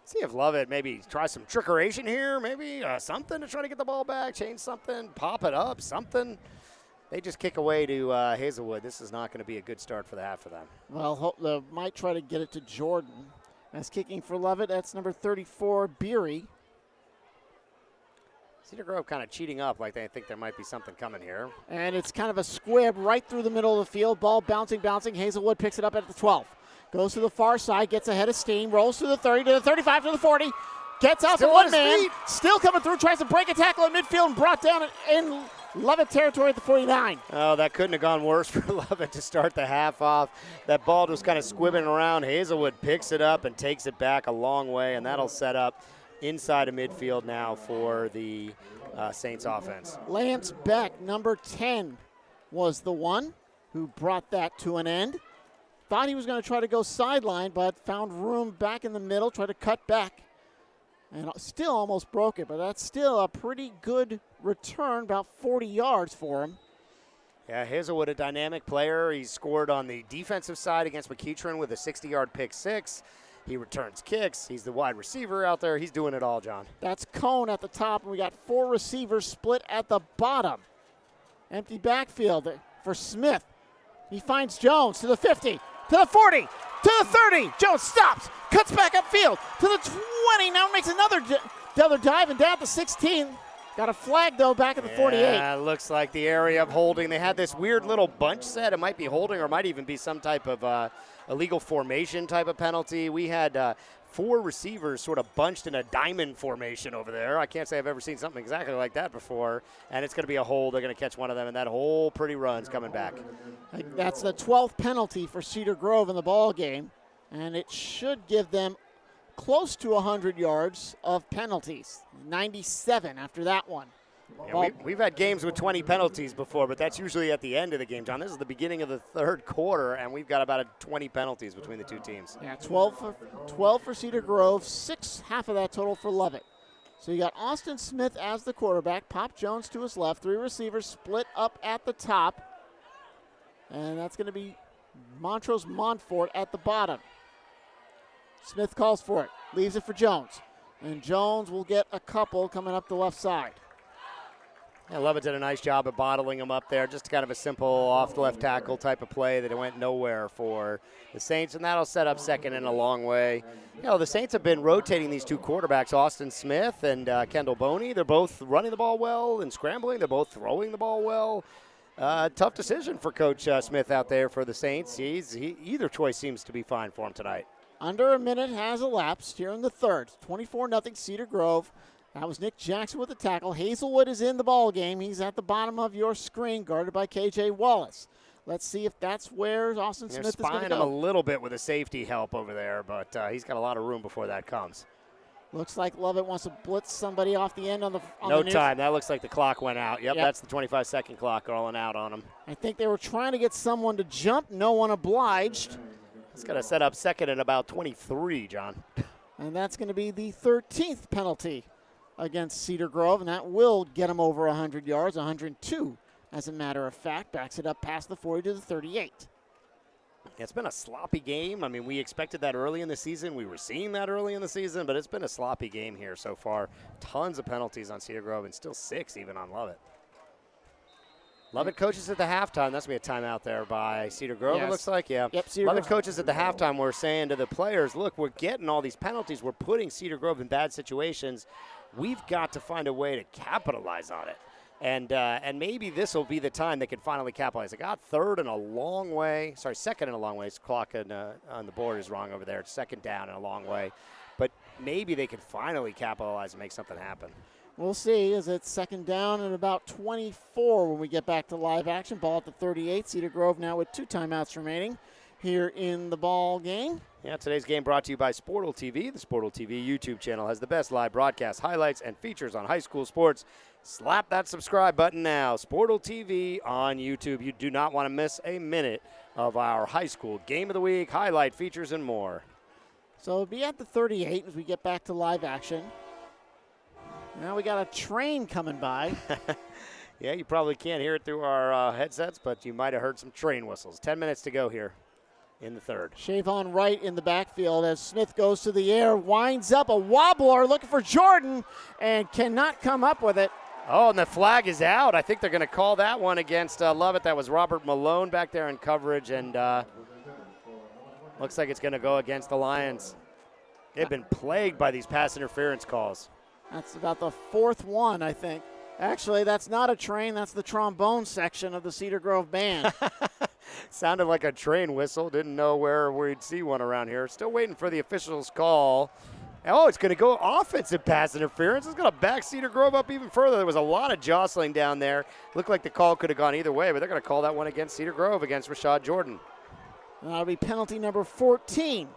See if Lovett maybe tries some trickeration here, maybe something to try to get the ball back, change something, pop it up, something. They just kick away to Hazelwood. This is not going to be a good start for the half for them. Well, they might try to get it to Jordan. That's kicking for Lovett. That's number 34, Beery. Cedar Grove kind of cheating up like they think there might be something coming here. And it's kind of a squib right through the middle of the field. Ball bouncing. Hazelwood picks it up at the 12. Goes to the far side, gets ahead of steam, rolls to the 30, to the 35, to the 40. Gets off of one man. Still coming through, tries to break a tackle in midfield and brought down in Lovett territory at the 49. Oh, that couldn't have gone worse for Lovett to start the half off. That ball just kind of squibbing around. Hazelwood picks it up and takes it back a long way, and that'll set up inside of midfield now for the Saints offense. Lance Beck, number 10, was the one who brought that to an end. Thought he was going to try to go sideline, but found room back in the middle, tried to cut back, and still almost broke it, but that's still a pretty good return, about 40 yards for him. Yeah, Hazelwood, a dynamic player. He scored on the defensive side against McEachern with a 60-yard pick six. He returns kicks. He's the wide receiver out there. He's doing it all, John. That's Cone at the top, and we got 4 receivers split at the bottom. Empty backfield for Smith. He finds Jones to the 50, to the 40, to the 30. Jones stops, cuts back upfield to the 20. Now makes another dive and down at the 16. Got a flag, though, back at the 48. Yeah, it looks like the area of holding. They had this weird little bunch set. It might be holding or might even be some type of illegal formation type of penalty. We had 4 receivers sort of bunched in a diamond formation over there. I can't say I've ever seen something exactly like that before. And it's going to be a hold. They're going to catch one of them, and that whole pretty run's coming back. That's the 12th penalty for Cedar Grove in the ball game, and it should give them close to 100 yards of penalties. 97 after that one. Yeah, we've had games with 20 penalties before, but that's usually at the end of the game, John. This is the beginning of the third quarter, and we've got about 20 penalties between the two teams. Yeah, 12 for Cedar Grove, 6, half of that total for Lovett. So you got Austin Smith as the quarterback, Pop Jones to his left, 3 receivers split up at the top, and that's going to be Montrose Montfort at the bottom. Smith calls for it, leaves it for Jones, and Jones will get a couple coming up the left side. Yeah, Lovett did a nice job of bottling him up there. Just kind of a simple off-the-left tackle type of play that it went nowhere for the Saints, and that'll set up second in a long way. You know, the Saints have been rotating these 2 quarterbacks, Austin Smith and Kendall Boney. They're both running the ball well and scrambling. They're both throwing the ball well. Tough decision for Coach Smith out there for the Saints. Either choice seems to be fine for him tonight. Under a minute has elapsed here in the third. 24-0 Cedar Grove. That was Nick Jackson with the tackle. Hazelwood is in the ball game. He's at the bottom of your screen, guarded by K.J. Wallace. Let's see if that's where Austin Smith is going to go. Spying him a little bit with a safety help over there, but he's got a lot of room before that comes. Looks like Lovett wants to blitz somebody off the end on the No time. That looks like the clock went out. Yep, Yep. That's the 25-second clock rolling out on him. I think they were trying to get someone to jump. No one obliged. It's going to set up second at about 23, John. And that's going to be the 13th penalty against Cedar Grove, and that will get them over 100 yards, 102 as a matter of fact. Backs it up past the 40 to the 38. It's been a sloppy game. I mean, we expected that early in the season. We were seeing that early in the season, but it's been a sloppy game here so far. Tons of penalties on Cedar Grove and still 6 even on Lovett. Lovett coaches at the halftime. That's going to be a timeout there by Cedar Grove, Yes. It looks like. Yeah. Yep, Cedar Lovett Grove. coaches at the halftime were saying to the players, look, we're getting all these penalties. We're putting Cedar Grove in bad situations. We've got to find a way to capitalize on it. And maybe this will be the time they can finally capitalize. It got second in a long way. This clock on the board is wrong over there. It's second down in a long way. But maybe they can finally capitalize and make something happen. We'll see, as it's second down and about 24 when we get back to live action. Ball at the 38. Cedar Grove now with 2 timeouts remaining here in the ball game. Yeah, today's game brought to you by Sportal TV. The Sportal TV YouTube channel has the best live broadcast, highlights, and features on high school sports. Slap that subscribe button now. Sportal TV on YouTube. You do not want to miss a minute of our high school game of the week, highlight, features, and more. So it'll be at the 38 as we get back to live action. Now we got a train coming by. Yeah, you probably can't hear it through our headsets, but you might have heard some train whistles. 10 minutes to go here in the third. Shavon Wright in the backfield as Smith goes to the air, winds up a wobbler looking for Jordan and cannot come up with it. Oh, and the flag is out. I think they're going to call that one against Lovett. That was Robert Malone back there in coverage, and looks like it's going to go against the Lions. They've been plagued by these pass interference calls. That's about the 4th one, I think. Actually, that's not a train. That's the trombone section of the Cedar Grove Band. Sounded like a train whistle. Didn't know where we'd see one around here. Still waiting for the official's call. Oh, it's going to go offensive pass interference. It's going to back Cedar Grove up even further. There was a lot of jostling down there. Looked like the call could have gone either way, but they're going to call that one against Cedar Grove, against Rashad Jordan. And that'll be penalty number 14.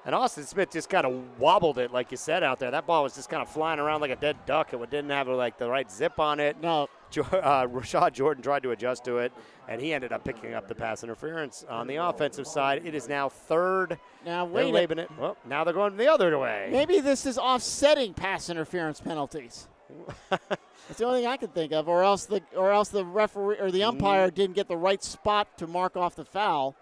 And Austin Smith just kind of wobbled it, like you said, out there. That ball was just kind of flying around like a dead duck. It didn't have like the right zip on it. No. Rashad Jordan tried to adjust to it, and he ended up picking up the pass interference on the offensive side. It is now third. Now wait a minute. Well, now they're going the other way. Maybe this is offsetting pass interference penalties. That's the only thing I can think of, or else the referee or the umpire didn't get the right spot to mark off the foul.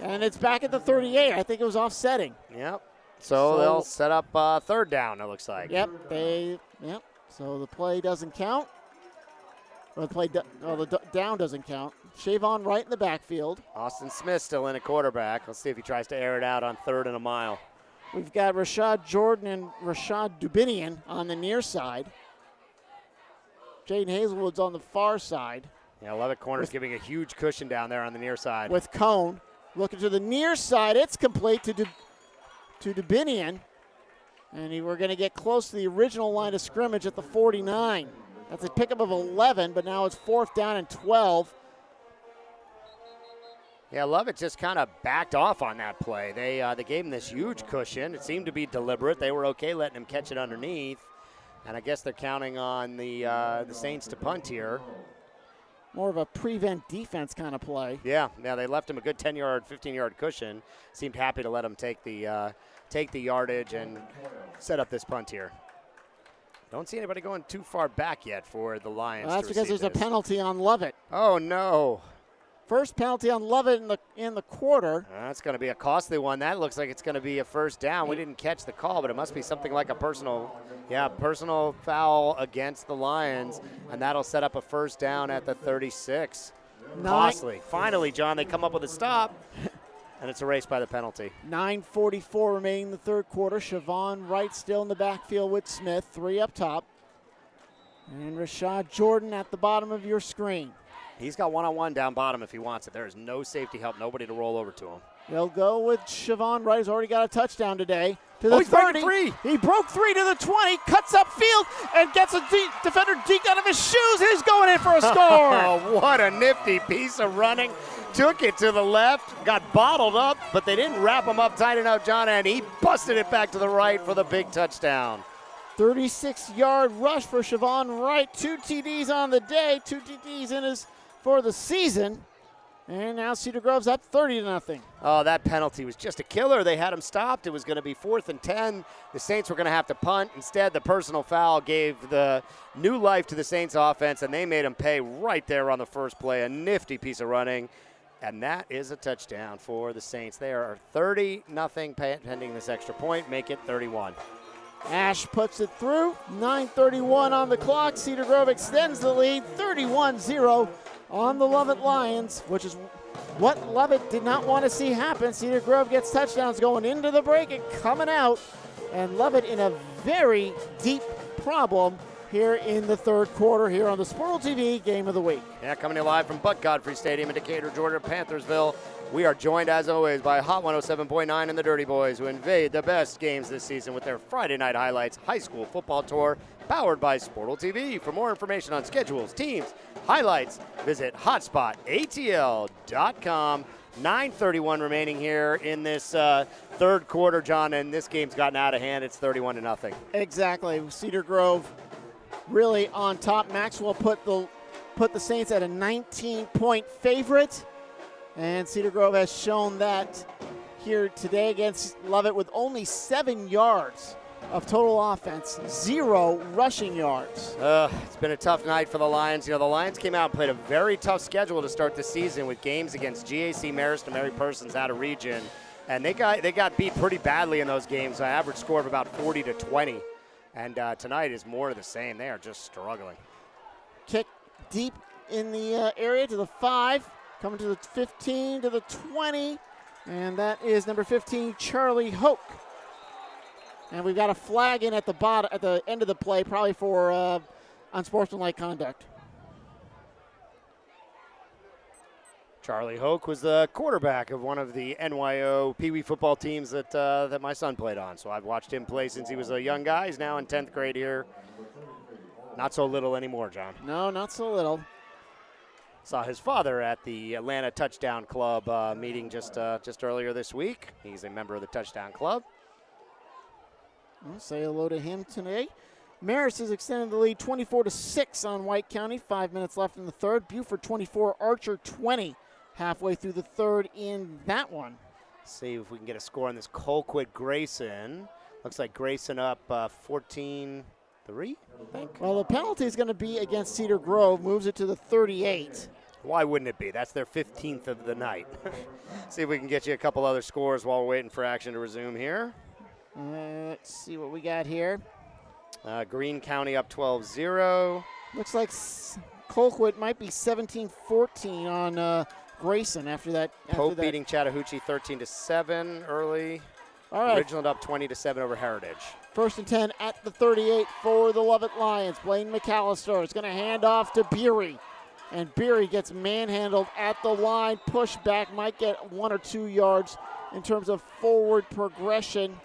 And it's back at the 38. I think it was offsetting. Yep. So they'll set up third down, it looks like. Yep. So the play doesn't count. Well, the down doesn't count. Shavon Wright in the backfield. Austin Smith still in at quarterback. Let's see if he tries to air it out on 3rd and a mile. We've got Rashad Jordan and Rashad Dubinian on the near side. Jaden Hazelwood's on the far side. Yeah, Lovett corner's giving a huge cushion down there on the near side. With Cone. Looking to the near side. It's complete to Dubinian. And we're going to get close to the original line of scrimmage at the 49. That's a pickup of 11, but now it's 4th down and 12. Yeah, Lovett just kind of backed off on that play. They gave him this huge cushion. It seemed to be deliberate. They were okay letting him catch it underneath. And I guess they're counting on the Saints to punt here. More of a prevent defense kind of play. Yeah, they left him a good 10-yard, 15-yard cushion. Seemed happy to let him take the yardage and set up this punt here. Don't see anybody going too far back yet for the Lions. Well, that's because there's a penalty on Lovett. Oh, no. First penalty on Lovett in the quarter. That's going to be a costly one. That looks like it's going to be a first down. We didn't catch the call, but it must be something like a personal foul against the Lions, and that'll set up a first down at the 36. Costly. Finally, John, they come up with a stop, and it's erased by the penalty. 9:44 remaining in the third quarter. Shavon Wright still in the backfield with Smith, 3 up top. And Rashad Jordan at the bottom of your screen. He's got one-on-one down bottom if he wants it. There is no safety help, nobody to roll over to him. They'll go with Shavon Wright. He's already got a touchdown today. To Oh, the he's 30. breaking free. He broke 3 to the 20, cuts upfield, and gets a defender deked out of his shoes. He's going in for a score. Oh, what a nifty piece of running. Took it to the left, got bottled up, but they didn't wrap him up tight enough, John, and he busted it back to the right for the big touchdown. 36-yard rush for Shavon Wright. 2 TDs on the day, 2 TDs in his for the season. And now Cedar Grove's up 30-0. Oh, that penalty was just a killer. They had him stopped. It was going to be 4th and 10. The Saints were going to have to punt. Instead, the personal foul gave the new life to the Saints offense, and they made them pay right there on the first play. A nifty piece of running. And that is a touchdown for the Saints. They are 30-0 pending this extra point. Make it 31. Ash puts it through. 9:31 on the clock. Cedar Grove extends the lead, 31-0 on the Lovett Lions, which is what Lovett did not want to see happen. Cedar Grove gets touchdowns going into the break and coming out, and Lovett in a very deep problem here in the third quarter here on the Sportal TV Game of the Week. Yeah, coming to you live from Buck Godfrey Stadium in Decatur, Georgia, Panthersville. We are joined, as always, by Hot 107.9 and the Dirty Boys, who invade the best games this season with their Friday Night Highlights high school football tour, powered by Sportal TV. For more information on schedules, teams, highlights, visit hotspotatl.com. 9:31 remaining here in this third quarter, John, and this game's gotten out of hand. It's 31-0. Exactly. Cedar Grove really on top. Maxwell put the Saints at a 19-point favorite. And Cedar Grove has shown that here today against Lovett with only 7 yards of total offense, 0 rushing yards. It's been a tough night for the Lions. You know, the Lions came out and played a very tough schedule to start the season with games against GAC, Marist, and Mary Persons out of region. And they got beat pretty badly in those games, an average score of about 40-20. And tonight is more of the same. They are just struggling. Kick deep in the area to the 5. Coming to the 15, to the 20, and that is number 15, Charlie Hoke. And we've got a flag in at the end of the play, probably for unsportsmanlike conduct. Charlie Hoke was the quarterback of one of the NYO Pee Wee football teams that my son played on. So I've watched him play since he was a young guy. He's now in 10th grade here. Not so little anymore, John. No, not so little. Saw his father at the Atlanta Touchdown Club meeting just earlier this week. He's a member of the Touchdown Club. We'll say hello to him today. Marist has extended the lead 24-6 on White County. 5 minutes left in the third. Buford 24, Archer 20. Halfway through the third in that one. See if we can get a score on this Colquitt Grayson. Looks like Grayson up 14-3, I think. Well, the penalty is going to be against Cedar Grove. Moves it to the 38. Why wouldn't it be? That's their 15th of the night. See if we can get you a couple other scores while we're waiting for action to resume here. Let's see what we got here. Greene County up 12-0. Looks like Colquitt might be 17-14 on Grayson after that. Pope beating Chattahoochee 13-7 early. All right. Ridgeland up 20-7 over Heritage. 1st and 10 at the 38 for the Lovett Lions. Blaine McAllister is going to hand off to Beery. And Beery gets manhandled at the line. Push back, might get 1 or 2 yards in terms of forward progression.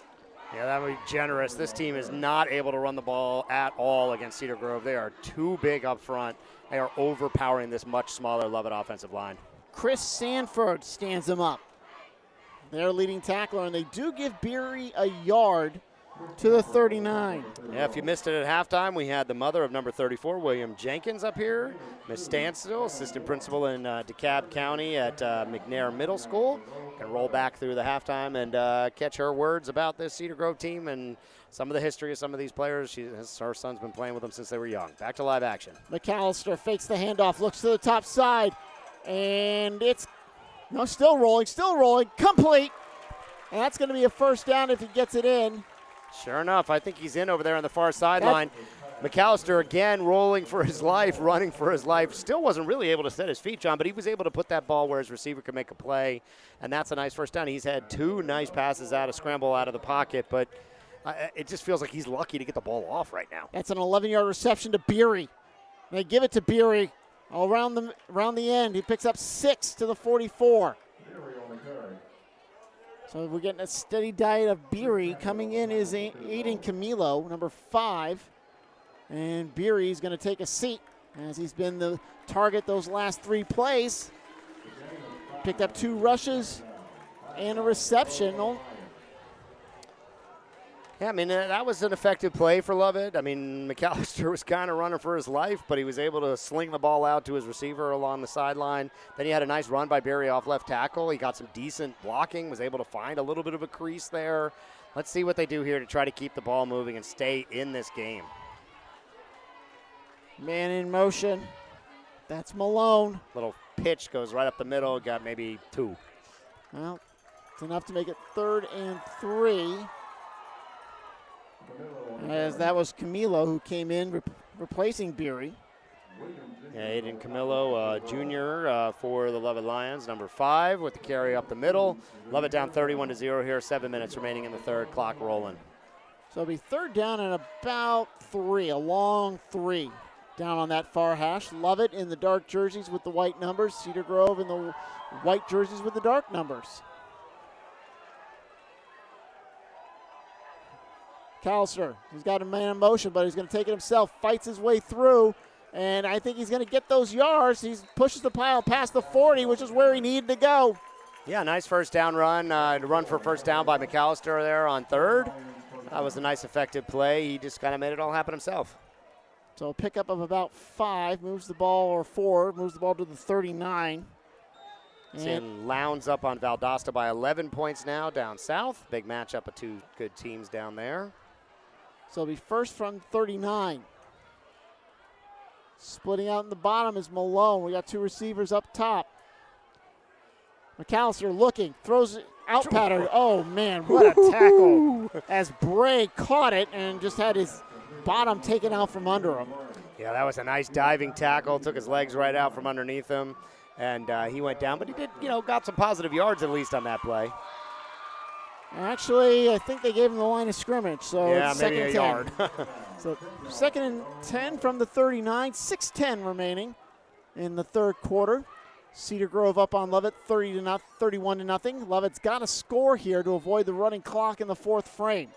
Yeah, that would be generous. This team is not able to run the ball at all against Cedar Grove. They are too big up front. They are overpowering this much smaller Lovett offensive line. Chris Sanford stands him up. Their leading tackler, and they do give Beery a yard to the 39. Yeah, if you missed it at halftime, we had the mother of number 34, William Jenkins, up here. Miss Stansel, assistant principal in DeKalb County at McNair Middle School. Can roll back through the halftime and catch her words about this Cedar Grove team and some of the history of some of these players. Her son's been playing with them since they were young. Back to live action. McAllister fakes the handoff, looks to the top side, and it's still rolling, complete. And that's going to be a first down if he gets it in. Sure enough, I think he's in over there on the far sideline. McAllister again rolling for his life, running for his life. Still wasn't really able to set his feet, John, but he was able to put that ball where his receiver could make a play, and that's a nice first down. He's had 2 nice passes out of scramble out of the pocket, but it just feels like he's lucky to get the ball off right now. That's an 11-yard reception to Beery. They give it to Beery around the end. He picks up 6 to the 44. So we're getting a steady diet of Beery. Coming in is Aiden Camilo, number 5. And Beery's going to take a seat as he's been the target those last 3 plays. Picked up 2 rushes and a reception. Yeah, I mean, that was an effective play for Lovett. I mean, McAllister was kind of running for his life, but he was able to sling the ball out to his receiver along the sideline. Then he had a nice run by Berry off left tackle. He got some decent blocking, was able to find a little bit of a crease there. Let's see what they do here to try to keep the ball moving and stay in this game. Man in motion. That's Malone. Little pitch goes right up the middle, got maybe 2. Well, it's enough to make it 3rd and 3. As that was Camilo who came in replacing Beery. Yeah, Aiden Camilo, junior for the Lovett Lions, number 5 with the carry up the middle. Lovett down 31-0 here, 7 minutes remaining in the third, clock rolling. So it'll be 3rd down and about 3, a long 3 down on that far hash. Lovett in the dark jerseys with the white numbers. Cedar Grove in the white jerseys with the dark numbers. McAllister, he's got a man in motion, but he's going to take it himself, fights his way through, and I think he's going to get those yards. He pushes the pile past the 40, which is where he needed to go. Yeah, nice first down run. To run for first down by McAllister there on 3rd. That was a nice effective play. He just kind of made it all happen himself. So a pickup of about 5, moves the ball to the 39. And Lowndes up on Valdosta by 11 points now down south. Big matchup of 2 good teams down there. So it'll be first from 39. Splitting out in the bottom is Malone. We got 2 receivers up top. McAllister looking, throws it out pattern. Oh, man, what a tackle. As Bray caught it and just had his bottom taken out from under him. Yeah, that was a nice diving tackle. Took his legs right out from underneath him. And he went down, but he did, got some positive yards at least on that play. Actually, I think they gave him the line of scrimmage, so yeah, it's maybe 2nd a and 10. yard. So 2nd and 10 from the 39, 6:10 remaining in the 3rd quarter. Cedar Grove up on Lovett 31-0. Lovett's got to score here to avoid the running clock in the 4th frame.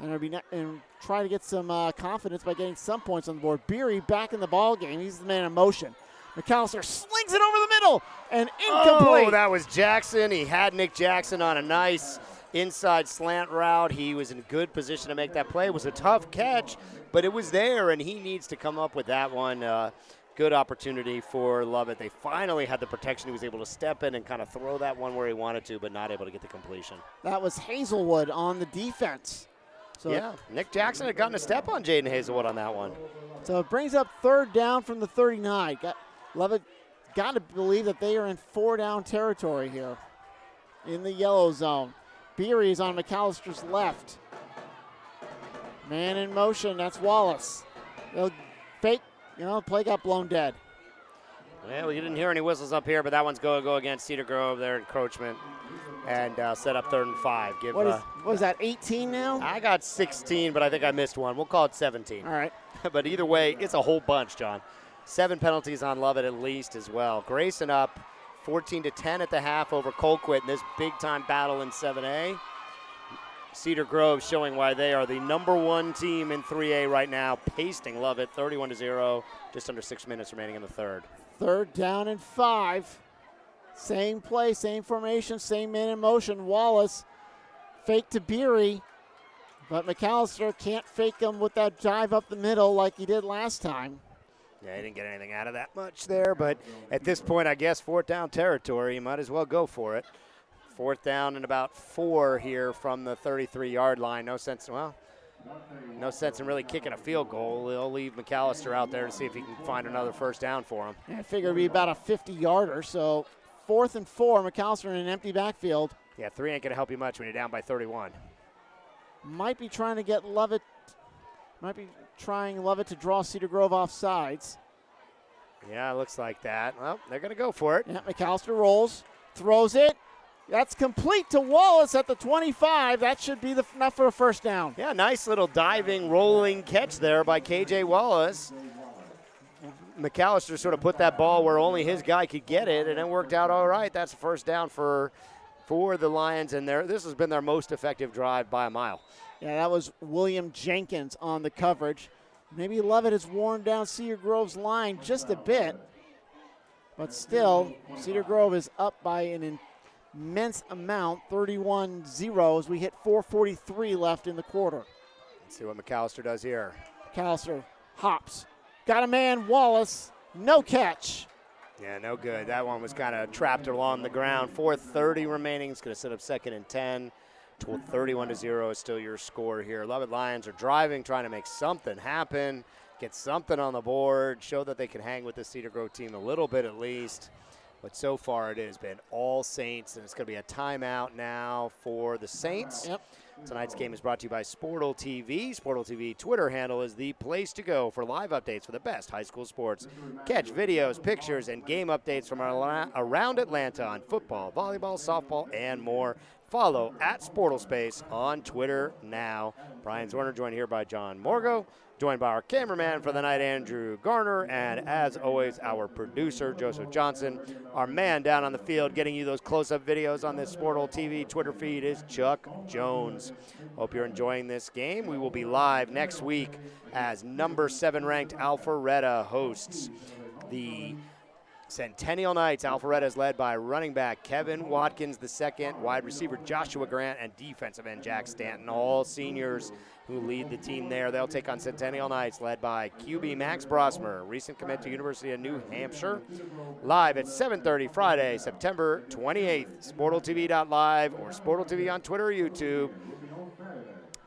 And try to get some confidence by getting some points on the board. Beery back in the ball game. He's the man in motion. McAllister slings it over the middle and incomplete. Oh, that was Jackson. He had Nick Jackson on a nice inside slant route. He was in good position to make that play. It was a tough catch, but it was there, and he needs to come up with that one. Good opportunity for Lovett. They finally had the protection. He was able to step in and kind of throw that one where he wanted to, but not able to get the completion. That was Hazelwood on the defense. So yeah, Nick Jackson had gotten a step on Jaden Hazelwood on that one. So it brings up 3rd down from the 39. Lovett got to believe that they are in 4-down territory here in the yellow zone. Beery is on McAllister's left. Man in motion, that's Wallace. They'll fake the play got blown dead. Well, you didn't hear any whistles up here, but that one's going to go against Cedar Grove, their encroachment, and set up 3rd and 5. What is that, 18 now? I got 16, but I think I missed one. We'll call it 17. All right. But either way, it's a whole bunch, John. 7 penalties on Lovett at least as well. Grayson up 14-10 at the half over Colquitt in this big-time battle in 7A. Cedar Grove showing why they are the #1 team in 3A right now, pasting Lovett 31-0, just under 6 minutes remaining in the third. 3rd down and 5. Same play, same formation, same man in motion. Wallace fake to Beery, but McAllister can't fake him with that dive up the middle like he did last time. Yeah, he didn't get anything out of that much there, but at this point, I guess 4th down territory, you might as well go for it. 4th down and about 4 here from the 33-yard line. No sense in really kicking a field goal. They'll leave McAllister out there to see if he can find another 1st down for him. I figure it'd be about a 50-yarder, so 4th and 4, McAllister in an empty backfield. Yeah, 3 ain't going to help you much when you're down by 31. Might be trying Lovett to draw Cedar Grove off sides. Yeah, it looks like that. Well, they're going to go for it. Yeah, McAllister rolls, throws it. That's complete to Wallace at the 25. That should be enough for a 1st down. Yeah, nice little diving, rolling catch there by KJ Wallace. McAllister sort of put that ball where only his guy could get it, and it worked out all right. That's a 1st down for the Lions, and this has been their most effective drive by a mile. Yeah, that was William Jenkins on the coverage. Maybe Lovett has worn down Cedar Grove's line just a bit, but still, Cedar Grove is up by an immense amount, 31-0, as we hit 4:43 left in the quarter. Let's see what McAllister does here. McAllister hops. Got a man, Wallace. No catch. Yeah, no good. That one was kind of trapped along the ground. 4:30 remaining. It's going to set up 2nd and 10. 31-0 is still your score here. Lovett Lions are driving, trying to make something happen, get something on the board, show that they can hang with the Cedar Grove team a little bit at least. But so far it has been all Saints, and it's going to be a timeout now for the Saints. Yep. Tonight's game is brought to you by Sportle TV. Sportle TV Twitter handle is the place to go for live updates for the best high school sports. Catch videos, pictures, and game updates from around Atlanta on football, volleyball, softball, and more. Follow at SportleSpace on Twitter now. Brian Zorner joined here by John Morgo, joined by our cameraman for the night, Andrew Garner, and as always, our producer, Joseph Johnson. Our man down on the field getting you those close-up videos on this Sportle TV Twitter feed is Chuck Jones. Hope you're enjoying this game. We will be live next week as number 7 ranked Alpharetta hosts the Centennial Knights. Alpharetta is led by running back Kevin Watkins II, wide receiver Joshua Grant, and defensive end Jack Stanton, all seniors who lead the team there. They'll take on Centennial Knights, led by QB Max Brosmer, recent commit to University of New Hampshire. Live at 7:30 Friday, September 28th. SportleTV.live or Sportle TV on Twitter or YouTube.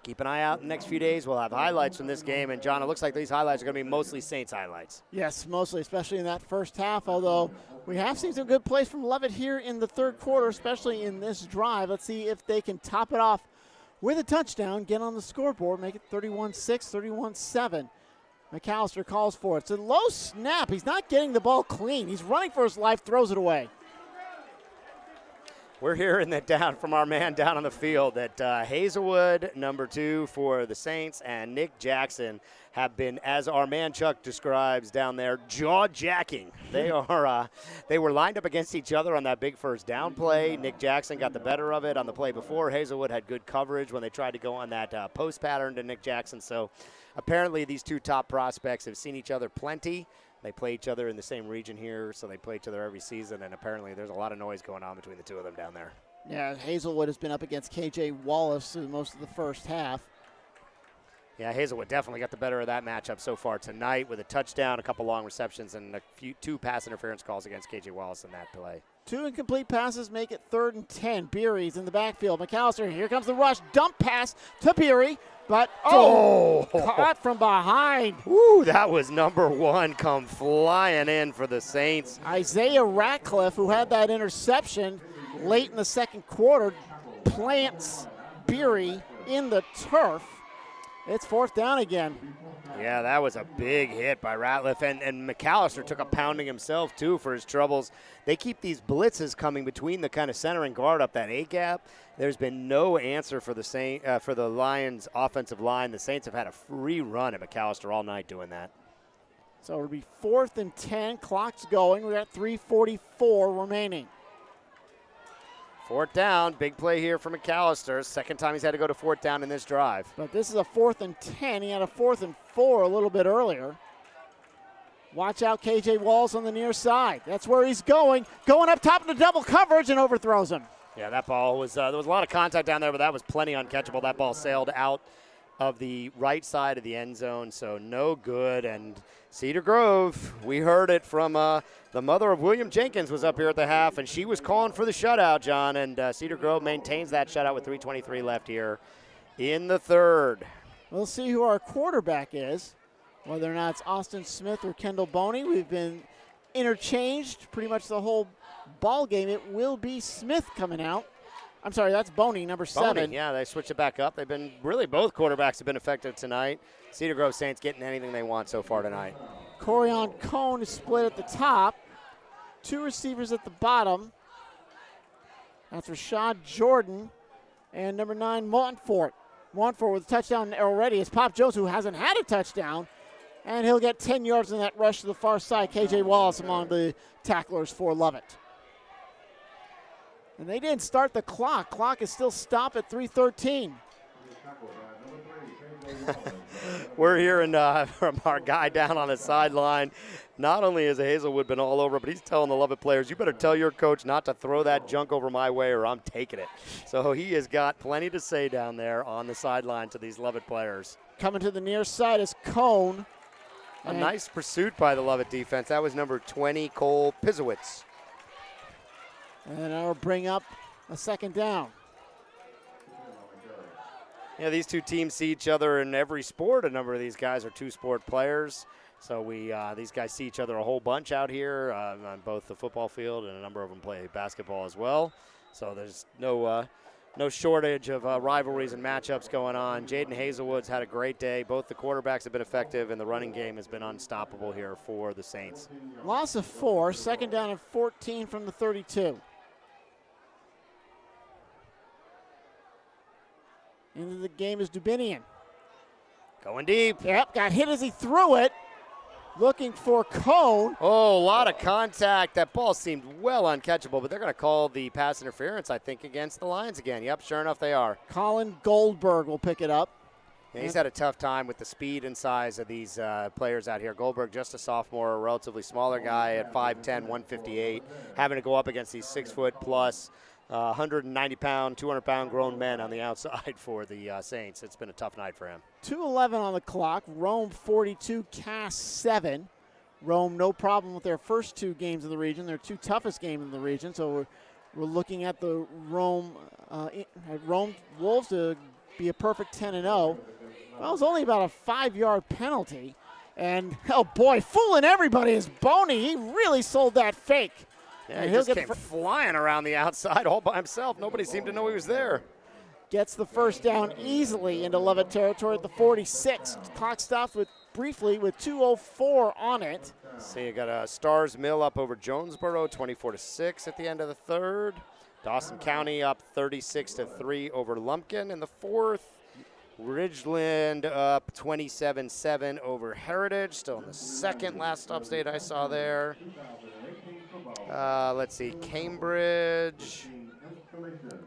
Keep an eye out in the next few days. We'll have highlights from this game. And, John, it looks like these highlights are going to be mostly Saints highlights. Yes, mostly, especially in that first half, although we have seen some good plays from Lovett here in the third quarter, especially in this drive. Let's see if they can top it off with a touchdown, get on the scoreboard, make it 31-6, 31-7. McAllister calls for it. It's a low snap. He's not getting the ball clean. He's running for his life, throws it away. We're hearing that down from our man down on the field that Hazelwood, number 2 for the Saints, and Nick Jackson have been, as our man Chuck describes down there, jaw-jacking. They were lined up against each other on that big first down play. Nick Jackson got the better of it on the play before. Hazelwood had good coverage when they tried to go on that post pattern to Nick Jackson. So apparently these two top prospects have seen each other plenty. They play each other in the same region here, so they play each other every season, and apparently there's a lot of noise going on between the two of them down there. Yeah, Hazelwood has been up against KJ Wallace through most of the first half. Yeah, Hazelwood definitely got the better of that matchup so far tonight with a touchdown, a couple long receptions, and two pass interference calls against KJ Wallace in that play. 2 incomplete passes make it 3rd and 10. Beery's in the backfield. McAllister, here comes the rush. Dump pass to Beery, but caught from behind. Woo, that was number 1 come flying in for the Saints. Isaiah Ratcliffe, who had that interception late in the second quarter, plants Beery in the turf. It's 4th down again. Yeah, that was a big hit by Ratliff, and McAllister took a pounding himself, too, for his troubles. They keep these blitzes coming between the kind of center and guard up that A-gap. There's been no answer for the Lions' offensive line. The Saints have had a free run at McAllister all night doing that. So it'll be 4th and 10. Clock's going. We got 3:44 remaining. 4th down, big play here for McAllister. Second time he's had to go to 4th down in this drive. But this is a 4th and 10. He had a 4th and 4 a little bit earlier. Watch out, KJ Walls on the near side. That's where he's going. Going up top into double coverage and overthrows him. Yeah, that ball was, there was a lot of contact down there, but that was plenty uncatchable. That ball sailed out of the right side of the end zone, so no good. And Cedar Grove, we heard it from the mother of William Jenkins was up here at the half, and she was calling for the shutout, John, and Cedar Grove maintains that shutout with 3:23 left here in the third. We'll see who our quarterback is, whether or not it's Austin Smith or Kendall Boney. We've been interchanged pretty much the whole ball game. It will be Smith coming out. I'm sorry, that's Boney, number 7. Yeah, they switched it back up. They've been both quarterbacks have been effective tonight. Cedar Grove Saints getting anything they want so far tonight. Corian Cone is split at the top. 2 receivers at the bottom. That's Rashad Jordan and number 9, Montfort. Montfort with a touchdown already. It's Pop Jones, who hasn't had a touchdown, and he'll get 10 yards in that rush to the far side. KJ Wallace among the tacklers for Lovett. And they didn't start the clock. Clock is still stopped at 3:13. We're hearing from our guy down on the sideline. Not only has Hazelwood been all over, but he's telling the Lovett players, you better tell your coach not to throw that junk over my way or I'm taking it. So he has got plenty to say down there on the sideline to these Lovett players. Coming to the near side is Cone. A nice pursuit by the Lovett defense. That was number 20, Cole Pizowitz. And that'll bring up a 2nd down. Yeah, these two teams see each other in every sport. A number of these guys are two-sport players. So these guys see each other a whole bunch out here on both the football field, and a number of them play basketball as well. So there's no shortage of rivalries and matchups going on. Jaden Hazelwood's had a great day. Both the quarterbacks have been effective, and the running game has been unstoppable here for the Saints. Loss of 4, 2nd down and 14 from the 32. Into the game is Dubinian. Going deep. Yep, got hit as he threw it. Looking for Cone. Oh, a lot of contact. That ball seemed well uncatchable, but they're going to call the pass interference, I think, against the Lions again. Yep, sure enough, they are. Colin Goldberg will pick it up. Yeah, he's had a tough time with the speed and size of these players out here. Goldberg, just a sophomore, a relatively smaller guy at 5'10", 158, having to go up against these 6-foot-plus, 190-pound, 200-pound grown men on the outside for the Saints. It's been a tough night for him. 2:11 on the clock. Rome 42, Cass 7. Rome no problem with their first 2 games in the region. Their 2 toughest games in the region. So we're looking at the Rome Wolves to be a perfect 10-0. Well, it was only about a 5-yard penalty. And, oh boy, fooling everybody is Boney. He really sold that fake. Yeah, he just came flying around the outside all by himself. Nobody seemed to know he was there. Gets the 1st down easily into Lovett territory at the 46. Clock stops briefly with 2:04 on it. See, you got a Stars Mill up over Jonesboro, 24-6 at the end of the third. Dawson County up 36-3 over Lumpkin in the 4th. Ridgeland up 27-7 over Heritage. Still in the 2nd, last update I saw there. Let's see, Cambridge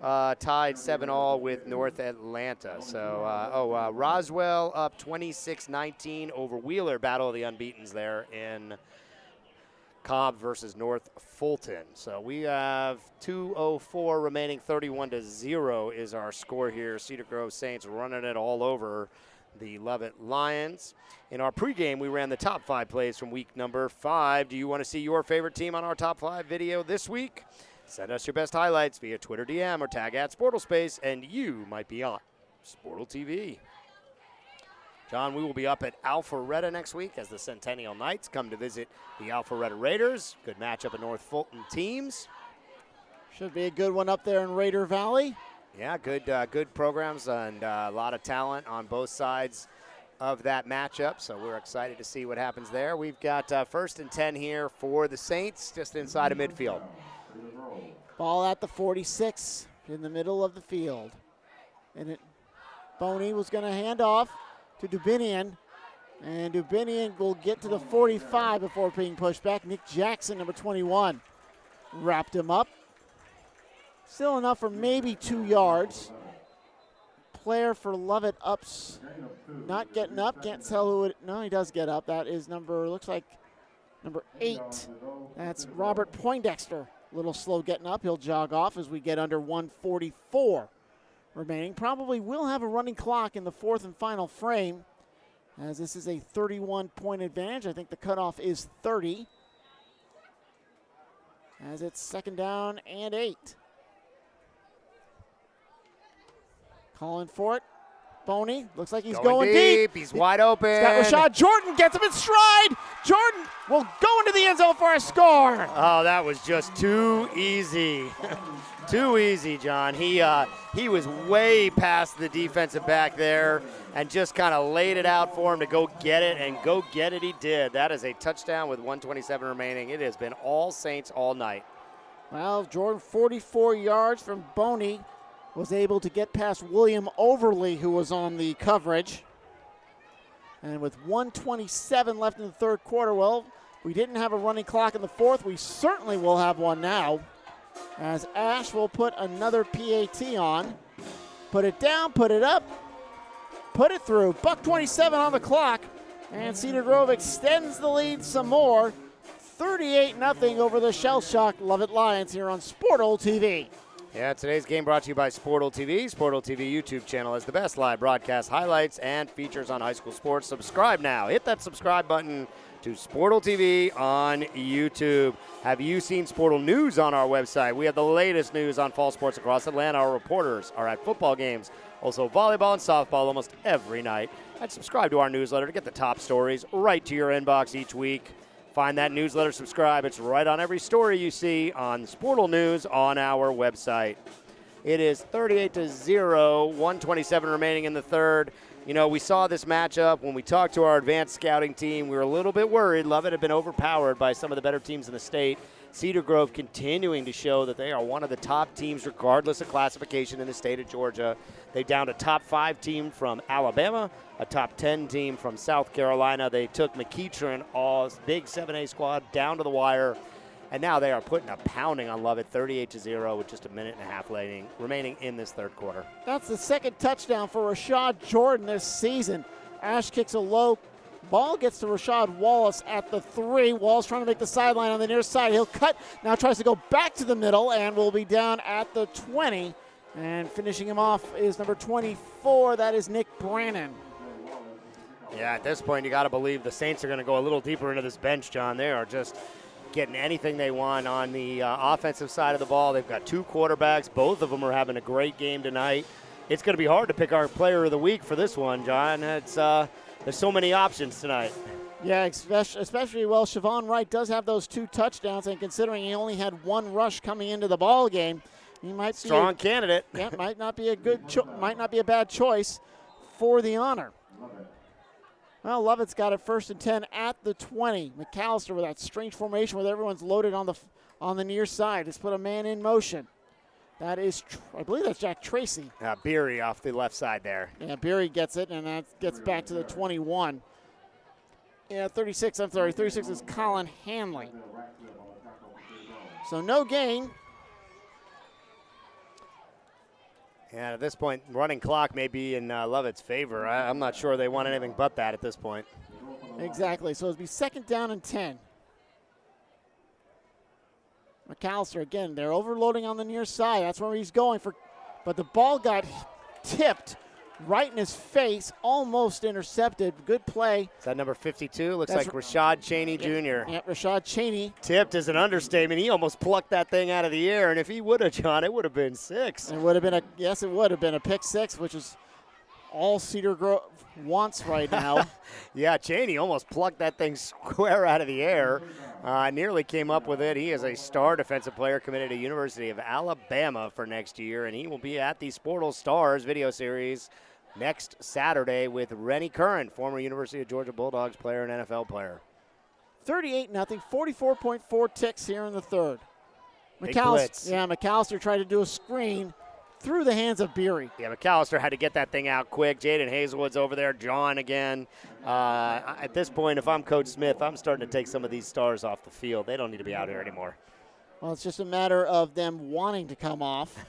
tied 7-all with North Atlanta. So, Roswell up 26-19 over Wheeler. Battle of the Unbeatens there in Cobb versus North Fulton. So we have 2:04 remaining, 31-0 is our score here. Cedar Grove Saints running it all over the Lovett Lions. In our pregame, we ran the top 5 plays from week number 5. Do you want to see your favorite team on our top 5 video this week? Send us your best highlights via Twitter DM or tag @SportalSpace, and you might be on Sportal TV. John, we will be up at Alpharetta next week as the Centennial Knights come to visit the Alpharetta Raiders. Good matchup of North Fulton teams. Should be a good one up there in Raider Valley. Yeah, good programs and a lot of talent on both sides of that matchup, so we're excited to see what happens there. We've got 1st and 10 here for the Saints, just inside of midfield. Ball at the 46 in the middle of the field. And Boney was going to hand off to Dubinian. And Dubinian will get to the 45 before being pushed back. Nick Jackson, number 21, wrapped him up. Still enough for maybe 2 yards. Player for Lovett ups, not getting up. Can't tell who it. No, he does get up. That is looks like number 8. That's Robert Poindexter. A little slow getting up. He'll jog off as we get under 1:44 remaining. Probably will have a running clock in the 4th and final frame, as this is a 31-point advantage. I think the cutoff is 30, as it's 2nd down and 8. Calling for it. Boney looks like he's going deep. He's wide open. He's got Rashad Jordan, gets him in stride. Jordan will go into the end zone for a score. Oh, that was just too easy. Too easy, John. He was way past the defensive back there and just kind of laid it out for him to go get it, and go get it he did. That is a touchdown with 1:27 remaining. It has been all Saints all night. Well, Jordan, 44 yards from Boney, was able to get past William Overly, who was on the coverage. And with 1:27 left in the 3rd quarter, well, we didn't have a running clock in the 4th. We certainly will have one now, as Ash will put another PAT on. Put it down, put it up, put it through. $1:27 on the clock, and Cedar Grove extends the lead some more. 38-0 over the shell-shocked Lovett Lions here on Sportal TV. Yeah, today's game brought to you by Sportal TV. Sportal TV YouTube channel has the best live broadcast highlights and features on high school sports. Subscribe now. Hit that subscribe button to Sportal TV on YouTube. Have you seen Sportal News on our website? We have the latest news on fall sports across Atlanta. Our reporters are at football games, also volleyball and softball almost every night. And subscribe to our newsletter to get the top stories right to your inbox each week. Find that newsletter, subscribe. It's right on every story you see on Sportal News on our website. It is 38-0, 1:27 remaining in the 3rd. You know, we saw this matchup when we talked to our advanced scouting team. We were a little bit worried. Lovett had been overpowered by some of the better teams in the state. Cedar Grove continuing to show that they are one of the top teams regardless of classification in the state of Georgia. They downed a top 5 team from Alabama, a top 10 team from South Carolina. They took McEachern, all big 7A squad, down to the wire. And now they are putting a pounding on Lovett, 38-0 with just a minute and a half remaining in this 3rd quarter. That's the 2nd touchdown for Rashad Jordan this season. Ash kicks a low ball, gets to Rashad Wallace at the 3. Wallace trying to make the sideline on the near side. He'll cut, now tries to go back to the middle, and will be down at the 20. And finishing him off is number 24. That is Nick Brannon. Yeah, at this point, you got to believe the Saints are going to go a little deeper into this bench, John. They are just getting anything they want on the offensive side of the ball. They've got 2 quarterbacks. Both of them are having a great game tonight. It's going to be hard to pick our player of the week for this one, John. It's there's so many options tonight. Yeah, especially well, Siobhan Wright does have those 2 touchdowns, and considering he only had 1 rush coming into the ball game, he might be strong candidate. Yeah, might not be a bad choice for the honor. Well, Lovett's got it 1st and 10 at the 20. McAllister with that strange formation where everyone's loaded on the near side. Has put a man in motion. That is, I believe that's Jack Tracy. Beery off the left side there. Yeah, Beery gets it, and that gets back to the 21. Yeah, 36 is Colin Hanley. So no gain. And at this point, running clock may be in Lovett's favor. I'm not sure they want anything but that at this point. Exactly. So it'll be 2nd down and 10. McAllister, again, they're overloading on the near side. That's where he's going for. But the ball got tipped right in his face, almost intercepted. Good play. Is that number 52? Looks like Rashad Cheney Jr. Yeah, Rashad Cheney. Tipped is an understatement. He almost plucked that thing out of the air, and if he would have, John, it would have been 6. It would have been it would have been a pick 6, which is all Cedar Grove wants right now. Yeah, Cheney almost plucked that thing square out of the air. Nearly came up with it. He is a star defensive player committed to University of Alabama for next year, and he will be at the Sportal Stars video series next Saturday with Rennie Curran, former University of Georgia Bulldogs player and NFL player. 38-0, 44.4 ticks here in the third. Big blitz. McAllister tried to do a screen through the hands of Beery. Yeah, McAllister had to get that thing out quick. Jaden Hazelwood's over there, John again. At this point, if I'm Coach Smith, I'm starting to take some of these stars off the field. They don't need to be out here anymore. Well, it's just a matter of them wanting to come off,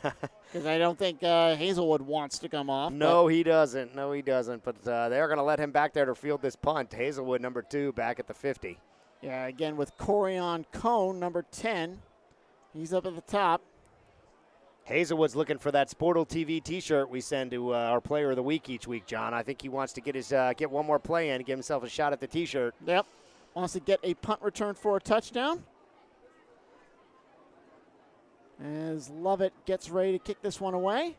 because I don't think Hazelwood wants to come off. No, he doesn't. No, he doesn't. But they're going to let him back there to field this punt. Hazelwood, number 2, back at the 50. Yeah, again with Corian Cone, number 10. He's up at the top. Hazelwood's looking for that Sportal TV T-shirt we send to our Player of the Week each week, John. I think he wants to get one more play in and give himself a shot at the T-shirt. Yep. Wants to get a punt return for a touchdown. As Lovett gets ready to kick this one away.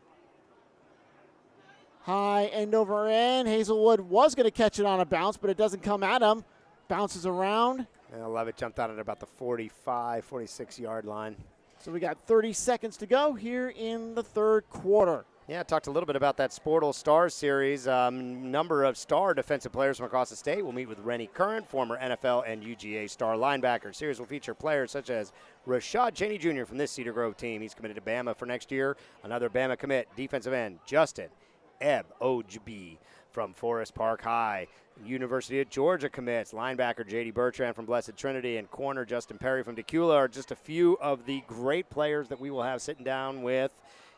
High end over end. Hazelwood was going to catch it on a bounce, but it doesn't come at him. Bounces around. And Lovett jumped out at about the 45, 46-yard line. So we got 30 seconds to go here in the third quarter. Yeah, talked a little bit about that Sportal Stars series. Number of star defensive players from across the state will meet with Rennie Curran, former NFL and UGA star linebacker. Series will feature players such as Rashad Cheney Jr. from this Cedar Grove team. He's committed to Bama for next year. Another Bama commit, defensive end, Justin Ojb from Forest Park High. University of Georgia commits. Linebacker J.D. Bertrand from Blessed Trinity and corner Justin Perry from Decula are just a few of the great players that we will have sitting down with.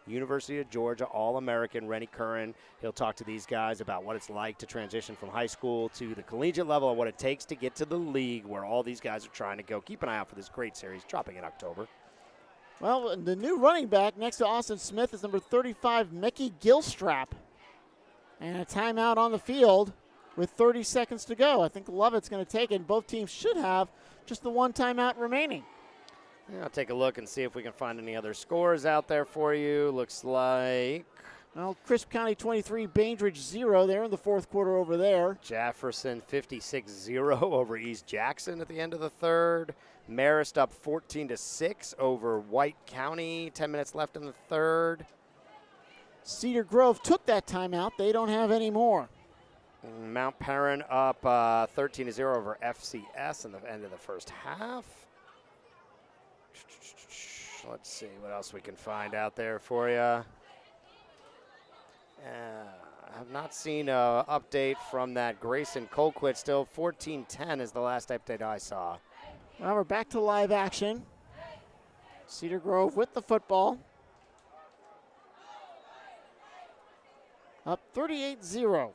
University of Georgia All-American Rennie Curran. He'll talk to these guys about what it's like to transition from high school to the collegiate level and what it takes to get to the league where all these guys are trying to go. Keep an eye out for this great series dropping in October. Well, the new running back next to Austin Smith is number 35, Mickey Gilstrap. And a timeout on the field with 30 seconds to go. I think Lovett's going to take it, and both teams should have just the one timeout remaining. Yeah, I'll take a look and see if we can find any other scores out there for you. Looks like, well, Crisp County 23, Bainbridge 0 there in the fourth quarter over there. Jefferson 56-0 over East Jackson at the end of the third. Marist up 14-6 over White County. 10 minutes left in the third. Cedar Grove took that timeout. They don't have any more. Mount Perrin up 13-0 over FCS in the end of the first half. Let's see what else we can find out there for you. I have not seen an update from that Grayson Colquitt. Still 14-10 is the last update I saw. Well, we're back to live action. Cedar Grove with the football. Up 38-0.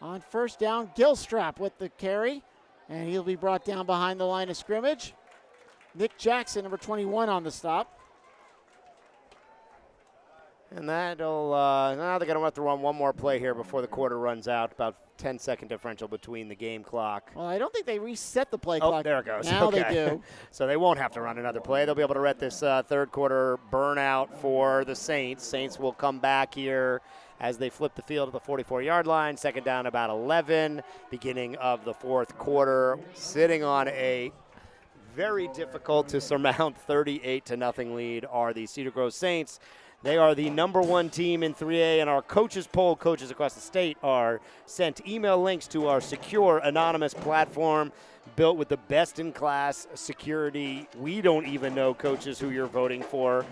On first down, Gilstrap with the carry, and he'll be brought down behind the line of scrimmage. Nick Jackson, number 21, on the stop. And that'll, now they're going to have to run one more play here before the quarter runs out. About 10-second differential between the game clock. Well, I don't think they reset the play clock. Oh, there it goes. Now okay. they do. So they won't have to run another play. They'll be able to let this third quarter burnout for the Saints. Saints will come back here as they flip the field at the 44-yard line. Second down, about 11. Beginning of the fourth quarter. Sitting on a very difficult to surmount 38-0 lead are the Cedar Grove Saints. They are the number one team in 3A, and our coaches poll, coaches across the state are sent email links to our secure anonymous platform built with the best-in-class security. We don't even know, coaches, who you're voting for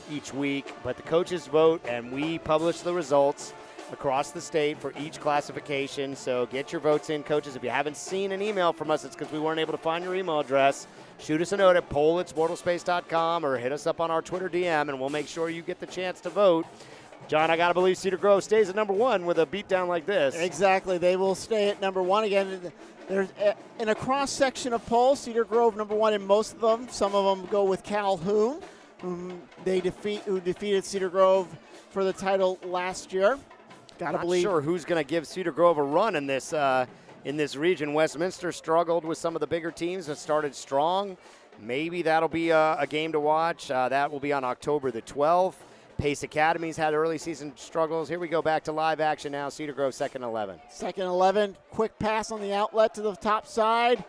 each week, but the coaches vote, and we publish the results across the state for each classification. So get your votes in, coaches. If you haven't seen an email from us, it's because we weren't able to find your email address. Shoot us a note at poll@sportalspace.com or hit us up on our Twitter DM, and we'll make sure you get the chance to vote. John, I got to believe Cedar Grove stays at number one with a beatdown like this. Exactly. They will stay at number one. Again, there's in a cross-section of polls, Cedar Grove number one in most of them. Some of them go with Calhoun, who defeated Cedar Grove for the title last year. Gotta believe. Not sure who's going to give Cedar Grove a run in this region. Westminster struggled with some of the bigger teams that started strong. Maybe that'll be a game to watch. That will be on October the 12th. Pace Academy's had early season struggles. Here we go back to live action now. Cedar Grove second 11. Second 11. Quick pass on the outlet to the top side.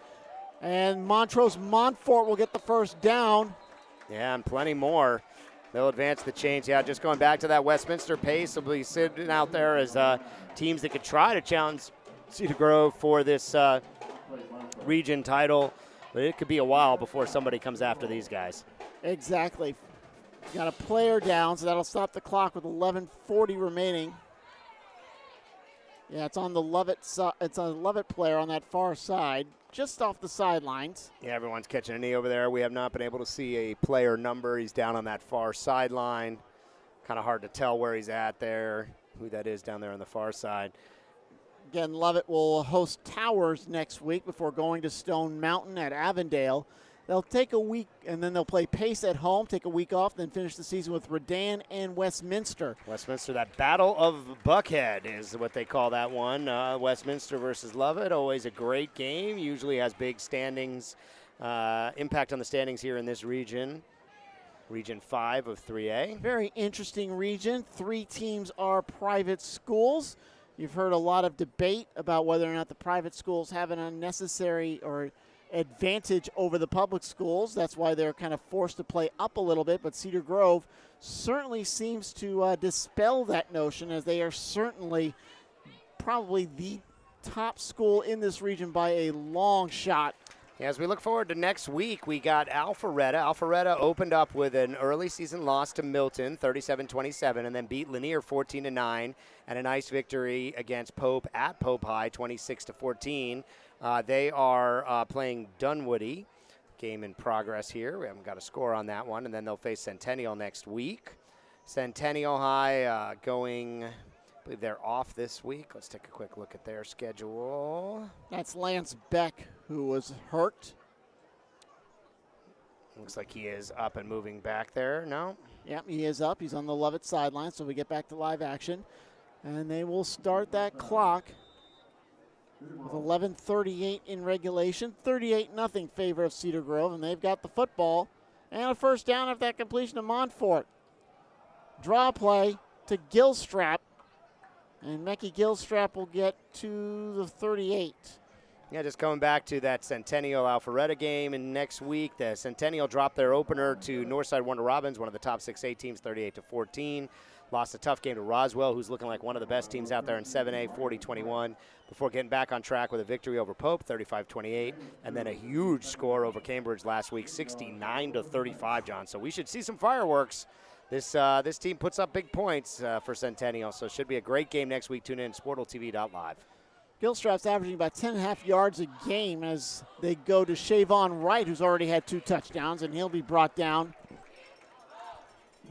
And Montrose Montfort will get the first down. Yeah, and plenty more. They'll advance the chains. Yeah, just going back to that Westminster pace, will be sitting out there as teams that could try to challenge Cedar Grove for this region title. But it could be a while before somebody comes after these guys. Exactly. Got a player down, so that'll stop the clock with 11:40 remaining. Yeah, it's on the Lovett. It's a Lovett player on that far side, just off the sidelines. Yeah, everyone's catching a knee over there. We have not been able to see a player number. He's down on that far sideline. Kind of hard to tell where he's at there, who that is down there on the far side. Again, Lovett will host Towers next week before going to Stone Mountain at Avondale. They'll take a week, and then they'll play Pace at home, take a week off, then finish the season with Redan and Westminster. Westminster, that Battle of Buckhead is what they call that one. Westminster versus Lovett, always a great game. Usually has big standings, impact on the standings here in this region. Region 5 of 3A. Very interesting region. 3 teams are private schools. You've heard a lot of debate about whether or not the private schools have an unnecessary or advantage over the public schools. That's why they're kind of forced to play up a little bit, but Cedar Grove certainly seems to dispel that notion, as they are certainly probably the top school in this region by a long shot. As we look forward to next week, we got Alpharetta. Alpharetta opened up with an early season loss to Milton, 37-27, and then beat Lanier 14-9, and a nice victory against Pope at Pope High, 26-14. They are playing Dunwoody. Game in progress here. We haven't got a score on that one, and then they'll face Centennial next week. Centennial High going, I believe they're off this week. Let's take a quick look at their schedule. That's Lance Beck, who was hurt. Looks like he is up and moving back there. No? Yep, he is up. He's on the Lovett sideline, so we get back to live action. And they will start that clock with 11:38 in regulation. 38-0 favor of Cedar Grove, and they've got the football. And a first down after that completion to Montfort. Draw play to Gilstrap. And Mecky Gilstrap will get to the 38. Yeah, just going back to that Centennial Alpharetta game, and next week the Centennial dropped their opener to Northside Warner Robins, one of the top 6A teams, 38-14. Lost a tough game to Roswell, who's looking like one of the best teams out there in 7A, 40-21, before getting back on track with a victory over Pope, 35-28, and then a huge score over Cambridge last week, 69-35, John. So we should see some fireworks. This team puts up big points for Centennial, so it should be a great game next week. Tune in, sportaltv.live. Gilstrap's averaging about 10.5 yards a game as they go to Shavon Wright, who's already had 2 touchdowns, and he'll be brought down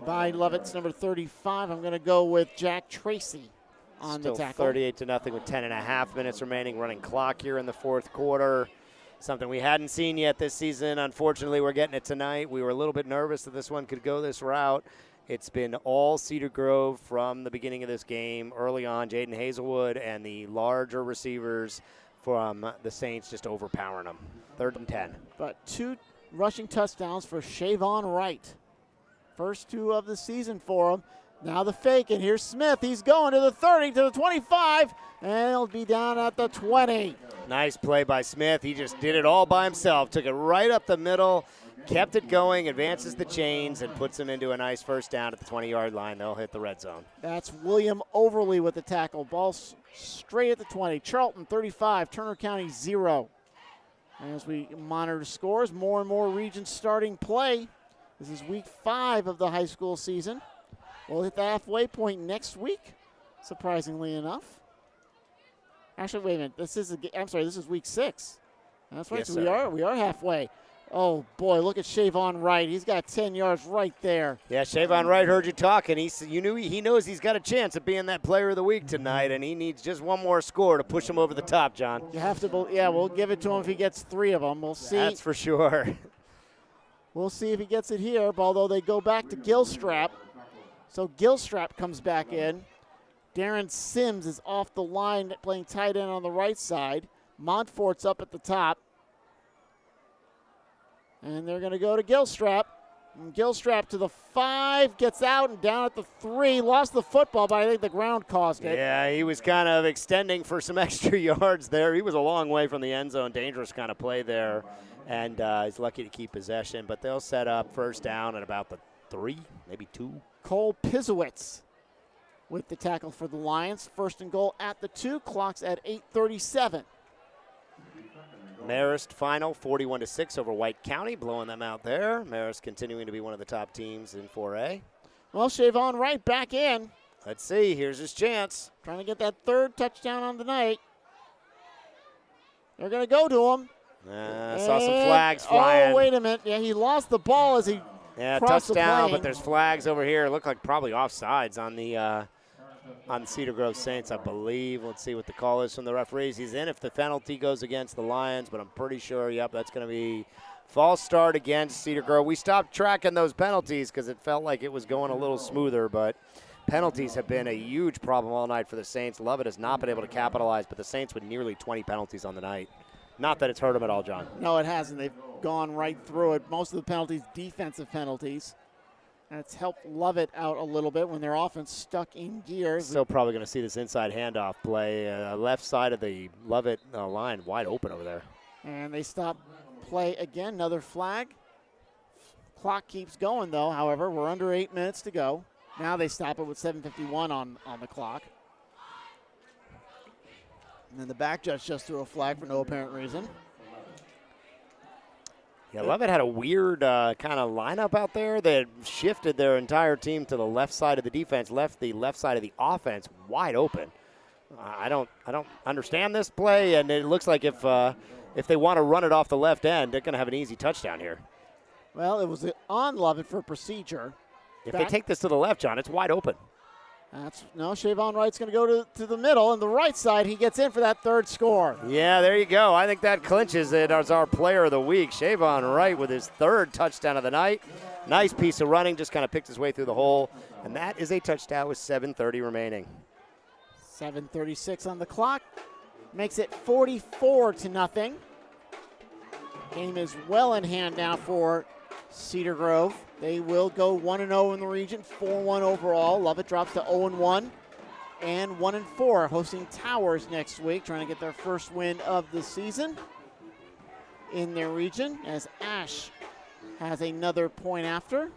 by Lovett's number 35. I'm going to go with Jack Tracy on Still the tackle. 38-0 with 10.5 minutes remaining, running clock here in the fourth quarter. Something we hadn't seen yet this season. Unfortunately, we're getting it tonight. We were a little bit nervous that this one could go this route. It's been all Cedar Grove from the beginning of this game. Early on, Jaden Hazelwood and the larger receivers from the Saints just overpowering them. 3rd and 10. But 2 rushing touchdowns for Shavon Wright. First 2 of the season for him. Now the fake, and here's Smith. He's going to the 30, to the 25, and he'll be down at the 20. Nice play by Smith. He just did it all by himself. Took it right up the middle, kept it going, advances the chains, and puts them into a nice first down at the 20-yard line. They'll hit the red zone. That's William Overly with the tackle. Ball straight at the 20. Charlton 35, Turner County 0. As we monitor scores, more and more regions starting play. This is week 5 of the high school season. We'll hit the halfway point next week, surprisingly enough. Actually, wait a minute. This is week 6. That's right. Yes, so sir. we are halfway. Oh boy, look at Shavon Wright. He's got 10 yards right there. Yeah, Shavon Wright heard you talking. He knows he's got a chance of being that player of the week tonight, and he needs just one more score to push him over the top, John. You have to, we'll give it to him if he gets 3 of them. We'll see. That's for sure. We'll see if he gets it here, although they go back to Gilstrap. So Gilstrap comes back in. Darren Sims is off the line playing tight end on the right side. Montfort's up at the top. And they're going to go to Gilstrap. And Gilstrap to the 5, gets out and down at the 3. Lost the football, but I think the ground caused it. Yeah, he was kind of extending for some extra yards there. He was a long way from the end zone. Dangerous kind of play there. And he's lucky to keep possession. But they'll set up first down at about the 3, maybe 2. Cole Pizowitz with the tackle for the Lions. First and goal at the 2. Clock's at 8:37. Marist final 41-6 over White County, blowing them out there. Marist continuing to be one of the top teams in 4A. Well, Shavon Wright back in. Let's see. Here's his chance. Trying to get that 3rd touchdown on the night. They're going to go to him. Saw some flags flying. Oh, wait a minute. Yeah, he lost the ball as he crossed touchdown, the plane. but there's flags over here. Look like probably offsides on the Cedar Grove Saints, I believe. Let's see what the call is from the referees. He's in if the penalty goes against the Lions, but I'm pretty sure, yep, that's going to be false start against Cedar Grove. We stopped tracking those penalties because it felt like it was going a little smoother, but penalties have been a huge problem all night for the Saints. Lovett has not been able to capitalize, but the Saints with nearly 20 penalties on the night. Not that it's hurt them at all, John. No, it hasn't. They've gone right through it. Most of the penalties, defensive penalties. And it's helped Lovett out a little bit when their offense stuck in gear. Still probably going to see this inside handoff play. Left side of the Lovett line wide open over there. And they stop play again. Another flag. Clock keeps going, though. However, we're under 8 minutes to go. Now they stop it with 7:51 on the clock. And then the back judge just threw a flag for no apparent reason. Yeah, Lovett had a weird kind of lineup out there. They had shifted their entire team to the left side of the defense, left the left side of the offense wide open. I don't understand this play, and it looks like if they want to run it off the left end, they're going to have an easy touchdown here. Well, it was on Lovett for procedure. If they take this to the left, John, it's wide open. No, Shavon Wright's going to go to the middle, and the right side, he gets in for that 3rd score. Yeah, there you go. I think that clinches it as our player of the week. Shavon Wright with his 3rd touchdown of the night. Nice piece of running, just kind of picked his way through the hole. And that is a touchdown with 7:30 remaining. 7:36 on the clock. Makes it 44-0. Game is well in hand now for Cedar Grove. They will go 1-0 in the region, 4-1 overall. Lovett drops to 0-1 and 1-4, hosting Towers next week, trying to get their first win of the season in their region, as Ash has another point after.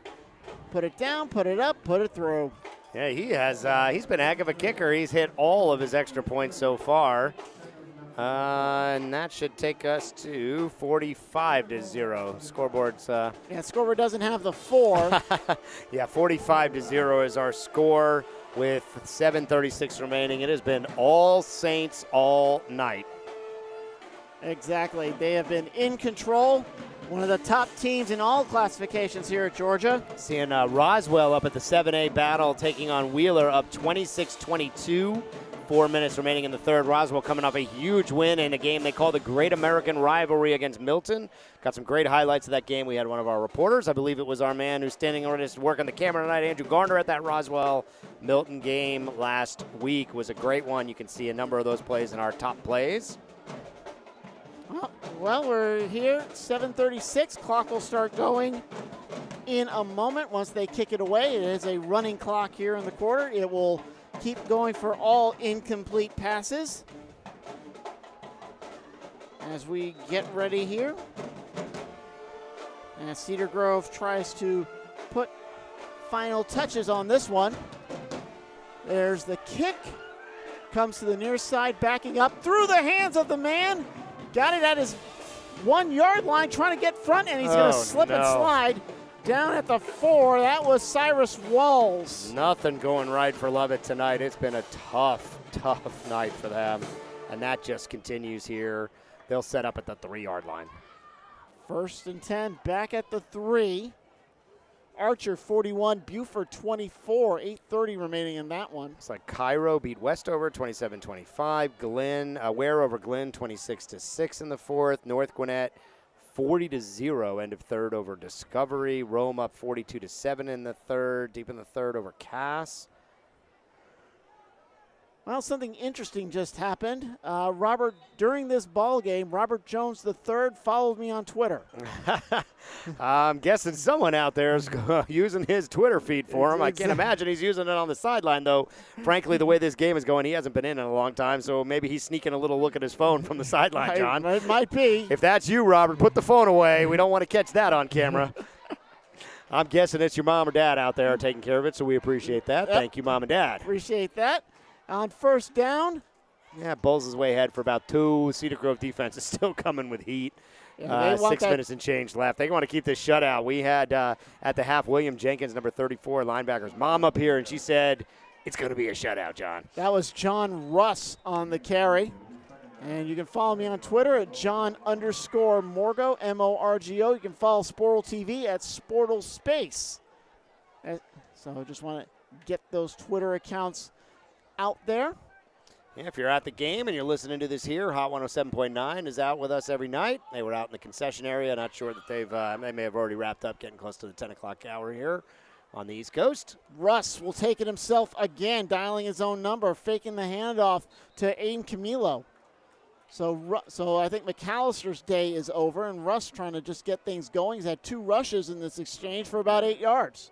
Put it down, put it up, put it through. Yeah, he has. He's been a heck of a kicker. He's hit all of his extra points so far. And that should take us to 45-0. Scoreboard's. Yeah, scoreboard doesn't have the 4. Yeah, 45-0 is our score with 7:36 remaining. It has been all Saints all night. Exactly. They have been in control. One of the top teams in all classifications here at Georgia. Seeing Roswell up at the 7A battle, taking on Wheeler up 26-22. 4 minutes remaining in the 3rd. Roswell coming off a huge win in a game they call the Great American Rivalry against Milton. Got some great highlights of that game. We had one of our reporters, I believe it was our man who's standing over just working the camera tonight, Andrew Garner, at that Roswell Milton game last week. Was a great one. You can see a number of those plays in our top plays. Well, we're here, 7:36. Clock will start going in a moment once they kick it away. It is a running clock here in the quarter. It will keep going for all incomplete passes as we get ready here. And Cedar Grove tries to put final touches on this one. There's the kick. Comes to the near side, backing up through the hands of the man. Got it at his 1 yard line, trying to get front, and he's going to slip and slide down at the 4. That was Cyrus Walls. Nothing going right for Lovett tonight. It's been a tough night for them. And that just continues here. They'll set up at the 3 yard line. 1st and 10, back at the 3. Archer 41, Buford 24, 8:30 remaining in that one. It's like Cairo beat Westover 27-25. Ware over Glenn 26-6 in the 4th. North Gwinnett 40-0 end of 3rd over Discovery. Rome up 42-7 in the 3rd. Deep in the 3rd over Cass. Well, something interesting just happened. Robert, during this ball game, Robert Jones III followed me on Twitter. I'm guessing someone out there is using his Twitter feed for him. I can't imagine he's using it on the sideline, though. Frankly, the way this game is going, he hasn't been in a long time, so maybe he's sneaking a little look at his phone from the sideline, John. It might be. If that's you, Robert, put the phone away. We don't want to catch that on camera. I'm guessing it's your mom or dad out there taking care of it, so we appreciate that. Yep. Thank you, Mom and Dad. Appreciate that. On first down. Yeah, Bulls is way ahead for about 2. Cedar Grove defense is still coming with heat. Yeah, 6 minutes and change left. They want to keep this shutout. We had at the half William Jenkins, number 34, linebacker's mom up here, and she said, it's going to be a shutout, John. That was John Russ on the carry. And you can follow me on Twitter at John_Morgo, M-O-R-G-O. You can follow Sportle TV at Sportle Space. So I just want to get those Twitter accounts out there. Yeah, if you're at the game and you're listening to this here, Hot 107.9 is out with us every night. They were out in the concession area. Not sure that they may have already wrapped up, getting close to the 10 o'clock hour here on the East Coast. Russ will take it himself again, dialing his own number, faking the handoff to Aiden Camilo. So I think McAllister's day is over, and Russ trying to just get things going. He's had 2 rushes in this exchange for about 8 yards.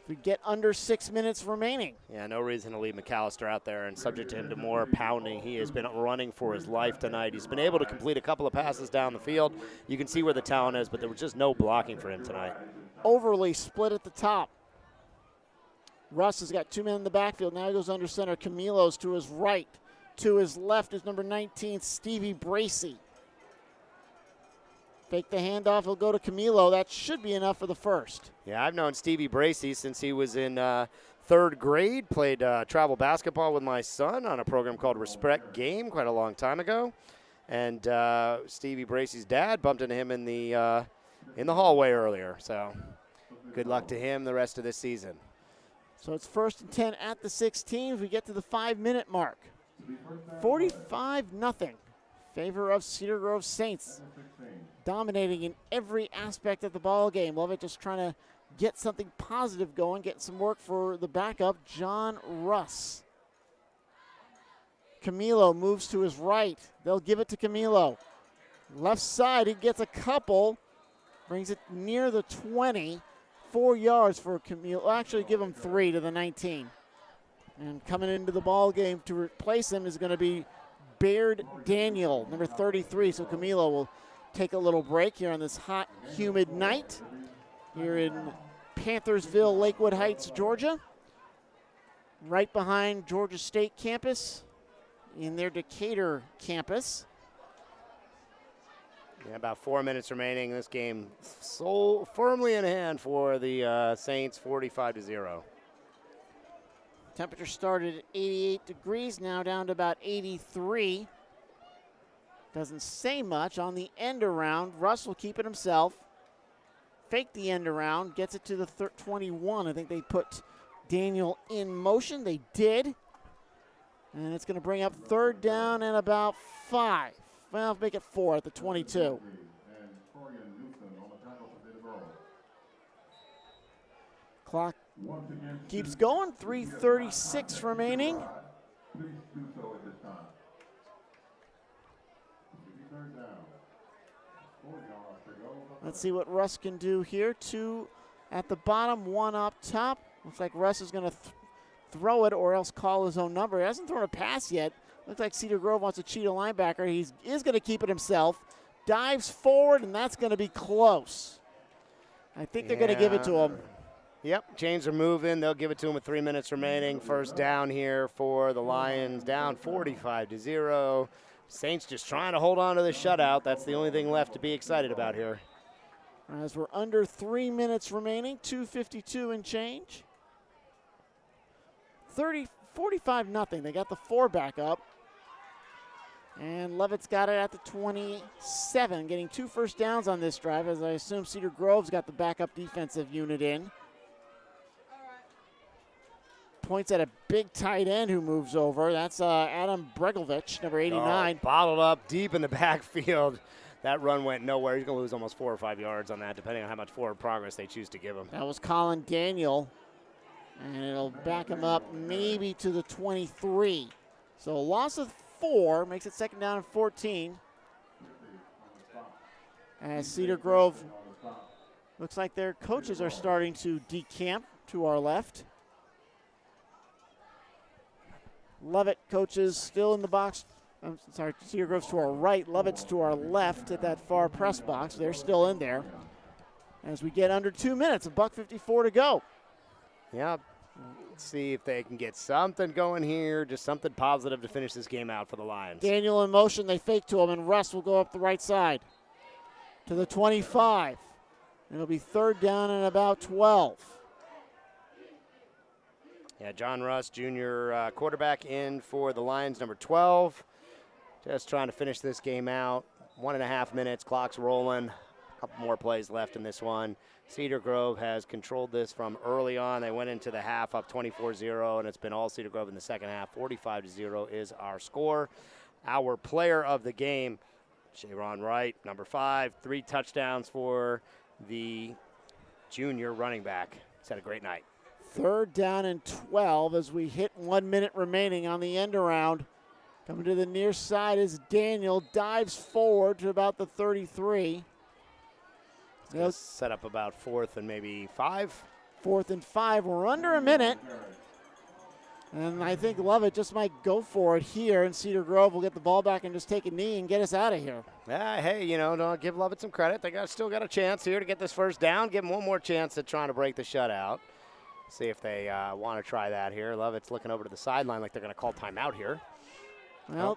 We get under 6 minutes remaining. Yeah, no reason to leave McAllister out there, and subject to him to more pounding. He has been running for his life tonight. He's been able to complete a couple of passes down the field. You can see where the talent is, but there was just no blocking for him tonight. Overly split at the top. Russ has got 2 men in the backfield. Now he goes under center. Camilo's to his right. To his left is number 19, Stevie Bracey. Fake the handoff. He'll go to Camilo. That should be enough for the first. Yeah, I've known Stevie Bracey since he was in 3rd grade. Played travel basketball with my son on a program called Respect Game quite a long time ago. And Stevie Bracey's dad bumped into him in the hallway earlier. So good luck to him the rest of this season. So it's 1st and 10 at the 16. We get to the 5-minute mark. 45-0. Favor of Cedar Grove Saints. Dominating in every aspect of the ball game. Lovett just trying to get something positive going, get some work for the backup, John Russ. Camilo moves to his right. They'll give it to Camilo. Left side, he gets a couple. Brings it near the 20. 4 yards for Camilo. Actually, give him 3 to the 19. And coming into the ball game to replace him is going to be Baird Daniel, number 33. So Camilo will take a little break here on this hot, humid night here in Panthersville, Lakewood Heights, Georgia. Right behind Georgia State campus in their Decatur campus. Yeah, about 4 minutes remaining. This game so firmly in hand for the Saints, 45-0. Temperature started at 88 degrees, now down to about 83. Doesn't say much on the end around. Russ will keep it himself. Fake the end around, gets it to the 21. I think they put Daniel in motion. They did. And it's going to bring up 3rd down and about 5. Well, make it 4 at the 22. Clock keeps going. 3:36 remaining. Let's see what Russ can do here. 2 at the bottom, 1 up top. Looks like Russ is going to throw it or else call his own number. He hasn't thrown a pass yet. Looks like Cedar Grove wants to cheat a linebacker. He is going to keep it himself. Dives forward, and that's going to be close. I think they're going to give it to him. Yep, chains are moving. They'll give it to him with 3 minutes remaining. First down here for the Lions, down 45-0. Saints just trying to hold on to the shutout. That's the only thing left to be excited about here. As we're under 3 minutes remaining, 2:52 and change. 45-0. They got the 4 back up. And Lovett's got it at the 27, getting 2 first downs on this drive, as I assume Cedar Grove's got the backup defensive unit in. Points at a big tight end who moves over. That's Adam Bregovich, number 89. Oh, bottled up deep in the backfield. That run went nowhere. He's going to lose almost 4 or 5 yards on that, depending on how much forward progress they choose to give him. That was Colin Daniel. And it'll back him up maybe to the 23. So a loss of 4 makes it 2nd down and 14. As Cedar Grove looks like their coaches are starting to decamp to our left. Lovett coaches still in the box. I'm sorry, Cedar Grove's to our right. Lovett's to our left at that far press box. They're still in there. as we get under 2 minutes, $1:54 to go. Yeah, let's see if they can get something going here, just something positive to finish this game out for the Lions. Daniel in motion, they fake to him, and Russ will go up the right side to the 25. It'll be 3rd down and about 12. Yeah, John Russ, junior quarterback in for the Lions, number 12. Just trying to finish this game out. 1.5 minutes, clock's rolling. A couple more plays left in this one. Cedar Grove has controlled this from early on. They went into the half up 24-0, and it's been all Cedar Grove in the second half. 45-0 is our score. Our player of the game, Sharon Wright, number 5. 3 touchdowns for the junior running back. He's had a great night. 3rd down and 12 as we hit 1 minute remaining on the end around. Coming to the near side is Daniel, dives forward to about the 33. They'll set up about 4th and maybe 5. 4th and 5. We're under a minute. And I think Lovett just might go for it here, and Cedar Grove will get the ball back and just take a knee and get us out of here. Yeah, hey, don't give Lovett some credit. They still got a chance here to get this first down. Give them one more chance at trying to break the shutout. See if they want to try that here. Lovett's looking over to the sideline like they're going to call timeout here. Well,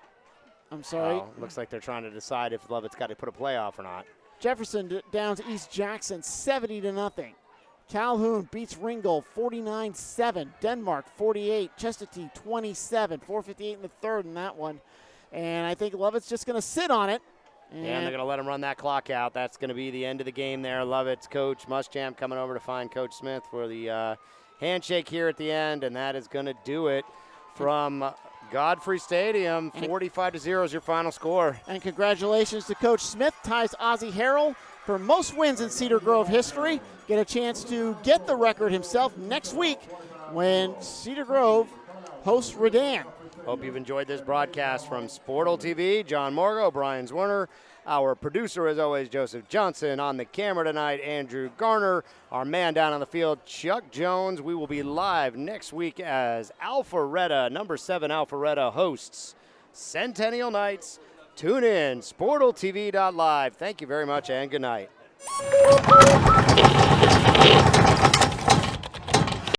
I'm sorry. Looks like they're trying to decide if Lovett's got to put a playoff or not. Jefferson downs East Jackson 70-0. Calhoun beats Ringgold 49-7. Denmark 48. Chestatee 27. 4:58 in the 3rd in that one. And I think Lovett's just going to sit on it. And they're going to let him run that clock out. That's going to be the end of the game there. Lovett's coach Muschamp coming over to find Coach Smith for the handshake here at the end, and that is going to do it from Godfrey Stadium. 45-0 is your final score. And congratulations to Coach Smith. Ties Ozzie Harrell for most wins in Cedar Grove history. Get a chance to get the record himself next week when Cedar Grove hosts Redan. Hope you've enjoyed this broadcast from Sportle TV. John Morgo, Brian Zwerner. Our producer, as always, Joseph Johnson. On the camera tonight, Andrew Garner. Our man down on the field, Chuck Jones. We will be live next week as Alpharetta, number 7 Alpharetta hosts Centennial Nights. Tune in, sportletv.live. Thank you very much and good night.